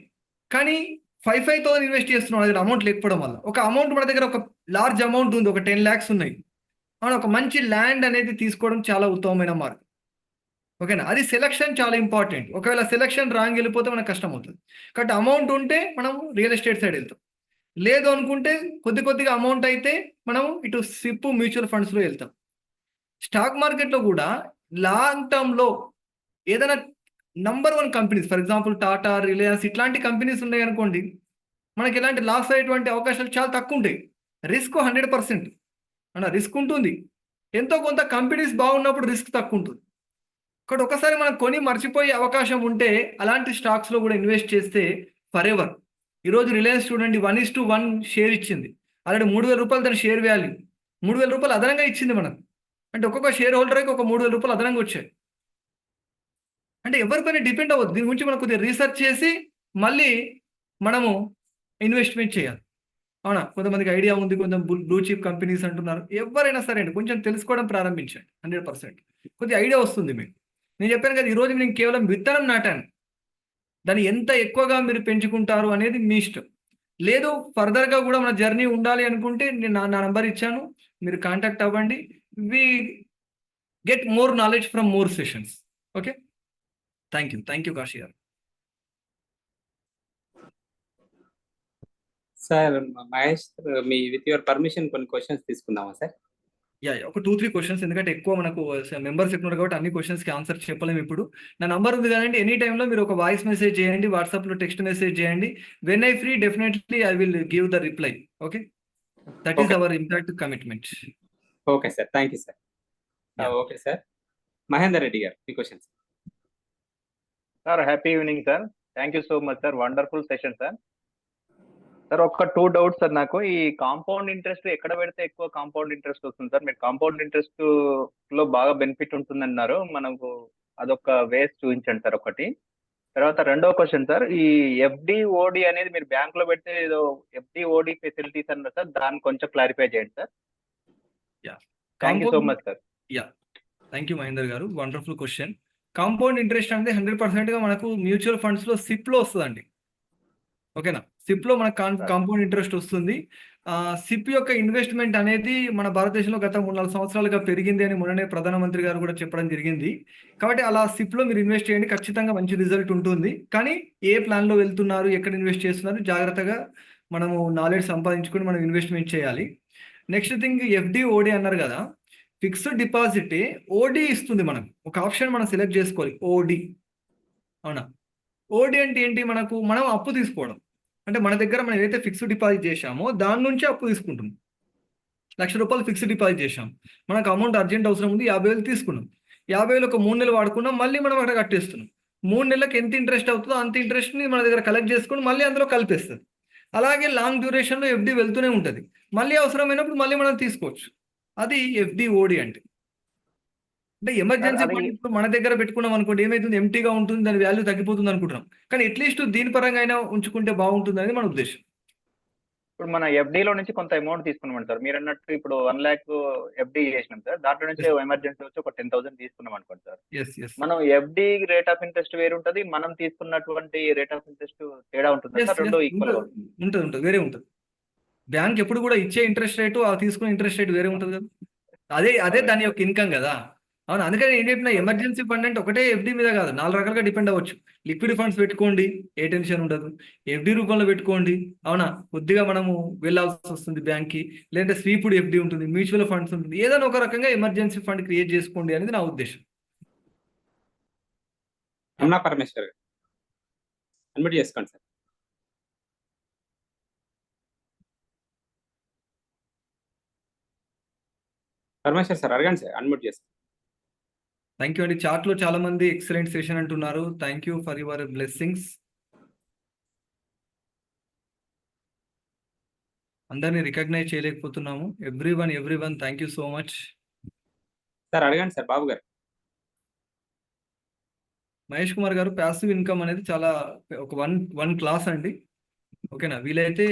కానీ 5,000 ఇన్వెస్ట్ చేస్తున్నాం దగ్గర అమౌంట్ లేకపోవడం వల్ల. ఒక అమౌంట్ మన దగ్గర ఒక లార్జ్ అమౌంట్ ఉంది, ఒక 10 lakhs ఉన్నాయి, మనం ఒక మంచి ల్యాండ్ అనేది తీసుకోవడం చాలా ఉత్తమమైన మార్గం. ఓకేనా. అది సెలక్షన్ చాలా ఇంపార్టెంట్. ఒకవేళ సెలక్షన్ రాంగ్ వెళ్ళిపోతే మనకు కష్టం అవుతుంది. కాబట్టి అమౌంట్ ఉంటే మనం రియల్ ఎస్టేట్ సైడ్ వెళ్తాం, లేదు అనుకుంటే కొద్దిగా అమౌంట్ అయితే మనం ఇటు సిప్ మ్యూచువల్ ఫండ్స్లో వెళ్తాం. స్టాక్ మార్కెట్లో కూడా లాంగ్ టర్మ్లో ఏదైనా number 1 companies, for example Tata, Reliance ఇట్లాంటి కంపెనీస్ ఉన్నాయి అనుకోండి, మనకి ఎలాంటి లాస్ అయ్యేటువంటి అవకాశాలు చాలా తక్కువ ఉంటాయి. రిస్క్ 100% అన్న రిస్క్ ఉంటుంది. ఎంతో కొంత కంపెనీస్ బాగున్నప్పుడు రిస్క్ తక్కువ ఉంటుంది. కాబట్టి ఒకసారి మనం కొని మర్చిపోయే అవకాశం ఉంటే అలాంటి స్టాక్స్లో కూడా ఇన్వెస్ట్ చేస్తే ఫర్ ఎవర్. ఈరోజు రిలయన్స్ చూడండి 1:1 షేర్ ఇచ్చింది. ఆల్రెడీ 3,000 రూపాయలు దాని షేర్ వాల్యూ, 3,000 రూపాయలు అదనంగా ఇచ్చింది మనకు. అంటే ఒక్కొక్క షేర్ హోల్డర్కి ఒక 3,000 రూపాయలు అదనంగా వచ్చాయి. అంటే ఎవరిపైన డిపెండ్ అవ్వద్దు. దీని గురించి మనం కొద్దిగా రీసెర్చ్ చేసి మళ్ళీ మనము ఇన్వెస్ట్మెంట్ చేయాలి. అవునా, కొంతమందికి ఐడియా ఉంది, కొంచెం బ్లూ చిప్ కంపెనీస్ అంటున్నారు. ఎవరైనా సరే అండి కొంచెం తెలుసుకోవడం ప్రారంభించండి. 100% కొద్దిగా ఐడియా వస్తుంది మీకు. నేను చెప్పాను కదా, ఈరోజు నేను కేవలం విత్తనం నాటాను, దాన్ని ఎంత ఎక్కువగా మీరు పెంచుకుంటారు అనేది మీ ఇష్టం. లేదు ఫర్దర్గా కూడా మన జర్నీ ఉండాలి అనుకుంటే నేను నా నంబర్ ఇచ్చాను, మీరు కాంటాక్ట్ అవ్వండి. We get more knowledge from more sessions. Okay, thank you Kashi గారు. సార్ మహేష్, మీ విత్ యువర్ పర్మిషన్ కొన్ని క్వశ్చన్స్ తీసుకుందామా సార్? ఒక 2-3 క్వశ్చన్స్, ఎందుకంటే ఎక్కువ మనకు మెంబర్స్ ఎక్కువ కాబట్టి అన్ని క్వశ్చన్స్కి ఆన్సర్ చెప్పలేము ఇప్పుడు. నా నంబర్ ఉంది కదండి, ఎనీ టైంలో మీరు ఒక వాయిస్ మెసేజ్ చేయండి, వాట్సాప్లో టెక్స్ట్ మెసేజ్ చేయండి. When I free definitely I will give the reply. Okay, that is our impact commitment. Okay sir, thank you sir. Okay sir, Mahender Reddy గారు మీ క్వశ్చన్స్. Sir happy evening sir. Thank you so much sir, wonderful session sir. Sir ఒక 2 doubts sir నాకు. ఈ compound interest ఎక్కడ పెడితే ఎక్కువ compound interest వస్తుంది సార్? మీరు కాంపౌండ్ ఇంట్రెస్ట్ లో బాగా బెనిఫిట్ ఉంటుందన్నారు, మనకు అదొక వేస్ చూపించండి సార్ ఒకటి. తర్వాత రెండో క్వశ్చన్ సార్, ఈ ఎఫ్డి ఓడి అనేది మీరు బ్యాంక్ లో పెడితే ఏదో ఎఫ్డి ఓడి ఫెసిలిటీస్ అన్నారు సార్, దాన్ని కొంచెం క్లారిఫై చేయండి sir. Thank you so much sir. Thank you Mahender గారు, వండర్ఫుల్ క్వశ్చన్. కాంపౌండ్ ఇంట్రెస్ట్ అనేది 100%గా మనకు మ్యూచువల్ ఫండ్స్ లో సిప్ లో వస్తుందండి. ఓకేనా, సిప్ లో మనకు కాంపౌండ్ ఇంట్రెస్ట్ వస్తుంది. సిప్ యొక్క ఇన్వెస్ట్మెంట్ అనేది మన భారతదేశంలో గత 3-4 సంవత్సరాలుగా పెరిగింది అని మొన్ననే ప్రధానమంత్రి గారు కూడా చెప్పడం జరిగింది. కాబట్టి అలా సిప్ లో మీరు ఇన్వెస్ట్ చేయండి, ఖచ్చితంగా మంచి రిజల్ట్ ఉంటుంది. కానీ ఏ ప్లాన్ లో వెళ్తున్నారు, ఎక్కడ ఇన్వెస్ట్ చేస్తున్నారు, జాగ్రత్తగా మనము నాలెడ్జ్ సంపాదించుకొని మనం ఇన్వెస్ట్మెంట్ చేయాలి. నెక్స్ట్ థింగ్, ఎఫ్డి ఓడి అన్నారు కదా, ఫిక్స్డ్ డిపాజిట్ ఓడి ఇస్తుంది మనకు. ఒక ఆప్షన్ మనం సెలెక్ట్ చేసుకోవాలి, ఓడి. అవునా, ఓడి అంటే ఏంటి? మనం అప్పు తీసుకోవడం. అంటే మన దగ్గర మనం ఏదైతే ఫిక్స్డ్ డిపాజిట్ చేశామో దాని నుంచి అప్పు తీసుకుంటున్నాం. ₹1,00,000 ఫిక్స్డ్ డిపాజిట్ చేశాం, మనకు అమౌంట్ అర్జెంట్ అవసరం ఉంది, 50,000 తీసుకున్నాం. 50,000 ఒక 3 నెలలు వాడుకున్నాం, మళ్ళీ మనం అక్కడ కట్టేస్తున్నాం. 3 నెలలకు ఎంత ఇంట్రెస్ట్ అవుతుందో అంత ఇంట్రెస్ట్ని మన దగ్గర కలెక్ట్ చేసుకుని మళ్ళీ అందులో కలిపేస్తుంది. అలాగే లాంగ్ డ్యూరేషన్లో ఎఫ్డి వెళ్తూనే ఉంటుంది, మళ్ళీ అవసరమైనప్పుడు మళ్ళీ మనం తీసుకోవచ్చు. అది ఎఫ్డి ఓడి అంటే ఎమర్జెన్సీ ఫండ్. ఇప్పుడు మన దగ్గర పెట్టుకున్నాం అనుకోండి, ఏమైతుంది, ఎంటీగా ఉంటుంది, దాని వాల్యూ తగ్గిపోతుంది అనుకుంటున్నాం. కానీ అట్లీస్ట్ దీని పరంగా అయినా ఉంచుకుంటే బాగుంటుంది అనేది మన ఉద్దేశం. ఇప్పుడు మన ఎఫ్డీలో నుంచి కొంత అమౌంట్ తీసుకున్నాం సార్, మీరు అన్నట్టు ఇప్పుడు 1 lakh ఎఫ్డీ చేసినాం సార్, దాంట్లో నుంచి ఎమర్జెన్సీ వచ్చి ఒక 10,000 తీసుకున్నాం అనుకోండి సార్. మనం ఎఫ్డి రేట్ ఆఫ్ ఇంట్రెస్ట్ వేరు ఉంటుంది, మనం తీసుకున్నటువంటి రేట్ ఆఫ్ ఇంట్రెస్ట్ తేడా ఉంటుంది సార్, రెండు ఈక్వల్ ఉంటుంది, వేరే ఉంటుంది. బ్యాంక్ ఎప్పుడు కూడా ఇచ్చే ఇంట్రెస్ట్ రేటు, ఆ తీసుకునే ఇంట్రెస్ట్ రేట్ వేరే ఉంటుంది కదా. అదే దాని యొక్క ఇన్కమ్ కదా. అవును, అందుకని ఏం చెప్పిన, ఎమర్జెన్సీ ఫండ్ అంటే ఒకటే ఎఫ్డి మీద కాదు, 4 రకాలుగా డిపెండ్ అవ్వచ్చు. లిక్విడ్ ఫండ్స్ పెట్టుకోండి, ఏ టెన్షన్ ఉండదు. ఎఫ్డి రూపంలో పెట్టుకోండి, అవునా, కొద్దిగా మనము వెళ్ళాల్సి వస్తుంది బ్యాంక్కి. లేదంటే స్వీపుడ్ ఎఫ్డి ఉంటుంది, మ్యూచువల్ ఫండ్స్ ఉంటుంది. ఏదైనా ఒక రకంగా ఎమర్జెన్సీ ఫండ్ క్రియేట్ చేసుకోండి అనేది నా ఉద్దేశం. అన్నా పరమేశ్వర్ గారు అన్మ్యూట్ చేసుకోండి సార్. పరమేశ్వర్ సార్ అడగండి సార్, అన్మ్యూట్ చేసుకోండి. థ్యాంక్ యూ అండి. చాట్లో చాలా మంది ఎక్సలెంట్ సెషన్ అంటున్నారు. Thank you for your blessings. అందరినీ రికగ్నైజ్ చేయలేకపోతున్నాము. Everyone thank you so much. Sir అడగండి సార్, బాబు గారు. మహేష్ కుమార్ గారు, ప్యాసివ్ ఇన్కమ్ అనేది చాలా ఒక వన్ క్లాస్ అండి. ఓకేనా, వీలైతే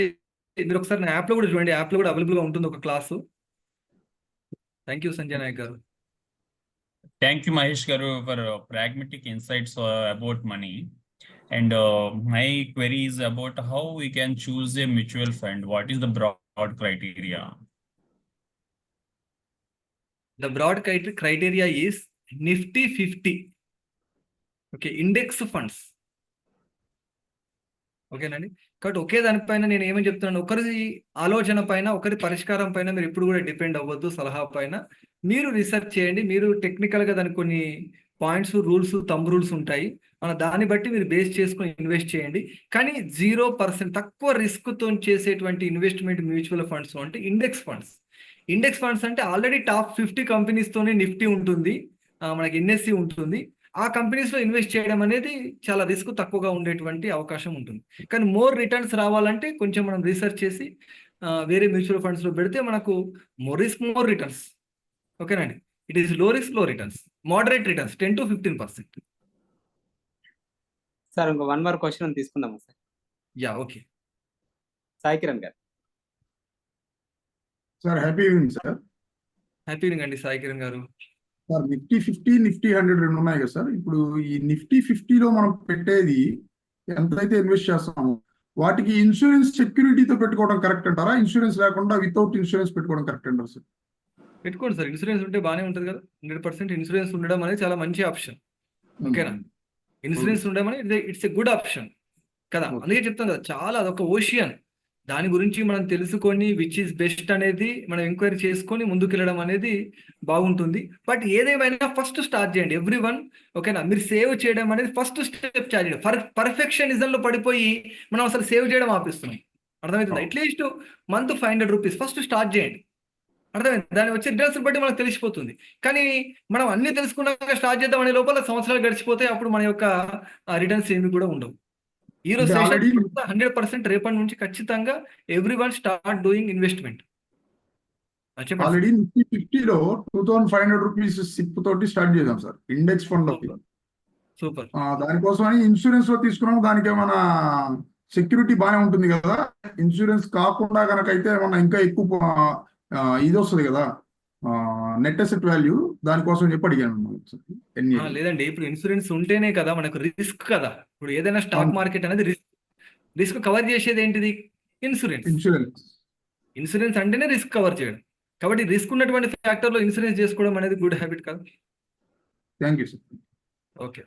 మీరు ఒకసారి నా యాప్లో కూడా చూడండి, యాప్లో కూడా అవైలబుల్గా ఉంటుంది ఒక class. Thank you Sanjay Nayak గారు. Thank you, Mahesh Garu, for pragmatic insights about money. And my query is about how we can choose a mutual fund. What is the broad criteria? The broad criteria is Nifty 50. Okay, index funds. ఓకేనండి, కాబట్టి ఒకే దానిపైన నేను ఏమని చెప్తున్నాను, ఒకరి ఆలోచన పైన, ఒకరి పరిష్కారం పైన మీరు ఎప్పుడు కూడా డిపెండ్ అవ్వద్దు. సలహా పైన మీరు రీసెర్చ్ చేయండి. మీరు టెక్నికల్గా దానికి కొన్ని పాయింట్స్, రూల్స్, థంబ్ రూల్స్ ఉంటాయి, మన దాన్ని బట్టి మీరు బేస్ చేసుకొని ఇన్వెస్ట్ చేయండి. కానీ 0% తక్కువ రిస్క్తో చేసేటువంటి ఇన్వెస్ట్మెంట్ మ్యూచువల్ ఫండ్స్ అంటే ఇండెక్స్ ఫండ్స్. ఇండెక్స్ ఫండ్స్ అంటే ఆల్రెడీ టాప్ 50 కంపెనీస్తోనే నిఫ్టీ ఉంటుంది, మనకి ఎన్ఎస్సి ఉంటుంది. ఆ కంపెనీస్లో ఇన్వెస్ట్ చేయడం అనేది చాలా రిస్క్ తక్కువగా ఉండేటువంటి అవకాశం ఉంటుంది. కానీ మోర్ రిటర్న్స్ రావాలంటే కొంచెం మనం రీసెర్చ్ చేసి వేరే మ్యూచువల్ ఫండ్స్లో పెడితే మనకు మోర్ రిస్క్ మోర్ రిటర్న్స్. ఓకేనండి, it is low risk low returns, moderate returns 10 to 15%. Sir ఇంకో 1 more క్వశ్చన్ తీసుకుందామా సార్? ఓకే. సాయి కిరణ్ గారు. Sir happy evening sir. Happy evening అండి సాయి కిరణ్ గారు. సార్ నిఫ్టీ 50, నిఫ్టీ 100 రెండు ఉన్నాయి కదా సార్. ఇప్పుడు ఈ నిఫ్టీ 50లో మనం పెట్టేది ఎంతైతే ఇన్వెస్ట్ చేస్తామో వాటికి ఇన్సూరెన్స్ సెక్యూరిటీతో పెట్టుకోవడం కరెక్ట్ అంటారా? ఇన్సూరెన్స్ లేకుండా వితౌట్ ఇన్సూరెన్స్ పెట్టుకోవడం కరెక్ట్ అంటారా సార్? పెట్టుకోండి సార్, ఇన్సూరెన్స్ ఉంటే బాగానే ఉంటుంది కదా. 100% ఇన్సూరెన్స్ ఉండడం అనేది చాలా మంచి ఆప్షన్. ఓకేనా? ఇన్సూరెన్స్ ఉండడం అనేది ఇట్స్ ఎ గుడ్ ఆప్షన్ కదా. అందుకే చెప్తాను కదా, చాలా అదొక ఓషియన్. దాని గురించి మనం తెలుసుకొని విచ్ ఈస్ బెస్ట్ అనేది మనం ఎంక్వైరీ చేసుకొని ముందుకెళ్ళడం అనేది బాగుంటుంది. బట్ ఏదేమైనా ఫస్ట్ స్టార్ట్ చేయండి ఎవ్రీ1. ఓకేనా? మీరు సేవ్ చేయడం అనేది ఫస్ట్ స్టెప్ స్టార్ట్ చేయండి. పర్ఫెక్షనిజంలో పడిపోయి మనం అసలు సేవ్ చేయడం ఆపిస్తున్నాం. అర్థమవుతుంది? At least month 500 rupees first start చేయండి. అర్థమైంది? దాని వచ్చే రిటర్న్స్ బట్టి మనకు తెలిసిపోతుంది. కానీ మనం అన్ని తెలుసుకున్నాక స్టార్ట్ చేద్దాం అనే లోపల సంవత్సరాలు గడిచిపోతే అప్పుడు మన యొక్క రిటర్న్స్ ఏమి కూడా ఉండవు. ఈ రోజు అంటే already 100% రేపటి నుంచి ఖచ్చితంగా ఎవ్రీవన్ స్టార్ట్ డూయింగ్ ఇన్వెస్ట్మెంట్. చెప్పండి. ఆల్రెడీ నిఫ్టీ 50లో 2500 రూపీస్ సిప్ తోటి స్టార్ట్ చేద్దాం సార్, ఇండెక్స్ ఫండ్ ఒకటి. సూపర్. దానికోసమని ఇన్సూరెన్స్ లో తీసుకున్నాము. దానికి ఏమైనా సెక్యూరిటీ బాగానే ఉంటుంది కదా? ఇన్సూరెన్స్ కాకుండా కనుక అయితే ఏమన్నా ఇంకా ఎక్కువ ఇది వస్తుంది కదా, నెట్ అసెట్ వాల్యూ. దానికోసం చెప్పి అడిగాను. లేదండి, ఇప్పుడు ఇన్సూరెన్స్ ఉంటేనే కదా మనకు రిస్క్ కదా. ఇప్పుడు ఏదైనా స్టాక్ మార్కెట్ అనేది రిస్క్ కవర్ చేసేది ఏంటిది? ఇన్సూరెన్స్. ఇన్సూరెన్స్ అంటేనే రిస్క్ కవర్ చేయడం. కాబట్టి రిస్క్ ఉన్నటువంటి ఫ్యాక్టర్ లో ఇన్సూరెన్స్ చేసుకోవడం అనేది గుడ్ హ్యాబిట్ కాదు. Thank you sir. Okay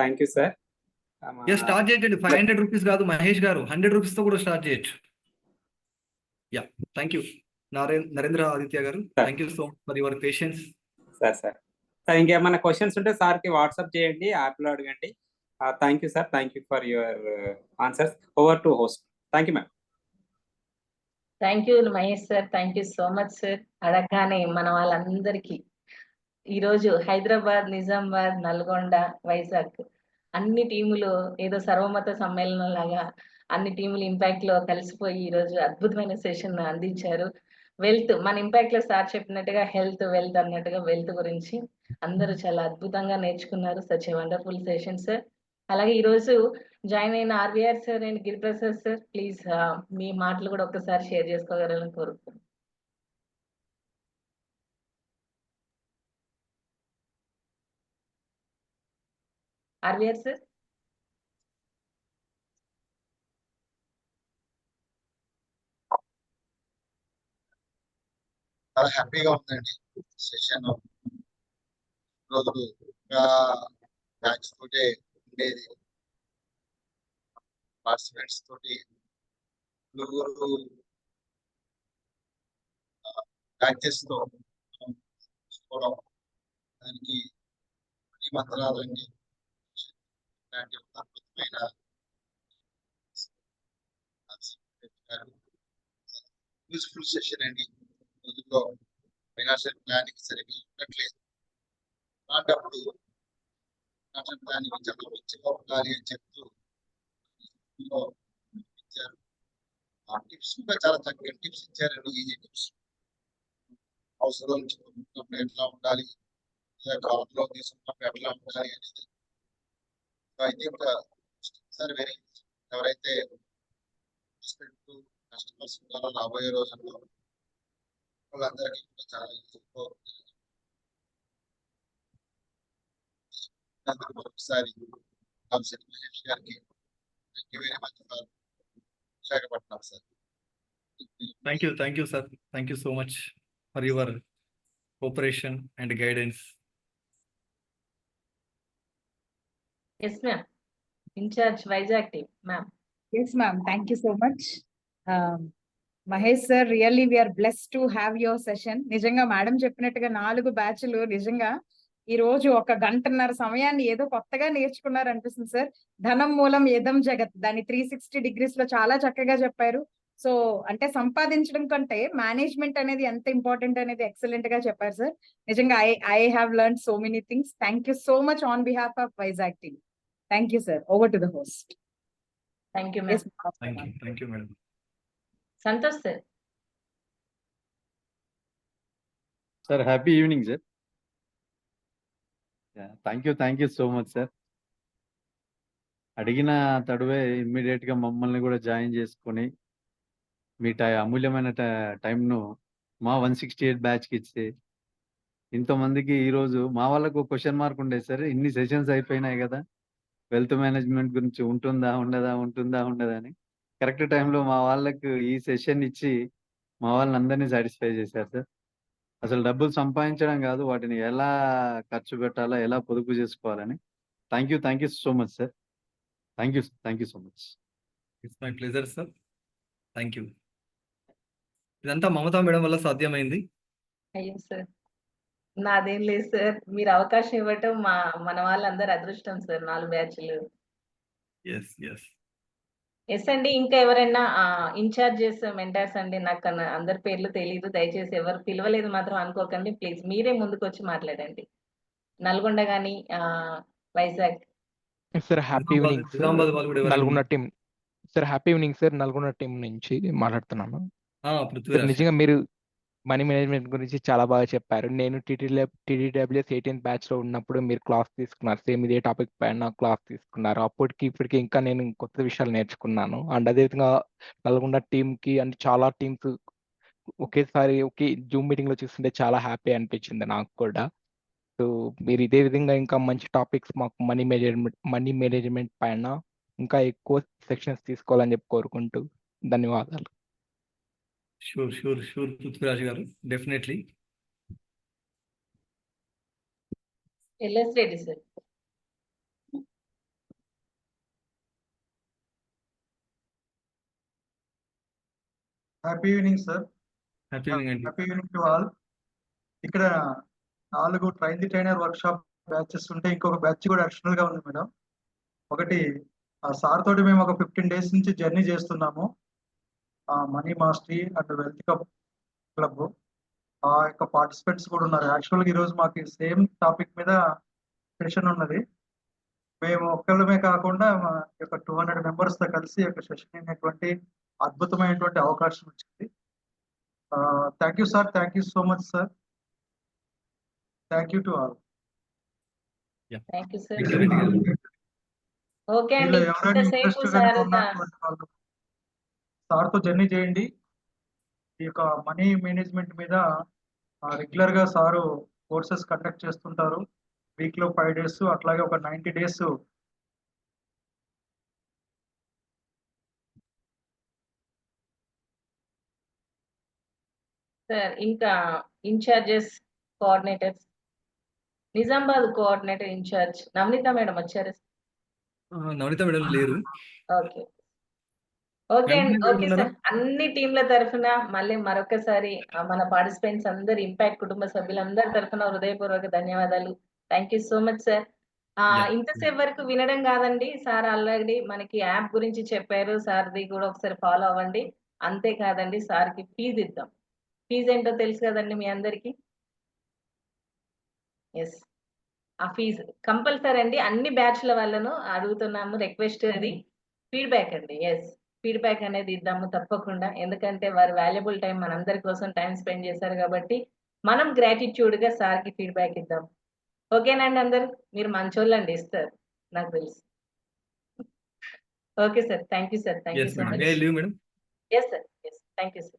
thank you sir. Start చేయండి. 500 రూపీస్ కాదు మహేష్ గారు, 100 రూపీస్ తో కూడా స్టార్ట్ చేయొచ్చు. Yeah, thank you Narendra Aditya garu. Thank you so much for your patience. Sir ఇంకేమైనా క్వశ్చన్స్ ఉంటే సార్కి వాట్సాప్ చేయండి, యాప్లో అడగండి. Thank you sir, thank you for your answers. Over to host. Thank you ma'am. Thank you Mahesh sir, thank you so much sir. అడగగానే మన వాళ్ళందరికీ ఈరోజు హైదరాబాద్, నిజామాబాద్, నల్గొండ, వైజాగ్ అన్ని టీములు ఏదో సర్వమత సమ్మేళనం లాగా అన్ని టీములు ఇంపాక్ట్ లో కలిసిపోయి ఈరోజు అద్భుతమైన సెషన్ అందించారు. వెల్త్, మన ఇంపాక్ట్ లో సార్ చెప్పినట్టుగా హెల్త్ వెల్త్ అన్నట్టుగా వెల్త్ గురించి అందరూ చాలా అద్భుతంగా నేర్చుకున్నారు. Such a wonderful session sir. అలాగే ఈ రోజు జాయిన్ అయిన RVR sir and Giriprasad sir, please మీ మాటలు కూడా ఒక్కసారి షేర్ చేసుకోగలరని కోరుకుంటున్నాను. RVR sir. చాలా హ్యాపీగా ఉందండి సెషన్. రోజు బ్యాచ్ తోటే ఉండేది, పార్టిసిపెంట్స్ తోటి నలుగురు బ్యాచెస్ తో చూసుకోవడం, దానికి మంత్రాలండి ఇలాంటి అద్భుతమైన యూస్ఫుల్ సెషన్ అండి. రోజుల్లో ఫైనాన్షియల్ ప్లానింగ్ సరిగ్గా ఉండట్లేదు. అలాంటప్పుడు ఫైనాన్షియల్ ప్లానింగ్ చాలా మంచిగా ఉండాలి అని చెప్తూ ఇచ్చారు. ఆ టిప్స్ కూడా చాలా చక్కగా టిప్స్ ఇచ్చారండి. Easy tips. అవసరం నుంచి ఎట్లా ఉండాలి, కార్లో తీసుకున్నప్పుడు ఎట్లా ఉండాలి అనేది. ఐ థింక్ సార్ వెరీ ఎవరైతే కస్టమర్స్ ఉన్నారో రాబోయే రోజుల్లో వాళ్ళందరికీ కూడా చాలా యూస్ఫుల్ అవుతుంది. ఒకసారి మహేష్ గారికి thank you very much for Visakhapatnam sir. Thank you sir. Thank you so much for your cooperation and guidance. Yes, ma'am. In charge Vizag team, ma'am. Yes, ma'am. Thank you so much. Mahesh sir, really we are blessed to have your session. నిజంగా madam చెప్పినట్టుగా 4 బ్యాచ్లు నిజంగా ఈ రోజు 1 గంటన్నర సమయాన్ని ఏదో కొత్తగా నేర్చుకున్నారు అనిపిస్తుంది సార్. ధనం మూలం ఏదం జగత్, దాన్ని 360 degrees లో చాలా చక్కగా చెప్పారు. సో అంటే సంపాదించడం కంటే మేనేజ్మెంట్ అనేది ఎంత ఇంపార్టెంట్ అనేది ఎక్సలెంట్ గా చెప్పారు సార్. నిజంగా I have learned so many things. Thank you so much on behalf of Vizag team. Thank you, sir. Over to the host. Thank you, ma'am. Yes, thank you, madam. Santosh sir. Sir, happy evening, sir. Yeah, thank you so much, sir. అడిగిన తడువే immediate గా మమ్మల్ని కూడా join చేసుకొని మీ అమూల్యమైన టైంను మా 168 బ్యాచ్కి ఇచ్చి ఇంతమందికి ఈరోజు మా వాళ్ళకు క్వశ్చన్ మార్క్ ఉండేది సార్. ఇన్ని సెషన్స్ అయిపోయినాయి కదా, వెల్త్ మేనేజ్మెంట్ గురించి ఉంటుందా ఉండదా అని కరెక్ట్ టైంలో మా వాళ్ళకు ఈ సెషన్ ఇచ్చి మా వాళ్ళని అందరినీ సాటిస్ఫై చేశారు సార్. అసలు డబ్బులు సంపాదించడం కాదు, వాటిని ఎలా ఖర్చు పెట్టాలా, ఎలా పొదుపు చేసుకోవాలని. Thank you so much sir. Thank you so much. It's my pleasure sir. Thank you. ఇదంతా మమతా మేడం వల్ల సాధ్యమైంది. అయ్యో సార్, నాదేం లేదు సార్. మీరు అవకాశం ఇవ్వటం మన వాళ్ళందరూ అదృష్టం సార్. 4 బ్యాచ్లు. ఎస్ ఎస్ ఎస్ అండి. ఇంకా ఎవరైనా ఇన్ఛార్జెస్ మెంటర్స్ అండి, నాకు అందరి పేర్లు తెలియదు. దయచేసి ఎవరు పిలవలేదు మాత్రం అనుకోకండి. ప్లీజ్ మీరే ముందుకు వచ్చి మాట్లాడండి. నల్గొండ కానీ Vizag. Sir happy evening sir. Nizamabad వాళ్ళు కూడా ఎవరైనా Nalgonda team sir. Happy evening sir. Nalgonda team నుంచి మాట్లాడుతున్నాను సార్. పృథ్వీరాజ్. నిజంగా మీరు మనీ మేనేజ్మెంట్ గురించి చాలా బాగా చెప్పారు. నేను టీడీడబ్ల్యూఎస్ 18th బ్యాచ్ లో ఉన్నప్పుడు మీరు క్లాస్ తీసుకున్నారు. సేమ్ ఇదే టాపిక్ పైన క్లాస్ తీసుకున్నారు. అప్పటికి ఇప్పటికి ఇంకా నేను కొత్త విషయాలు నేర్చుకున్నాను. అండ్ అదేవిధంగా నల్గొండ టీమ్ కి అంటే చాలా టీమ్స్ ఒకేసారి ఒకే జూమ్ మీటింగ్ లో చూస్తుంటే చాలా హ్యాపీ అనిపించింది నాకు కూడా. సో మీరు ఇదే విధంగా ఇంకా మంచి టాపిక్స్ మాకు మనీ మేనేజ్మెంట్ పైన ఇంకా ఎక్కువ సెక్షన్స్ తీసుకోవాలని చెప్పి కోరుకుంటూ ధన్యవాదాలు. Sure Prithviraj garu, definitely. LS Reddy sir. Happy evening sir. Happy evening అండి. Happy evening to all. ఇక్కడ 4 train the trainer workshop batches ఉంటే ఇంకొక బ్యాచ్ కూడా అడిషనల్ గా ఉంది మేడం. ఒకటి సార్ తోటి మేము ఒక 15 days నుంచి జర్నీ చేస్తున్నాము. Money mastery and wealth club ఆ యొక్క పార్టిసిపెంట్స్ కూడా ఉన్నారు. యాక్చువల్గా ఈరోజు మాకు సేమ్ టాపిక్ మీద సెషన్ ఉన్నది. మేము ఒక్కళ్ళమే కాకుండా మా యొక్క 200 members తో కలిసి యొక్క సెషన్ అయినటువంటి అద్భుతమైనటువంటి అవకాశం వచ్చింది. Thank you sir. Thank you so much sir. Thank you to all. Thank you sir. Okay అండి. ఎవరైనా ఇంట్రెస్ట్ ఉన్నటువంటి వాళ్ళు సార్తో జర్నీ చేయండి. ఈ యొక్క మనీ మేనేజ్మెంట్ మీద రెగ్యులర్ గా సారు కోర్సెస్ కండక్ట్ చేస్తుంటారు. వీక్ లో 5 days, అట్లాగే ఒక 90 days సార్. ఇంకా incharges, coordinators. Nizamabad coordinator incharge Navaneetha madam వచ్చారు. నవనీత మేడం లేరు. ఓకే ఓకే అండి. Okay sir. అన్ని టీంల తరఫున మళ్ళీ మరొకసారి మన పార్టిసిపెంట్స్ అందరు, ఇంపాక్ట్ కుటుంబ సభ్యులందరి తరఫున హృదయపూర్వక ధన్యవాదాలు. Thank you so much sir. ఇంతసేపు వరకు వినడం కాదండి, సార్ ఆల్రెడీ మనకి యాప్ గురించి చెప్పారు. సార్ది కూడా ఒకసారి ఫాలో అవ్వండి. అంతేకాదండి, సార్కి ఫీజు ఇద్దాం. ఫీజు ఏంటో తెలుసు కదండి మీ అందరికి. ఎస్, ఆ ఫీజు కంపల్సరీ అండి. అన్ని బ్యాచ్ల వాళ్ళను అడుగుతున్నాము, రిక్వెస్ట్ అది ఫీడ్బ్యాక్ అండి. ఎస్, ఫీడ్బ్యాక్ అనేది ఇద్దాము తప్పకుండా. ఎందుకంటే వారి వాల్యుబుల్ టైం మనందరి కోసం టైం స్పెండ్ చేశారు కాబట్టి మనం గ్రాటిట్యూడ్ గా సార్కి ఫీడ్బ్యాక్ ఇద్దాం. ఓకేనండి అందరు? మీరు మంచోళ్ళండి, ఇస్తారు నాకు తెలుసు. Okay sir. Thank you sir. Thank you so much. May I leave, madam? Yes sir. Yes. Thank you sir.